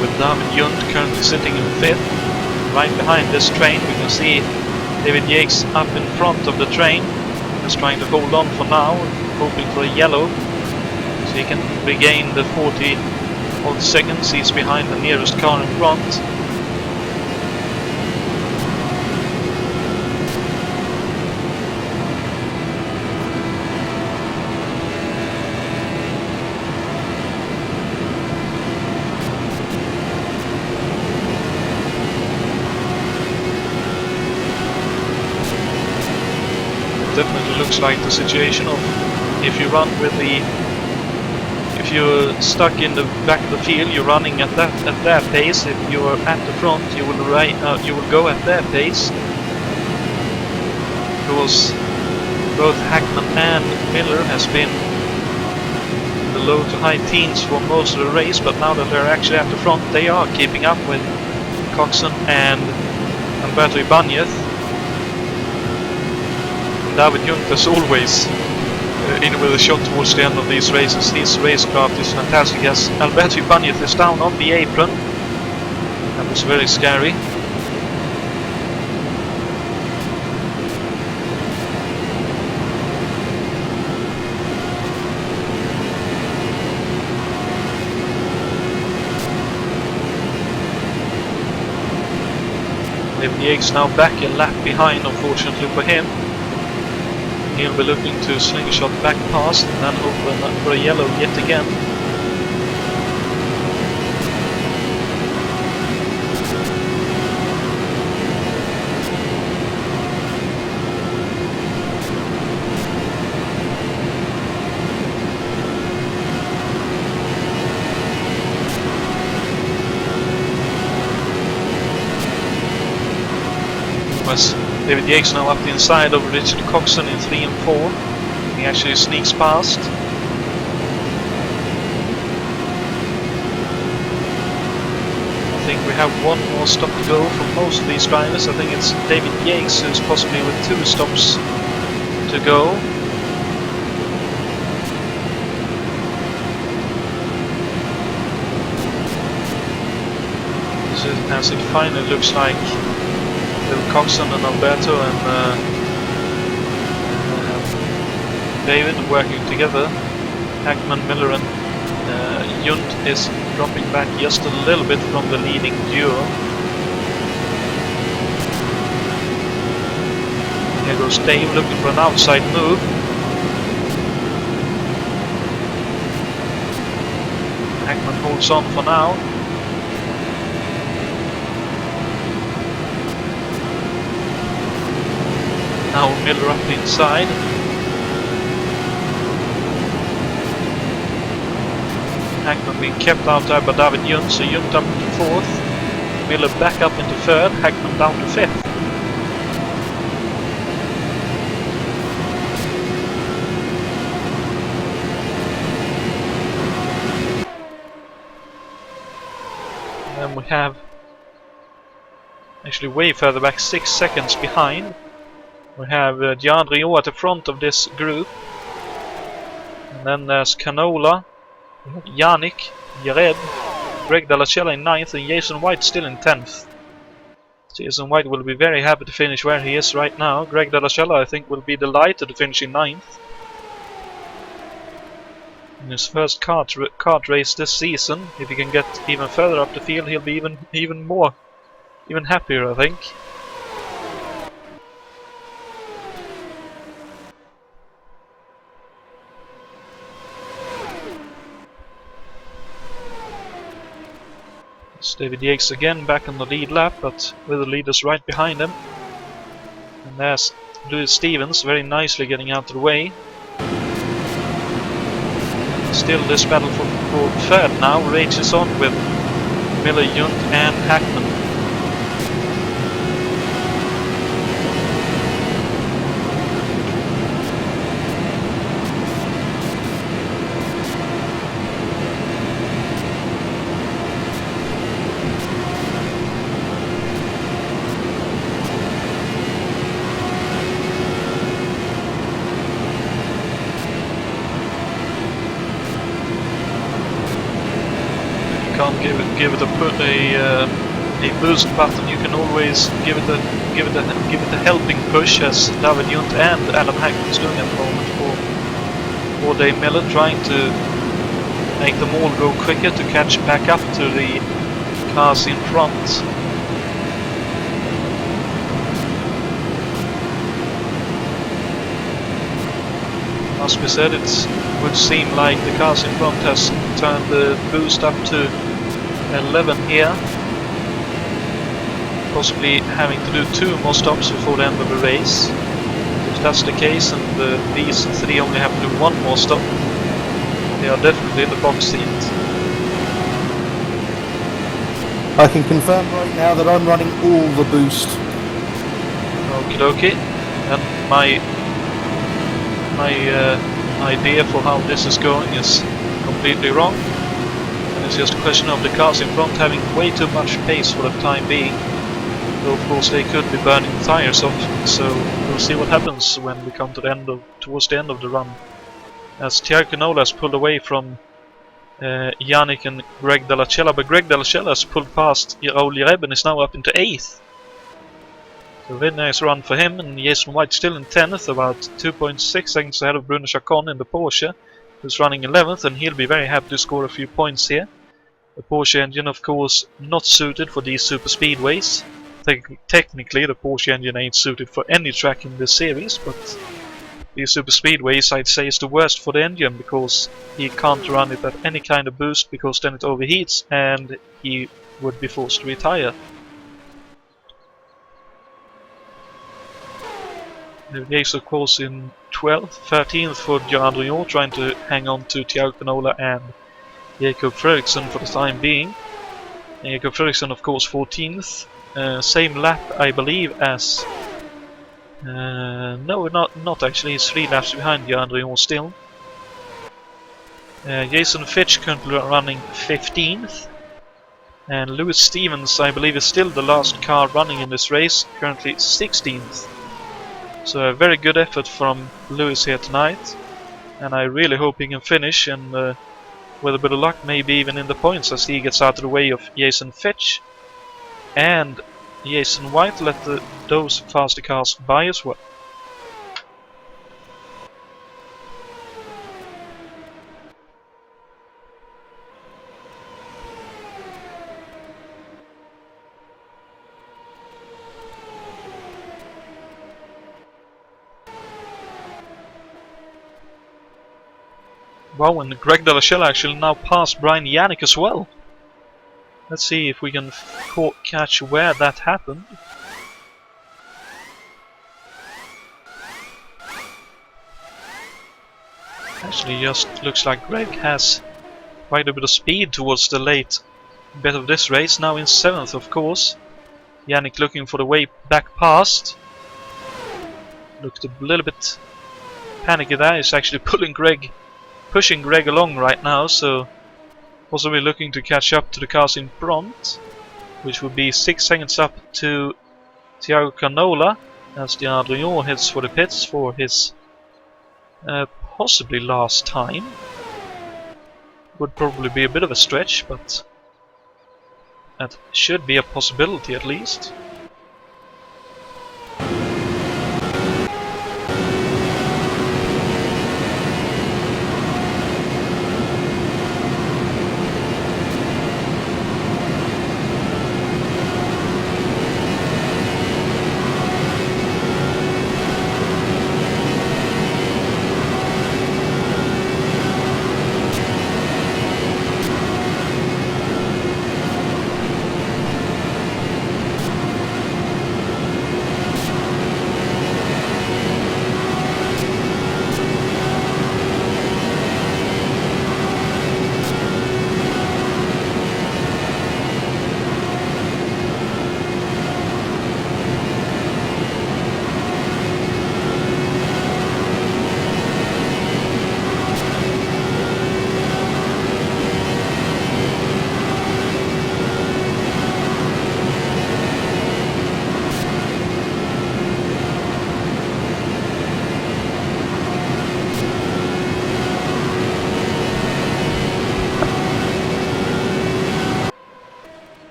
With David Junt currently sitting in 5th. Right behind this train we can see David Yates up in front of the train. He's trying to hold on for now, hoping for a yellow so he can regain the 40 odd seconds. He's behind the nearest car in front. Definitely looks like the situation of if you're stuck in the back of the field, you're running at their pace. If you're at the front, you will go at their pace. Because both Hackman and Miller has been in the low to high teens for most of the race, but now that they're actually at the front, they are keeping up with Coxon and Alberto Ibanez. David Junt is always in with a shot towards the end of these races. His racecraft is fantastic as Alberto Ibanez is down on the apron. That was very scary. David Yates now back a lap behind, unfortunately for him. He'll be looking to slingshot back past and then open up for a yellow yet again. Was David Yates now up the inside of Richard Coxon in 3 and 4. He actually sneaks past. I think we have one more stop to go for most of these drivers. I think it's David Yates who's possibly with 2 stops to go. So as it finally looks like Coxon and Alberto and David working together. Hackman, Miller and Junt is dropping back just a little bit from the leading duo. Here goes Dave looking for an outside move. Hackman holds on for now. Now Miller up the inside. Hackman being kept out there by David Junt, so Junt up into 4th. Miller back up into 3rd, Hackman down to 5th. And then we have actually way further back, 6 seconds behind. We have Giandrio at the front of this group. And then there's Canola, Yannick, Jared, Greg Dallacella in 9th and Jason White still in 10th. Jason White will be very happy to finish where he is right now. Greg Dallacella I think will be delighted to finish in 9th. In his first kart race this season. If he can get even further up the field he'll be even happier I think. It's David Yates again back on the lead lap, but with the leaders right behind him. And there's Lewis Stevens very nicely getting out of the way. Still this battle for third now rages on with Miller, Yunt and Hackman. Give it a boost button. You can always give it a helping push, as David Yunt and Adam Hackman is doing at the moment for Dave Miller, trying to make them all go quicker to catch back up to the cars in front. Must be said, it would seem like the cars in front has turned the boost up to 11 here, possibly having to do 2 more stops before the end of the race. If that's the case, and these 3 only have to do 1 more stop, they are definitely in the box seat. I can confirm right now that I'm running all the boost. Okie dokie. And my idea for how this is going is completely wrong. It's just a question of the cars in front having way too much pace for the time being. Though of course they could be burning the tires off, so we'll see what happens when we come to towards the end of the run. As Thierry Canola has pulled away from Yannick and Greg Della Cella, but Greg Della Cella has pulled past Raoul Jereb and is now up into 8th. So very nice run for him, and Jason White still in 10th, about 2.6 seconds ahead of Bruno Chacon in the Porsche, who's running 11th, and he'll be very happy to score a few points here. The Porsche engine, of course, not suited for these super speedways. Technically, the Porsche engine ain't suited for any track in this series, but these super speedways, I'd say, is the worst for the engine, because he can't run it at any kind of boost, because then it overheats and he would be forced to retire. The race, of course, in 12th, 13th for Gerard Rion, trying to hang on to Thierry Canola and Jakob Fredriksson for the time being. And Jakob Fredriksson, of course, 14th. Same lap, I believe, as... no, not actually. He's 3 laps behind Gerard Rion still. Jason Fitch currently running 15th. And Lewis Stevens, I believe, is still the last car running in this race, currently 16th. So a very good effort from Lewis here tonight. And I really hope he can finish, and with a bit of luck, maybe even in the points, as he gets out of the way of Jason Fitch. And Jason White let those faster cars by as well. Wow, and Greg Della Cella actually now passed Brian Yannick as well. Let's see if we can catch where that happened. Actually, just looks like Greg has quite a bit of speed towards the late bit of this race. Now in 7th, of course. Yannick looking for the way back past. Looked a little bit panicky there. He's actually pushing Greg along right now, so possibly looking to catch up to the cars in front, which would be 6 seconds up to Thierry Canola as Gerard Rion heads for the pits for his possibly last time. Would probably be a bit of a stretch, but that should be a possibility at least.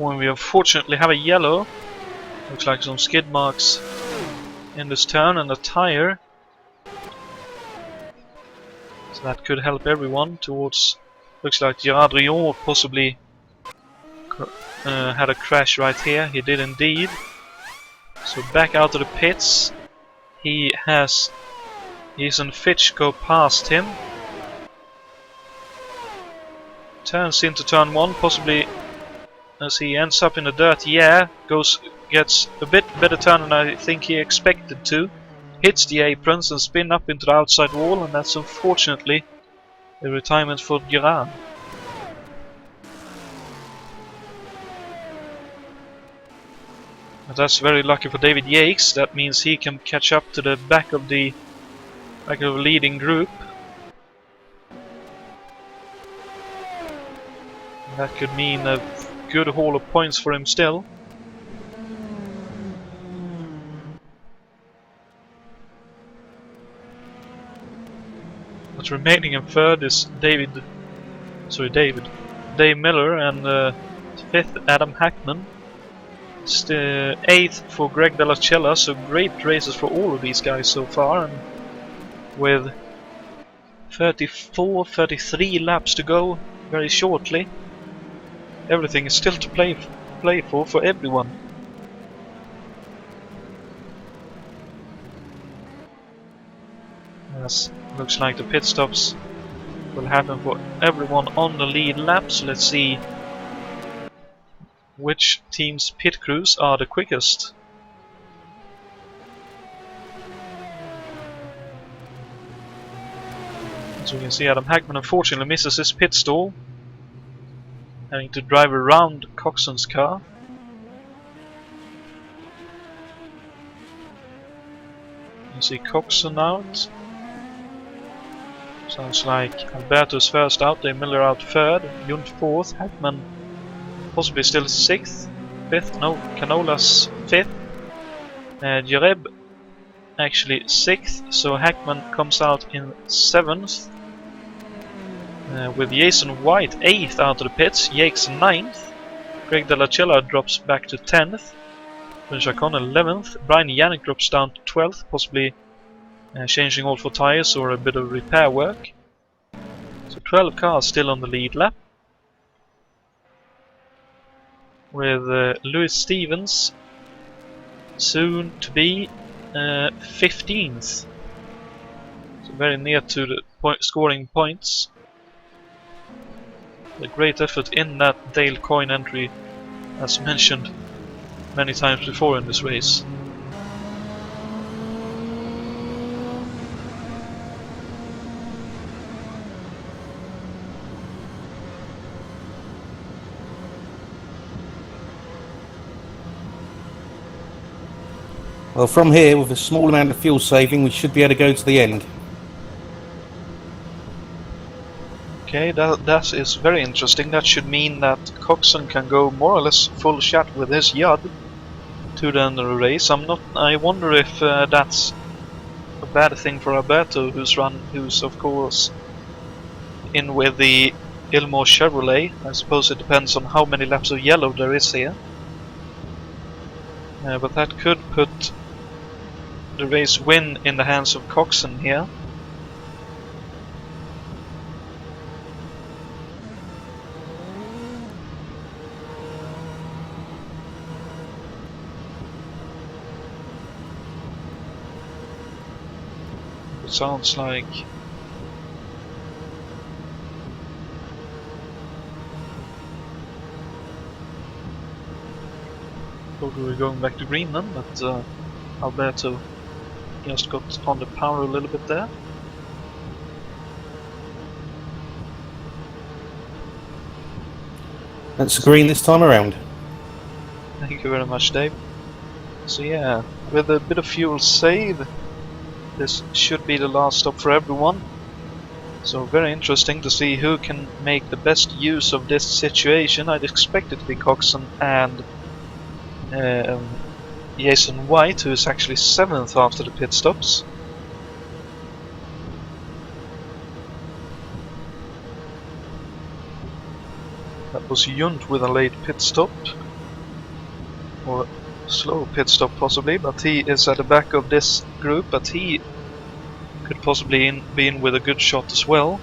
when we unfortunately have a yellow. Looks like some skid marks in this turn and a tire. So that could help everyone towards... Looks like Gerard Rion possibly had a crash right here. He did indeed. So back out of the pits. He's and Fitch go past him. Turns into turn 1, possibly as he ends up in the dirt. Yeah, gets a bit better turn than I think he expected to. Hits the aprons and spin up into the outside wall, and that's unfortunately a retirement for Gerard. But that's very lucky for David Yates. That means he can catch up to the back of the leading group. That could mean a good haul of points for him still. But remaining in third is Dave Miller, and 5th Adam Hackman. It's the 8th for Greg Della Cella, so great races for all of these guys so far, and with 33 laps to go very shortly. Everything is still to play for everyone. Yes, looks like the pit stops will happen for everyone on the lead lap, so let's see which team's pit crews are the quickest. As we can see, Adam Hackman unfortunately misses his pit stall, having to drive around Coxon's car. You see Coxon out. Sounds like Alberto's first out, Dave Miller out third, Junt 4th, Hackman possibly still 6th, 5th, no, Canola's 5th, Jareb actually 6th, so Hackman comes out in 7th, with Jason White 8th out of the pits, Yakes 9th, Greg Della Cella drops back to 10th, Chacon 11th, Brian Yannick drops down to 12th, possibly changing all for tires or a bit of repair work. So 12 cars still on the lead lap, with Lewis Stevens soon to be 15th, so very near to the scoring points. A great effort in that Dale Coyne entry, as mentioned many times before in this race. Well, from here, with a small amount of fuel saving, we should be able to go to the end. Okay, that is very interesting. That should mean that Coxon can go more or less full shot with his Yud to the end of the race. I wonder if that's a bad thing for Alberto, who's of course in with the Ilmore Chevrolet. I suppose it depends on how many laps of yellow there is here. But that could put the race win in the hands of Coxon here. It sounds like probably we're going back to green then, but Alberto just got on the power a little bit there. That's green this time around. Thank you very much, Dave. So yeah, with a bit of fuel save, this should be the last stop for everyone. So very interesting to see who can make the best use of this situation. I'd expect it to be Coxon and Jason White, who is actually 7th after the pit stops. That was Junt with a late pit stop. or slow pit stop possibly, but he is at the back of this group, but he could possibly be in with a good shot as well.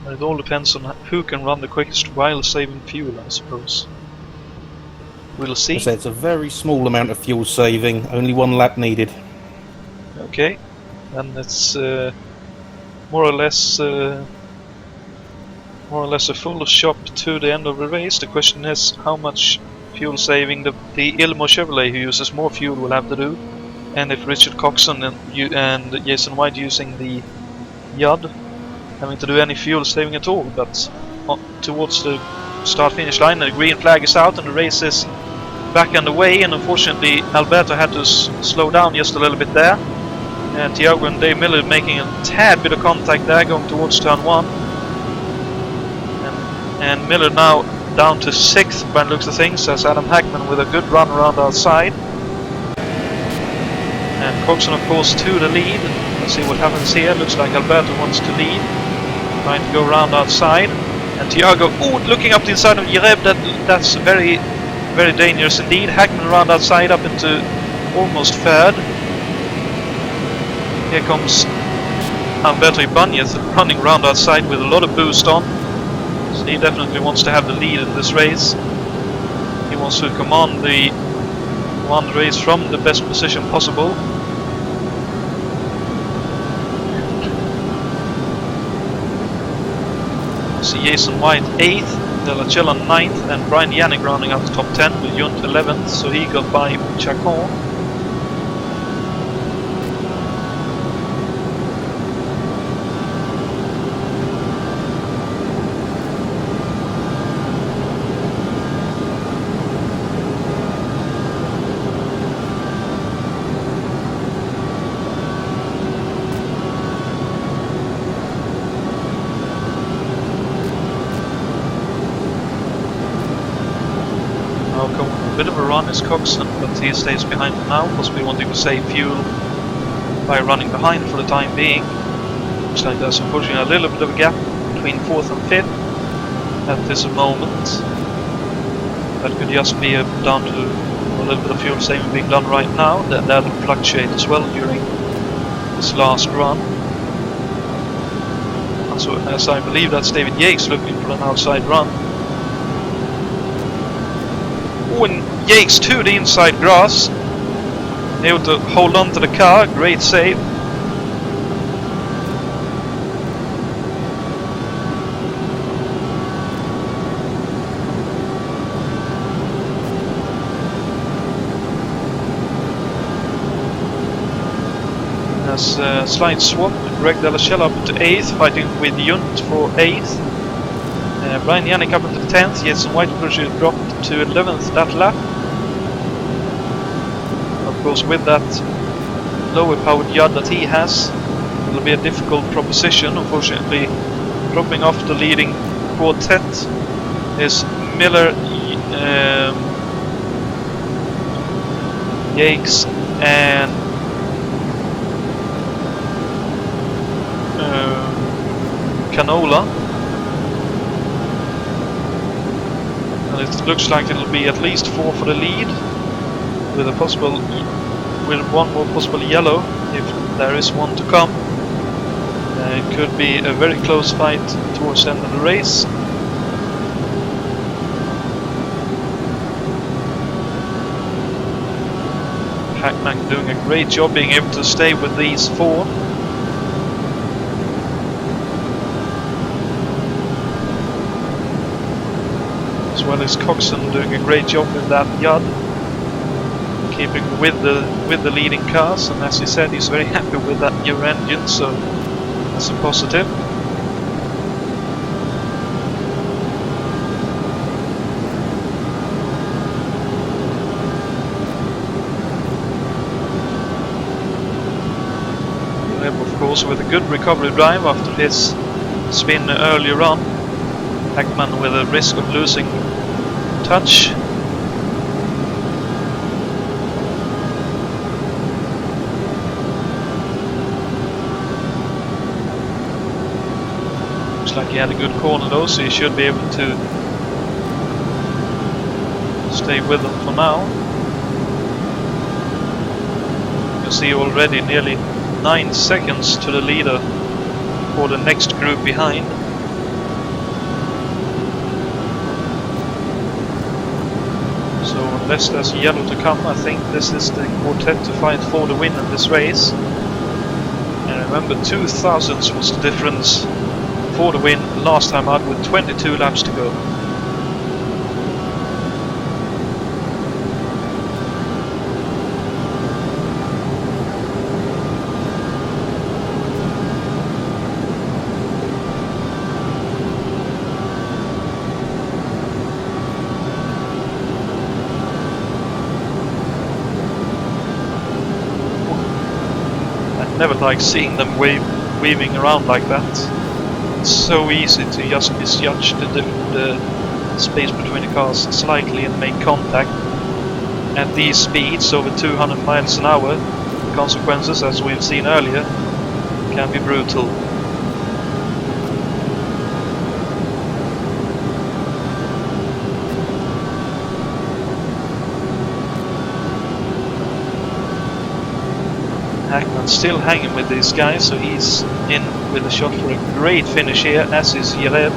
And it all depends on who can run the quickest while saving fuel, I suppose. We'll see. So it's a very small amount of fuel saving, only 1 lap needed. Okay, and it's more or less a full shop to the end of the race. The question is how much fuel saving the Ilmo Chevrolet, who uses more fuel, will have to do, and if Richard Coxon and Jason White using the Yod having to do any fuel saving at all. But towards the start-finish line, the green flag is out and the race is back underway, and unfortunately Alberto had to slow down just a little bit there. Tiago and Dave Miller making a tad bit of contact there going towards turn 1. And Miller now down to 6th by the looks of things, as Adam Hackman with a good run around outside. And Coxon of course to the lead. Let's see what happens here. Looks like Alberto wants to lead, trying to go around outside. And Tiago, looking up the inside of Jereb, that's very, very dangerous indeed. Hackman around outside up into almost 3rd. Here comes Alberto Ibanez running around outside with a lot of boost on. So he definitely wants to have the lead in this race. He wants to command the race from the best position possible. See Jason White 8th, De La Cella 9th, and Brian Yannick rounding out the top 10 with Junt 11th, so he got by Chacon. Is Coxon, but he stays behind for now, possibly wanting to save fuel by running behind for the time being. Looks like there's unfortunately a little bit of a gap between 4th and 5th at this moment. That could just be down to a little bit of fuel saving being done right now. That will fluctuate as well during this last run. And so, as I believe that's David Yates looking for an outside run. And Yates to the inside grass, able to hold on to the car, great save. There's a slight swap, Greg De La Cella up to 8th, fighting with Junt for 8th. Brian Yannick up into 10th, Jason White pushes dropped to 11th that lap. Of course, with that lower powered Yod that he has, it'll be a difficult proposition. Unfortunately, dropping off the leading quartet is Miller, Yates and Canola. It looks like it'll be at least 4 for the lead, with one more possible yellow if there is one to come. It could be a very close fight towards the end of the race. Hackman doing a great job being able to stay with these 4. As well as Coxon doing a great job with that Yod, keeping with the leading cars, and as he said, he's very happy with that new engine, so that's a positive. Of course, with a good recovery drive after his spin earlier on. Hackman with a risk of losing touch. Looks like he had a good corner though, so he should be able to stay with them for now. You see already nearly 9 seconds to the leader for the next group behind. So unless there's yellow to come, I think this is the quartet to fight for the win in this race. And remember, 2 thousandths was the difference for the win last time out with 22 laps to go. Never like seeing them weaving around like that. It's so easy to just misjudge the space between the cars slightly and make contact. At these speeds, over 200 miles an hour, the consequences, as we've seen earlier, can be brutal. Hackman's still hanging with these guys, so he's in with a shot for a great finish here, as is Jereb.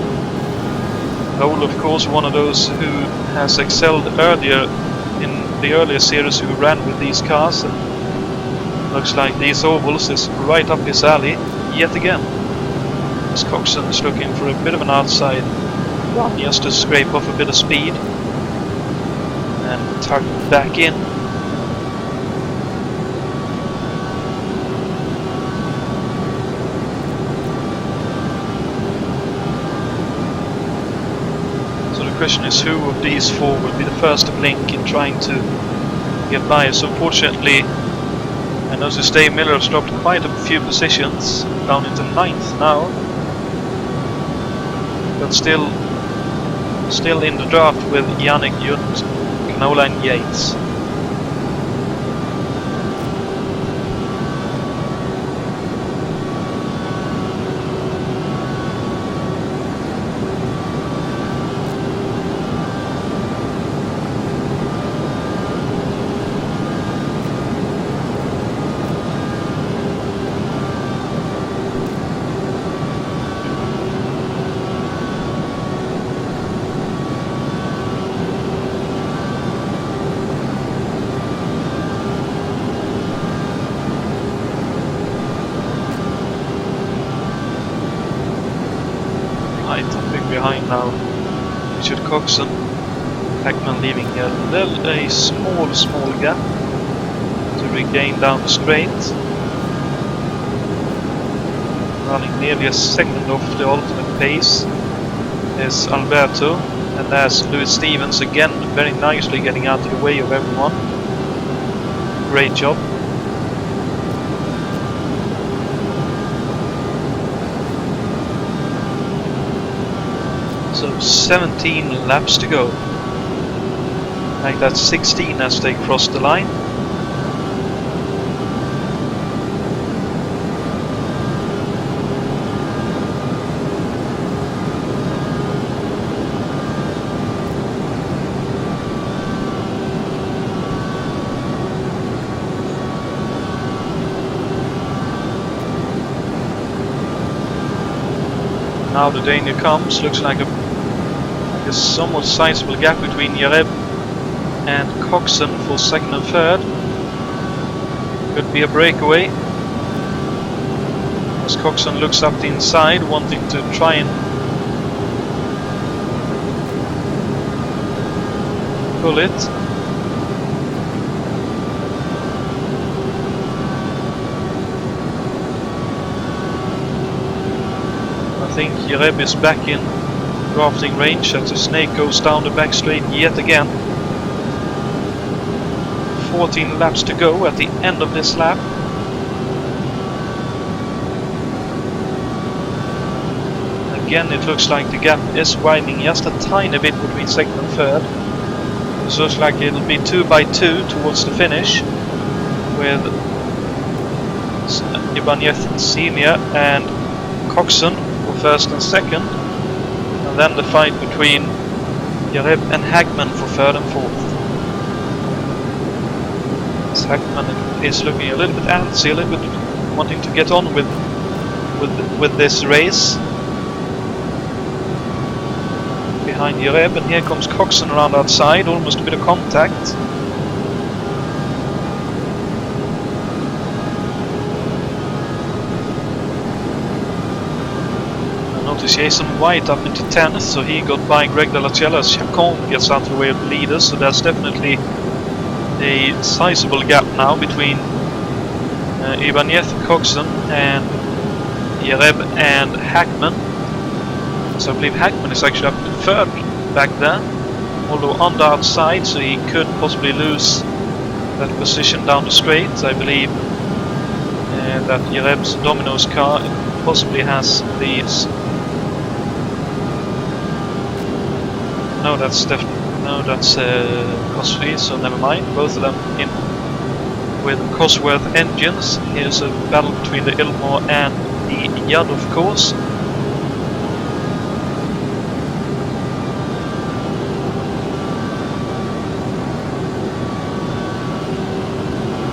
Raoul, of course, one of those who has excelled earlier in the earlier series, who ran with these cars, and looks like these ovals is right up his alley yet again. As Coxon is looking for a bit of an outside run just to scrape off a bit of speed and tuck back in. The question is, who of these 4 will be the first to blink in trying to get by. So fortunately, I noticed Dave Miller has dropped quite a few positions, down into 9th now, but still in the draft with Yannick, Junt, Canola and Yates. Behind now, Richard Coxon. Hackman leaving a small gap to regain down the straight. Running nearly a second off the ultimate pace is Alberto, and there's Louis Stevens again, very nicely getting out of the way of everyone. Great job. So 17 laps to go. I think that's 16 as they cross the line. Now the danger comes. Looks like a somewhat sizable gap between Jereb and Coxon for second and third. Could be a breakaway, as Coxon looks up the inside, wanting to try and pull it. I think Jereb is back in drafting range as the snake goes down the back straight yet again. 14 laps to go at the end of this lap. Again, it looks like the gap is widening just a tiny bit between second and third. It looks like it'll be 2 by 2 towards the finish, with Ibanez Senior and Coxon for first and second. And then the fight between Jereb and Hagman for third and fourth. Hackman is looking a little bit antsy, a little bit wanting to get on with this race. Behind Jereb, and here comes Coxon around outside, almost a bit of contact. I notice Jason White up into 10th, so he got by Greg De La Ciela as Chacon gets out of the way of the leader, so that's definitely a sizable gap now between Ibanez, Coxon, and Jereb and Hackman. So I believe Hackman is actually up to 3rd back there, although on the outside, so he could possibly lose that position down the straight. I believe that Jereb's Domino's car possibly has these. No, that's Cosworth, so never mind. Both of them in with Cosworth engines. Here's a battle between the Ilmor and the Yad, of course.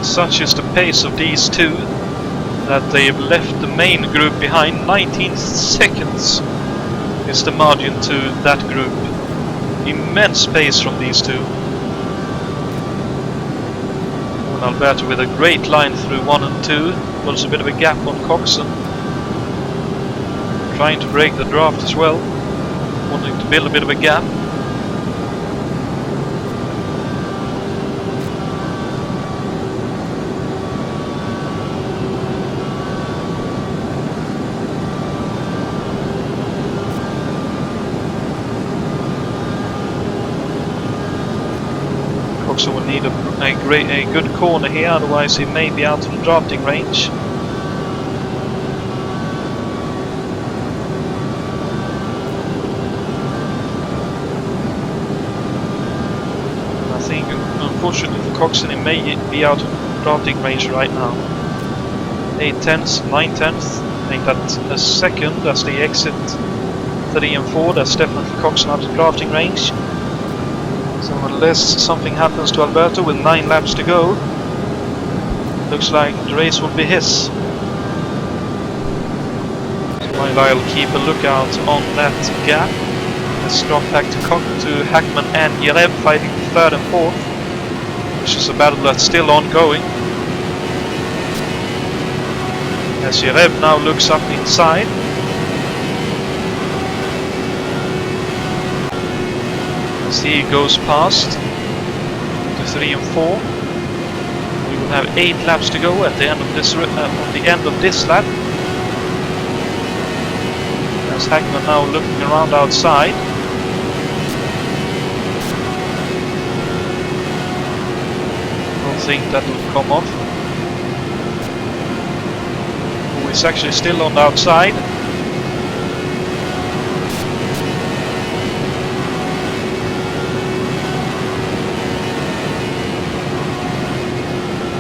Such is the pace of these two that they've left the main group behind. 19 seconds is the margin to that group. Immense pace from these two. And Alberto with a great line through 1 and 2. Also a bit of a gap on Coxon. Trying to break the draft as well. Wanting to build a bit of a gap. Coxon will need a good corner here, otherwise he may be out of the drafting range. I think, unfortunately for Coxon, he may be out of drafting range right now. 8 tenths, 9 tenths. I think that a second as they exit 3 and 4, that's definitely Coxon out of drafting range. So unless something happens to Alberto with 9 laps to go, looks like the race will be his. So while I'll keep a lookout on that gap, let's drop back to Hackman and Jereb fighting 3rd and 4th, which is a battle that's still ongoing. As Jereb now looks up inside. He goes past to 3 and 4. We will have 8 laps to go at the end of this lap. As Hackman now looking around outside. Don't think that will come off. Who is actually still on the outside.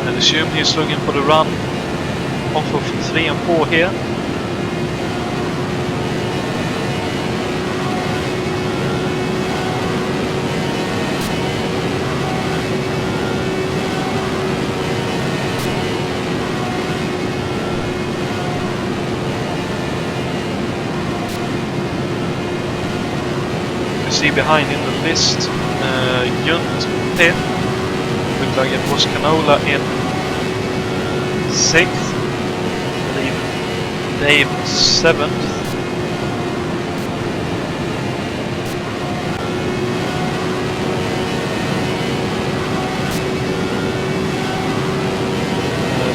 I assume he's looking for the run off of 3 and 4 here. You see behind in the list, Jonatan. Looked like it was Canola in 6th, Dave 7th.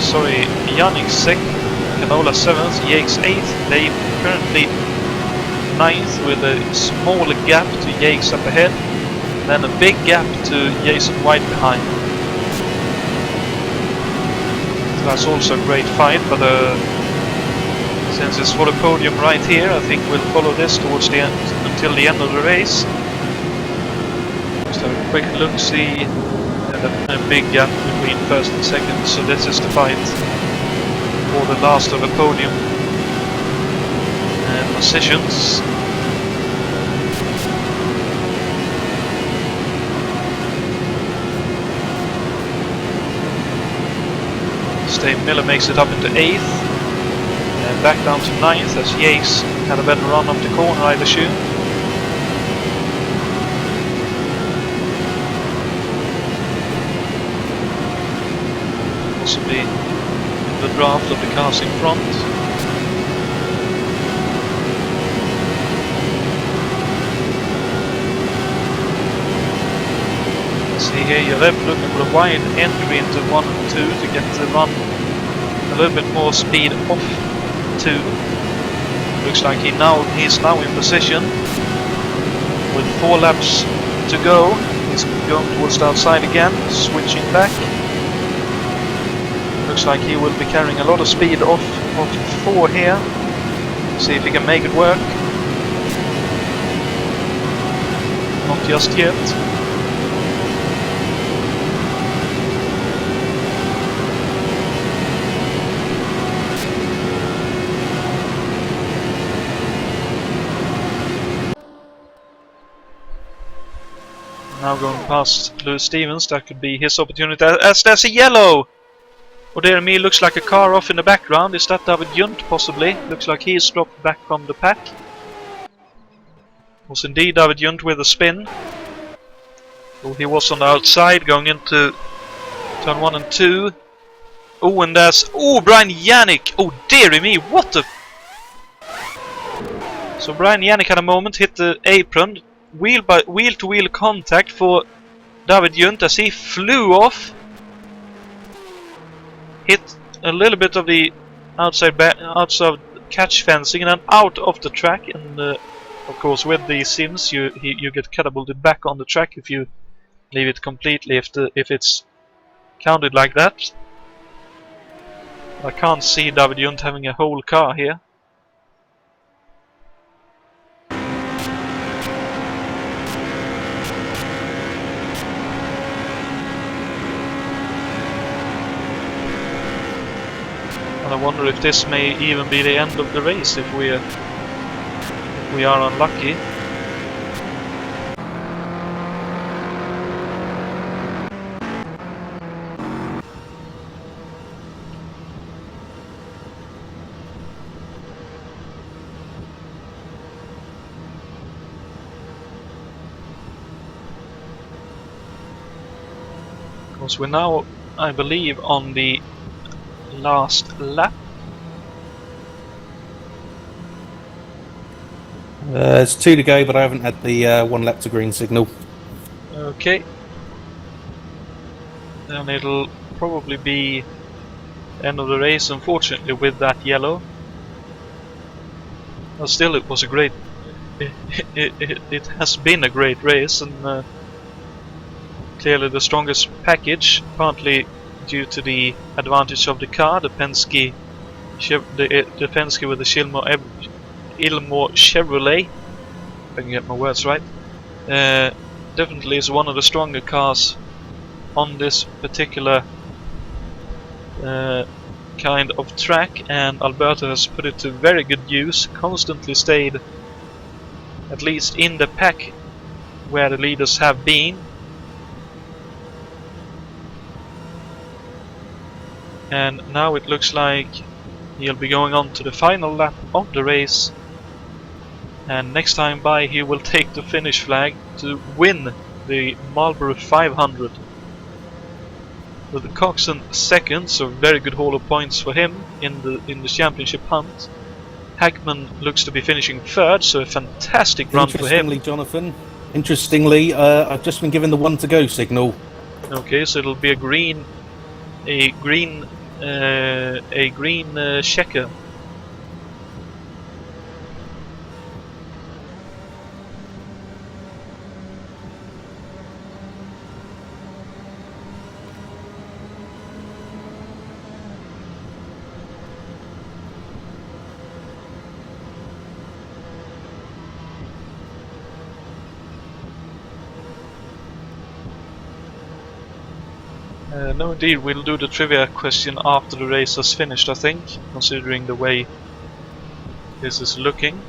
Sorry, Yannick 6th, Canola 7th, Yakes 8th, Dave currently 9th with a small gap to Yakes up ahead, then a big gap to Jason White behind. That's also a great fight, but since it's for the podium right here, I think we'll follow this towards the end, until the end of the race. Just have a quick look, see a big gap between 1st and 2nd, so this is the fight for the last of the podium positions. Dave Miller makes it up into 8th. And back down to 9th as Yates had a better run up the corner, I'd assume. Possibly in the draft of the cars in front. See here, you're looking for a wide entry into 1 and 2 to get the run a little bit more speed off 2. Looks like he's now in position with 4 laps to go. He's going towards the outside again, switching back. Looks like he will be carrying a lot of speed off of 4 here. See if he can make it work. Not just yet. Now going past Lewis Stevens, that could be his opportunity. As there's a yellow! Oh dear me, looks like a car off in the background. Is that David Junt possibly? Looks like he's dropped back from the pack. Was indeed David Junt with a spin. Oh, he was on the outside going into turn 1 and 2. Oh, and there's... Oh, Brian Yannick! Oh dear me, what the... So Brian Yannick had a moment, hit the apron. Wheel-to-wheel contact for David Junt as he flew off. Hit a little bit of the outside catch fencing and then out of the track. And of course, with the sims, you get catapulted back on the track if you leave it completely. If it's counted like that. I can't see David Junt having a whole car here. And I wonder if this may even be the end of the race if we are unlucky. Because we're now, I believe, on the last lap. There's 2 to go, but I haven't had the 1 lap to green signal. Okay. Then it'll probably be end of the race, unfortunately, with that yellow. But still, it was a great... It has been a great race, and clearly the strongest package, partly due to the advantage of the car, the Penske with the Ilmor Chevrolet, if I can get my words right, definitely is one of the stronger cars on this particular kind of track, and Alberto has put it to very good use, constantly stayed at least in the pack where the leaders have been. And now it looks like he'll be going on to the final lap of the race, and next time by he will take the finish flag to win the Marlboro 500. With the Coxon second, so very good haul of points for him in the championship hunt. Hackman looks to be finishing third, so a fantastic run for him. Jonathan. Interestingly, I've just been given the 1 to go signal. Okay, so it'll be a green checker. No, indeed, we'll do the trivia question after the race has finished, I think, considering the way this is looking.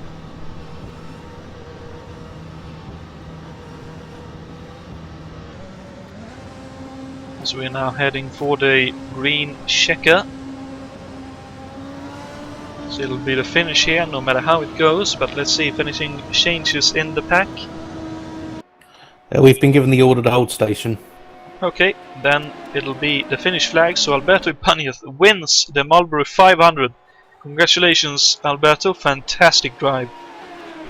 So we're now heading for the green checker. So it'll be the finish here, no matter how it goes. But let's see if anything changes in the pack. We've been given the order to hold station. Okay, then it'll be the finish flag. So Alberto Ibanez wins the Marlboro 500. Congratulations, Alberto! Fantastic drive.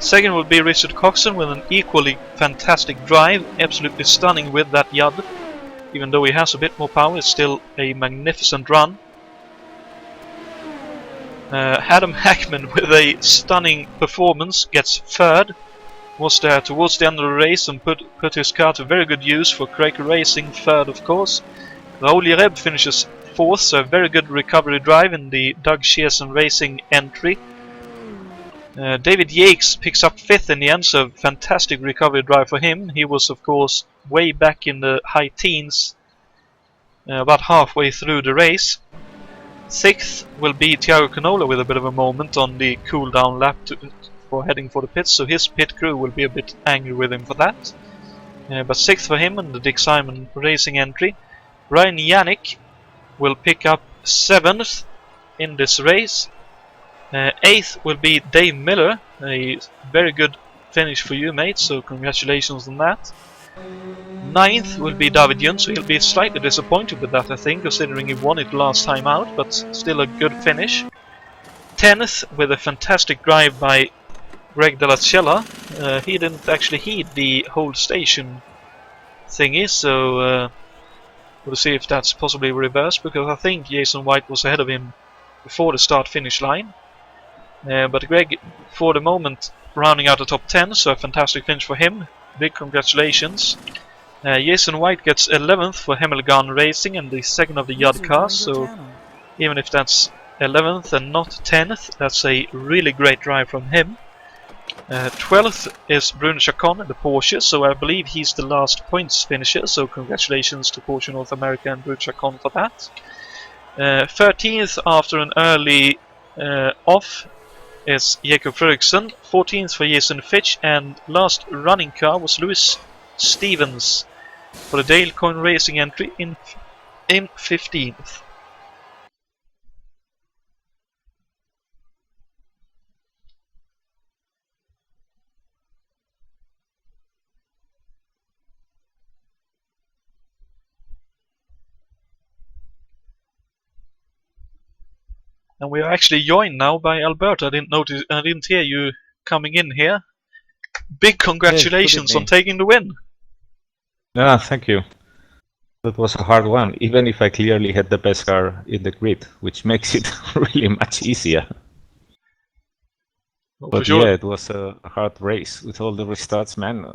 Second will be Richard Coxon with an equally fantastic drive, absolutely stunning with that Yud. Even though he has a bit more power, it's still a magnificent run. Adam Hackman with a stunning performance gets third. Was there towards the end of the race and put his car to very good use for Quaker Racing, third of course. Raoul Jereb finishes fourth, so a very good recovery drive in the Doug Shearson Racing entry. David Yates picks up fifth in the end, so fantastic recovery drive for him. He was of course way back in the high teens, about halfway through the race. Sixth will be Thiago Canola with a bit of a moment on the cool down lap for heading for the pits, so his pit crew will be a bit angry with him for that. But sixth for him in the Dick Simon Racing entry. Ryan Yannick will pick up seventh in this race. Eighth will be Dave Miller, a very good finish for you, mate, so congratulations on that. Ninth will be David Jun, so he'll be slightly disappointed with that, I think, considering he won it last time out, but still a good finish. 10th with a fantastic drive by Greg Della Cella. He didn't actually heed the hold station thingy, so we'll see if that's possibly reversed, because I think Jason White was ahead of him before the start-finish line. But Greg, for the moment, rounding out the top 10, so a fantastic finish for him. Big congratulations. Jason White gets 11th for Hemmelgarn Racing and the second of the Yud cars, so even if that's 11th and not 10th, that's a really great drive from him. 12th is Bruno Chacon in the Porsche, so I believe he's the last points finisher, so congratulations to Porsche North America and Bruno Chacon for that. 13th after an early off is Jakob Fredriksson, 14th for Jason Fitch, and last running car was Lewis Stevens for the Dale Coyne Racing entry in 15th. And we are actually joined now by Alberto. I didn't hear you coming in here. Big congratulations on taking the win. Thank you. That was a hard one, even if I clearly had the best car in the grid, which makes it really much easier. Well, but sure. Yeah, it was a hard race with all the restarts, man.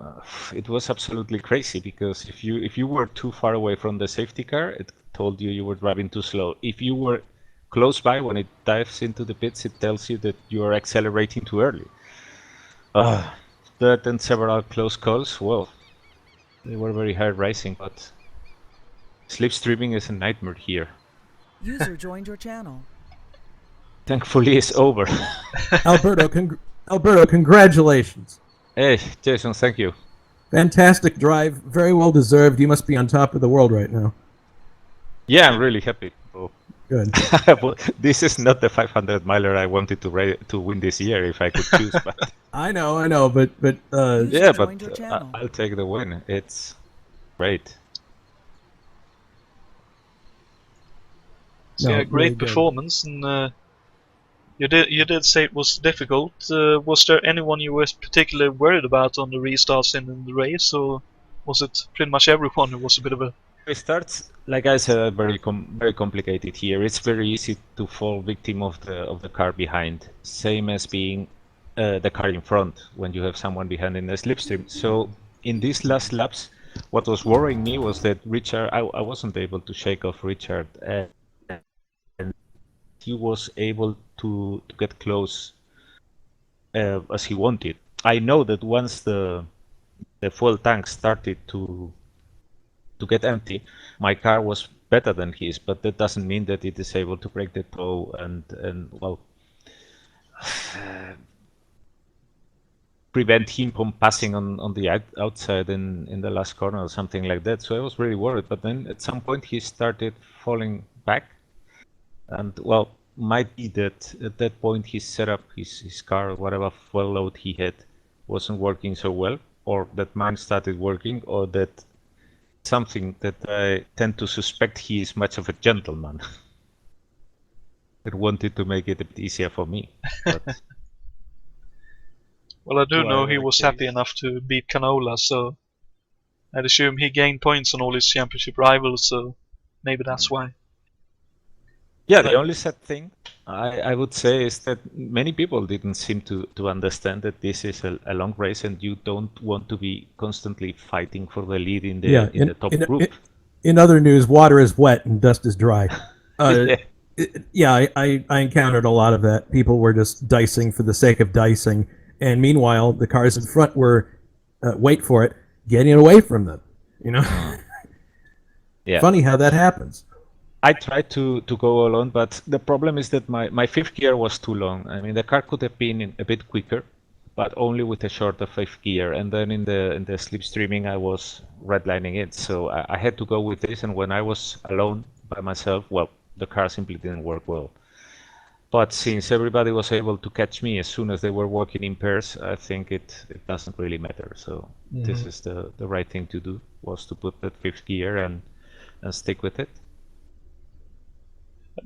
It was absolutely crazy, because if you were too far away from the safety car, it told you were driving too slow. If you were close by, when it dives into the pits, it tells you that you are accelerating too early. That and several close calls, well, they were very hard racing, but slipstreaming is a nightmare here. User joined your channel. Thankfully, it's over. Alberto, congratulations. Hey, Jason, thank you. Fantastic drive, very well deserved. You must be on top of the world right now. Yeah, I'm really happy. Good. Well, this is not the 500 miler I wanted to win this year if I could choose. But I know, but yeah, but I'll take the win. It's great. So, yeah, great performance, and you did say it was difficult. Was there anyone you were particularly worried about on the restarts in the race, or was it pretty much everyone who was a bit of a... Restarts, like I said, are very complicated here. It's very easy to fall victim of the car behind, same as being the car in front when you have someone behind in the slipstream. So in these last laps, what was worrying me was that Richard, I wasn't able to shake off Richard, and he was able to get close as he wanted. I know that once the fuel tank started to get empty, my car was better than his, but that doesn't mean that it is able to break the toe and well, prevent him from passing on the outside in the last corner or something like that. So I was really worried, but then at some point he started falling back, and well, might be that at that point his setup, his car, whatever fuel load he had, wasn't working so well, or that mine started working, or that something that I tend to suspect he is much of a gentleman. That wanted to make it a bit easier for me. But well, I do know he whatever was case. happy enough to beat Canola, so I'd assume he gained points on all his championship rivals, so maybe that's why. Yeah, But the only sad thing I would say is that many people didn't seem to understand that this is a long race and you don't want to be constantly fighting for the lead in the top group. In other news, water is wet and dust is dry. Yeah. Yeah, I encountered a lot of that. People were just dicing for the sake of dicing, and meanwhile, the cars in front were, wait for it, getting away from them. You know, Yeah. Funny how that happens. I tried to go alone, but the problem is that my fifth gear was too long. I mean, the car could have been a bit quicker, but only with a shorter fifth gear. And then in the slipstreaming, I was redlining it, so I had to go with this. And when I was alone by myself, well, the car simply didn't work well. But since everybody was able to catch me as soon as they were walking in pairs, I think it doesn't really matter. So this is the right thing to do, was to put that fifth gear and stick with it.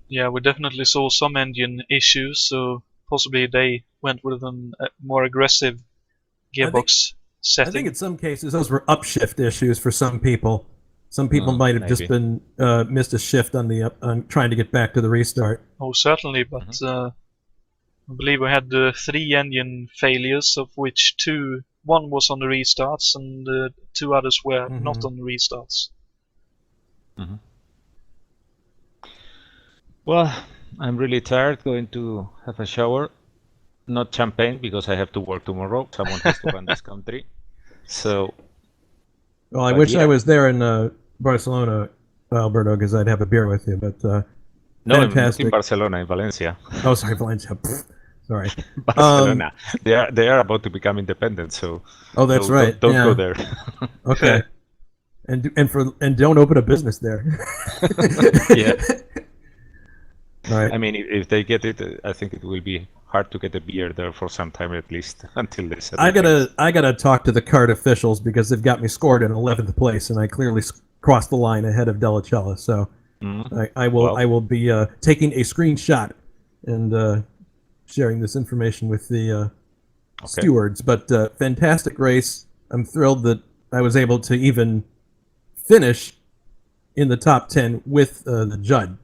yeah, we definitely saw some engine issues, so possibly they went with a more aggressive gearbox setting. I think in some cases those were upshift issues for some people. Some people might have just been missed a shift on the on trying to get back to the restart. Oh, certainly, but I believe we had 3 engine failures, of which one was on the restarts and 2 others were not on the restarts. Well, I'm really tired, going to have a shower. Not champagne, because I have to work tomorrow. Someone has to run this country. So. Well, I wish I was there in Barcelona, Alberto, because I'd have a beer with you. But no, fantastic. Not in Barcelona, in Valencia. Oh, sorry, Valencia. Sorry, Barcelona. They are about to become independent, so. Oh, that's right. Don't go there. Okay. And don't open a business there. Yeah. All right. I mean, if they get it, I think it will be hard to get a beer there for some time at least until they set. I gotta talk to the card officials because they've got me scored in 11th place, and I clearly crossed the line ahead of Delicella. So I will be taking a screenshot and sharing this information with the stewards. But fantastic race. I'm thrilled that I was able to even finish in the top 10 with the Judd.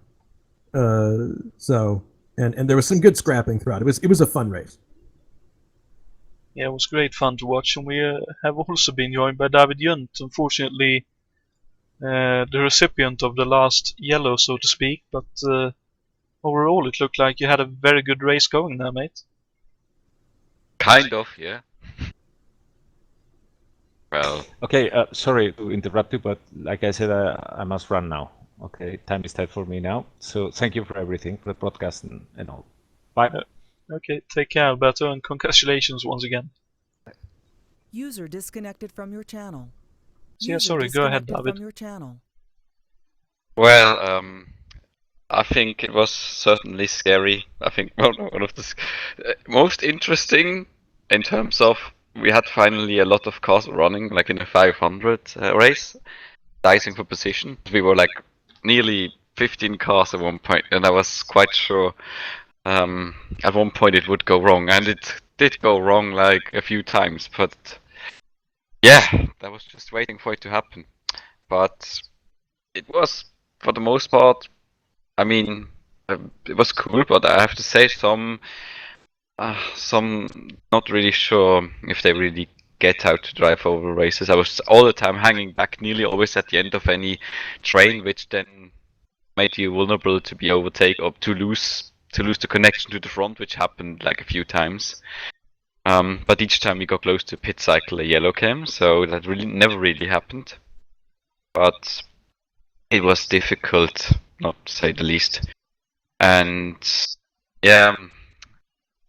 And there was some good scrapping throughout. It was a fun race. Yeah, it was great fun to watch, and we have also been joined by David Junt. Unfortunately, the recipient of the last yellow, so to speak. But overall, it looked like you had a very good race going there, mate. Kind of, yeah. Well. Okay, sorry to interrupt you, but like I said, I must run now. Okay, time is tight for me now. So thank you for everything, for the podcast and all. Bye. Okay, take care, Alberto, and congratulations once again. User disconnected from your channel. Yeah, sorry, go ahead, David. From your channel. Well, I think it was certainly scary. I think one of the most interesting in terms of we had finally a lot of cars running, like in a 500 race, dicing for position. We were like nearly 15 cars at one point, and I was quite sure at one point it would go wrong, and it did go wrong like a few times, but yeah, I was just waiting for it to happen. But it was, for the most part, I mean, it was cool, but I have to say some not really sure if they really get how to drive over races. I was all the time hanging back, nearly always at the end of any train, which then made you vulnerable to be overtaken or to lose the connection to the front, which happened like a few times. But each time we got close to pit cycle, a yellow came, so that really never really happened. But it was difficult, not to say the least. And yeah,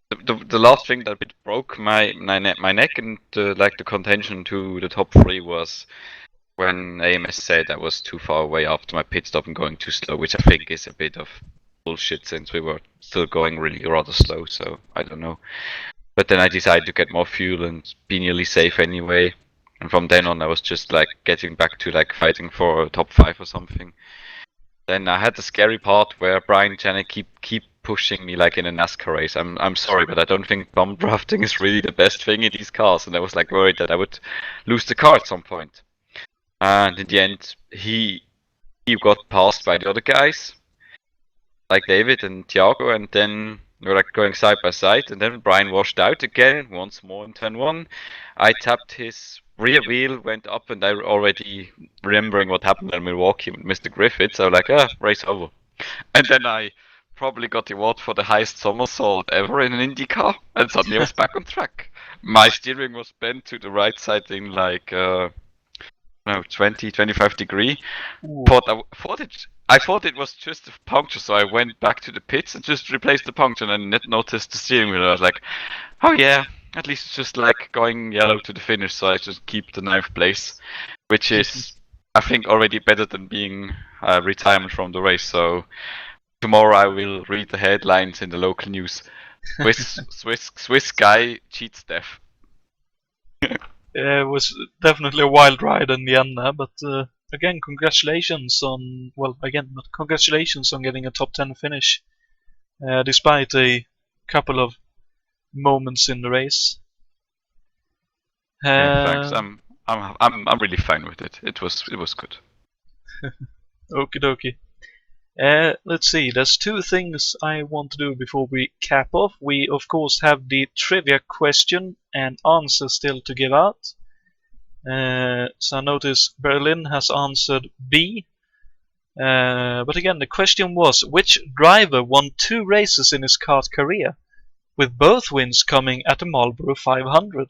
the last thing that broke my neck and like the contention to the top 3 was when AMS said I was too far away after my pit stop and going too slow, which I think is a bit of bullshit since we were still going really rather slow, so I don't know. But then I decided to get more fuel and be nearly safe anyway. And from then on I was just like getting back to like fighting for a top 5 or something. Then I had the scary part where Brian and Janet keep pushing me like in a NASCAR race. I'm sorry, but I don't think bomb drafting is really the best thing in these cars, and I was like worried that I would lose the car at some point. And in the end, he got passed by the other guys, like David and Thiago, and then we were like going side by side, and then Brian washed out again once more in turn 1. I tapped his rear wheel, went up, and I already remembering what happened in Milwaukee with Mr. Griffith, so like, race over. And then I probably got the award for the highest somersault ever in an Indy car, and suddenly I was back on track. My steering was bent to the right side in like 20-25 degree. I thought it was just a puncture, so I went back to the pits and just replaced the puncture, and then noticed the steering wheel. I was like, oh yeah, at least it's just like going yellow to the finish, so I just keep the 9th place, which is, I think, already better than being retirement from the race. So tomorrow I will read the headlines in the local news. Swiss guy cheats death. It was definitely a wild ride in the end there, but again, congratulations on, congratulations on getting a top 10 finish, despite a couple of moments in the race. Yeah, thanks. I'm really fine with it. It was good. Okie dokie. Let's see, there's 2 things I want to do before we cap off. We of course have the trivia question and answer still to give out. So I notice Berlin has answered B. But again, the question was, which driver won 2 races in his kart career, with both wins coming at the Marlboro 500?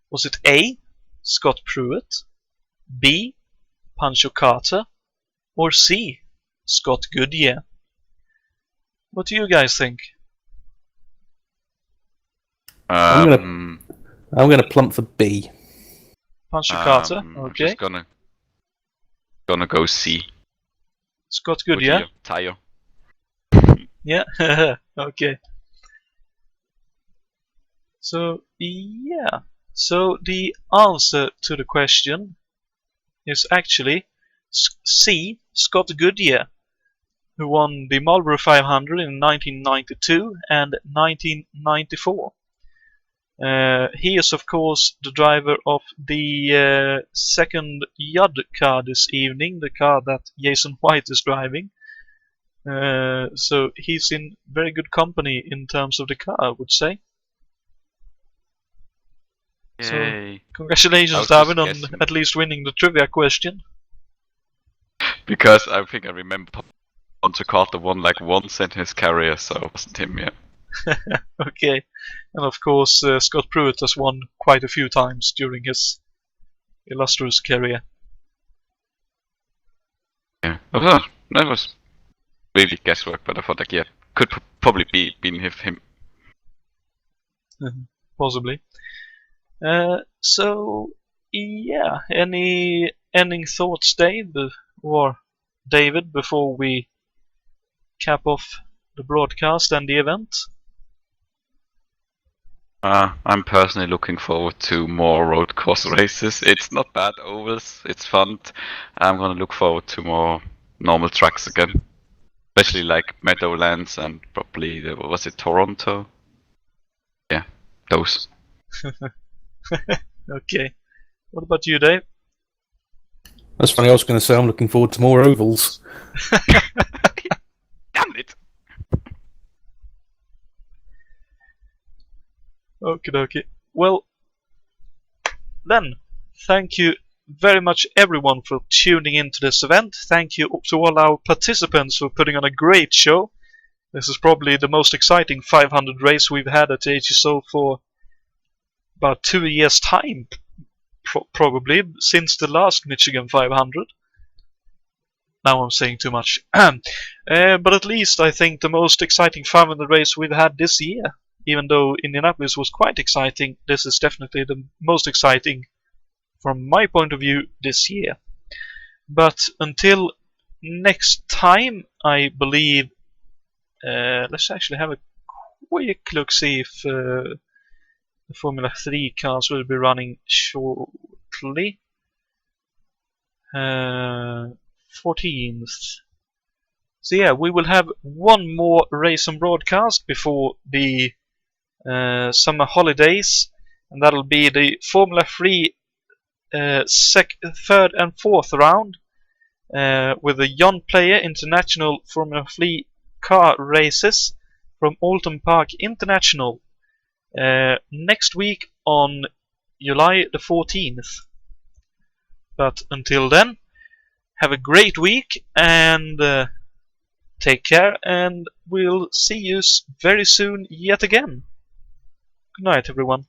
Was it A, Scott Pruitt, B, Pancho Carter, or C, Scott Goodyear? What do you guys think? I'm gonna plump for B. Pancho Carter, okay. I'm just gonna go C. Scott Goodyear. Tire. Yeah. Okay. So yeah. So the answer to the question is actually C, Scott Goodyear, who won the Marlboro 500 in 1992 and 1994. He is, of course, the driver of the second Yud car this evening, the car that Jason White is driving. So he's in very good company in terms of the car, I would say. Yay. So, congratulations, David, on at least winning the trivia question. Because I think I remember Pancho Carter won like once in his career, so it wasn't him, yeah. Okay, and of course Scott Pruitt has won quite a few times during his illustrious career. Yeah, that was really guesswork, but I thought like, yeah, could probably been him. Possibly. So yeah, any ending thoughts, Dave or David, before we cap off the broadcast and the event? I'm personally looking forward to more road course races. It's not bad ovals, it's fun. I'm gonna look forward to more normal tracks again, especially like Meadowlands and probably was it Toronto? Yeah, those. Okay. What about you, Dave? That's funny, I was going to say I'm looking forward to more ovals. Damn it! Okie dokie. Well, then, thank you very much everyone for tuning into this event. Thank you to all our participants for putting on a great show. This is probably the most exciting 500 race we've had at HSO for about 2 years' time, probably, since the last Michigan 500. Now I'm saying too much. But at least I think the most exciting 500 race we've had this year. Even though Indianapolis was quite exciting, this is definitely the most exciting from my point of view this year. But until next time, I believe let's actually have a quick look, see if the Formula 3 cars will be running shortly. 14th. So yeah, we will have one more race and broadcast before the summer holidays, and that'll be the Formula 3 third and fourth round with the Yon Player International Formula 3 car races from Alton Park International next week on July the 14th. But until then, have a great week and take care, and we'll see you very soon yet again. Good night, everyone.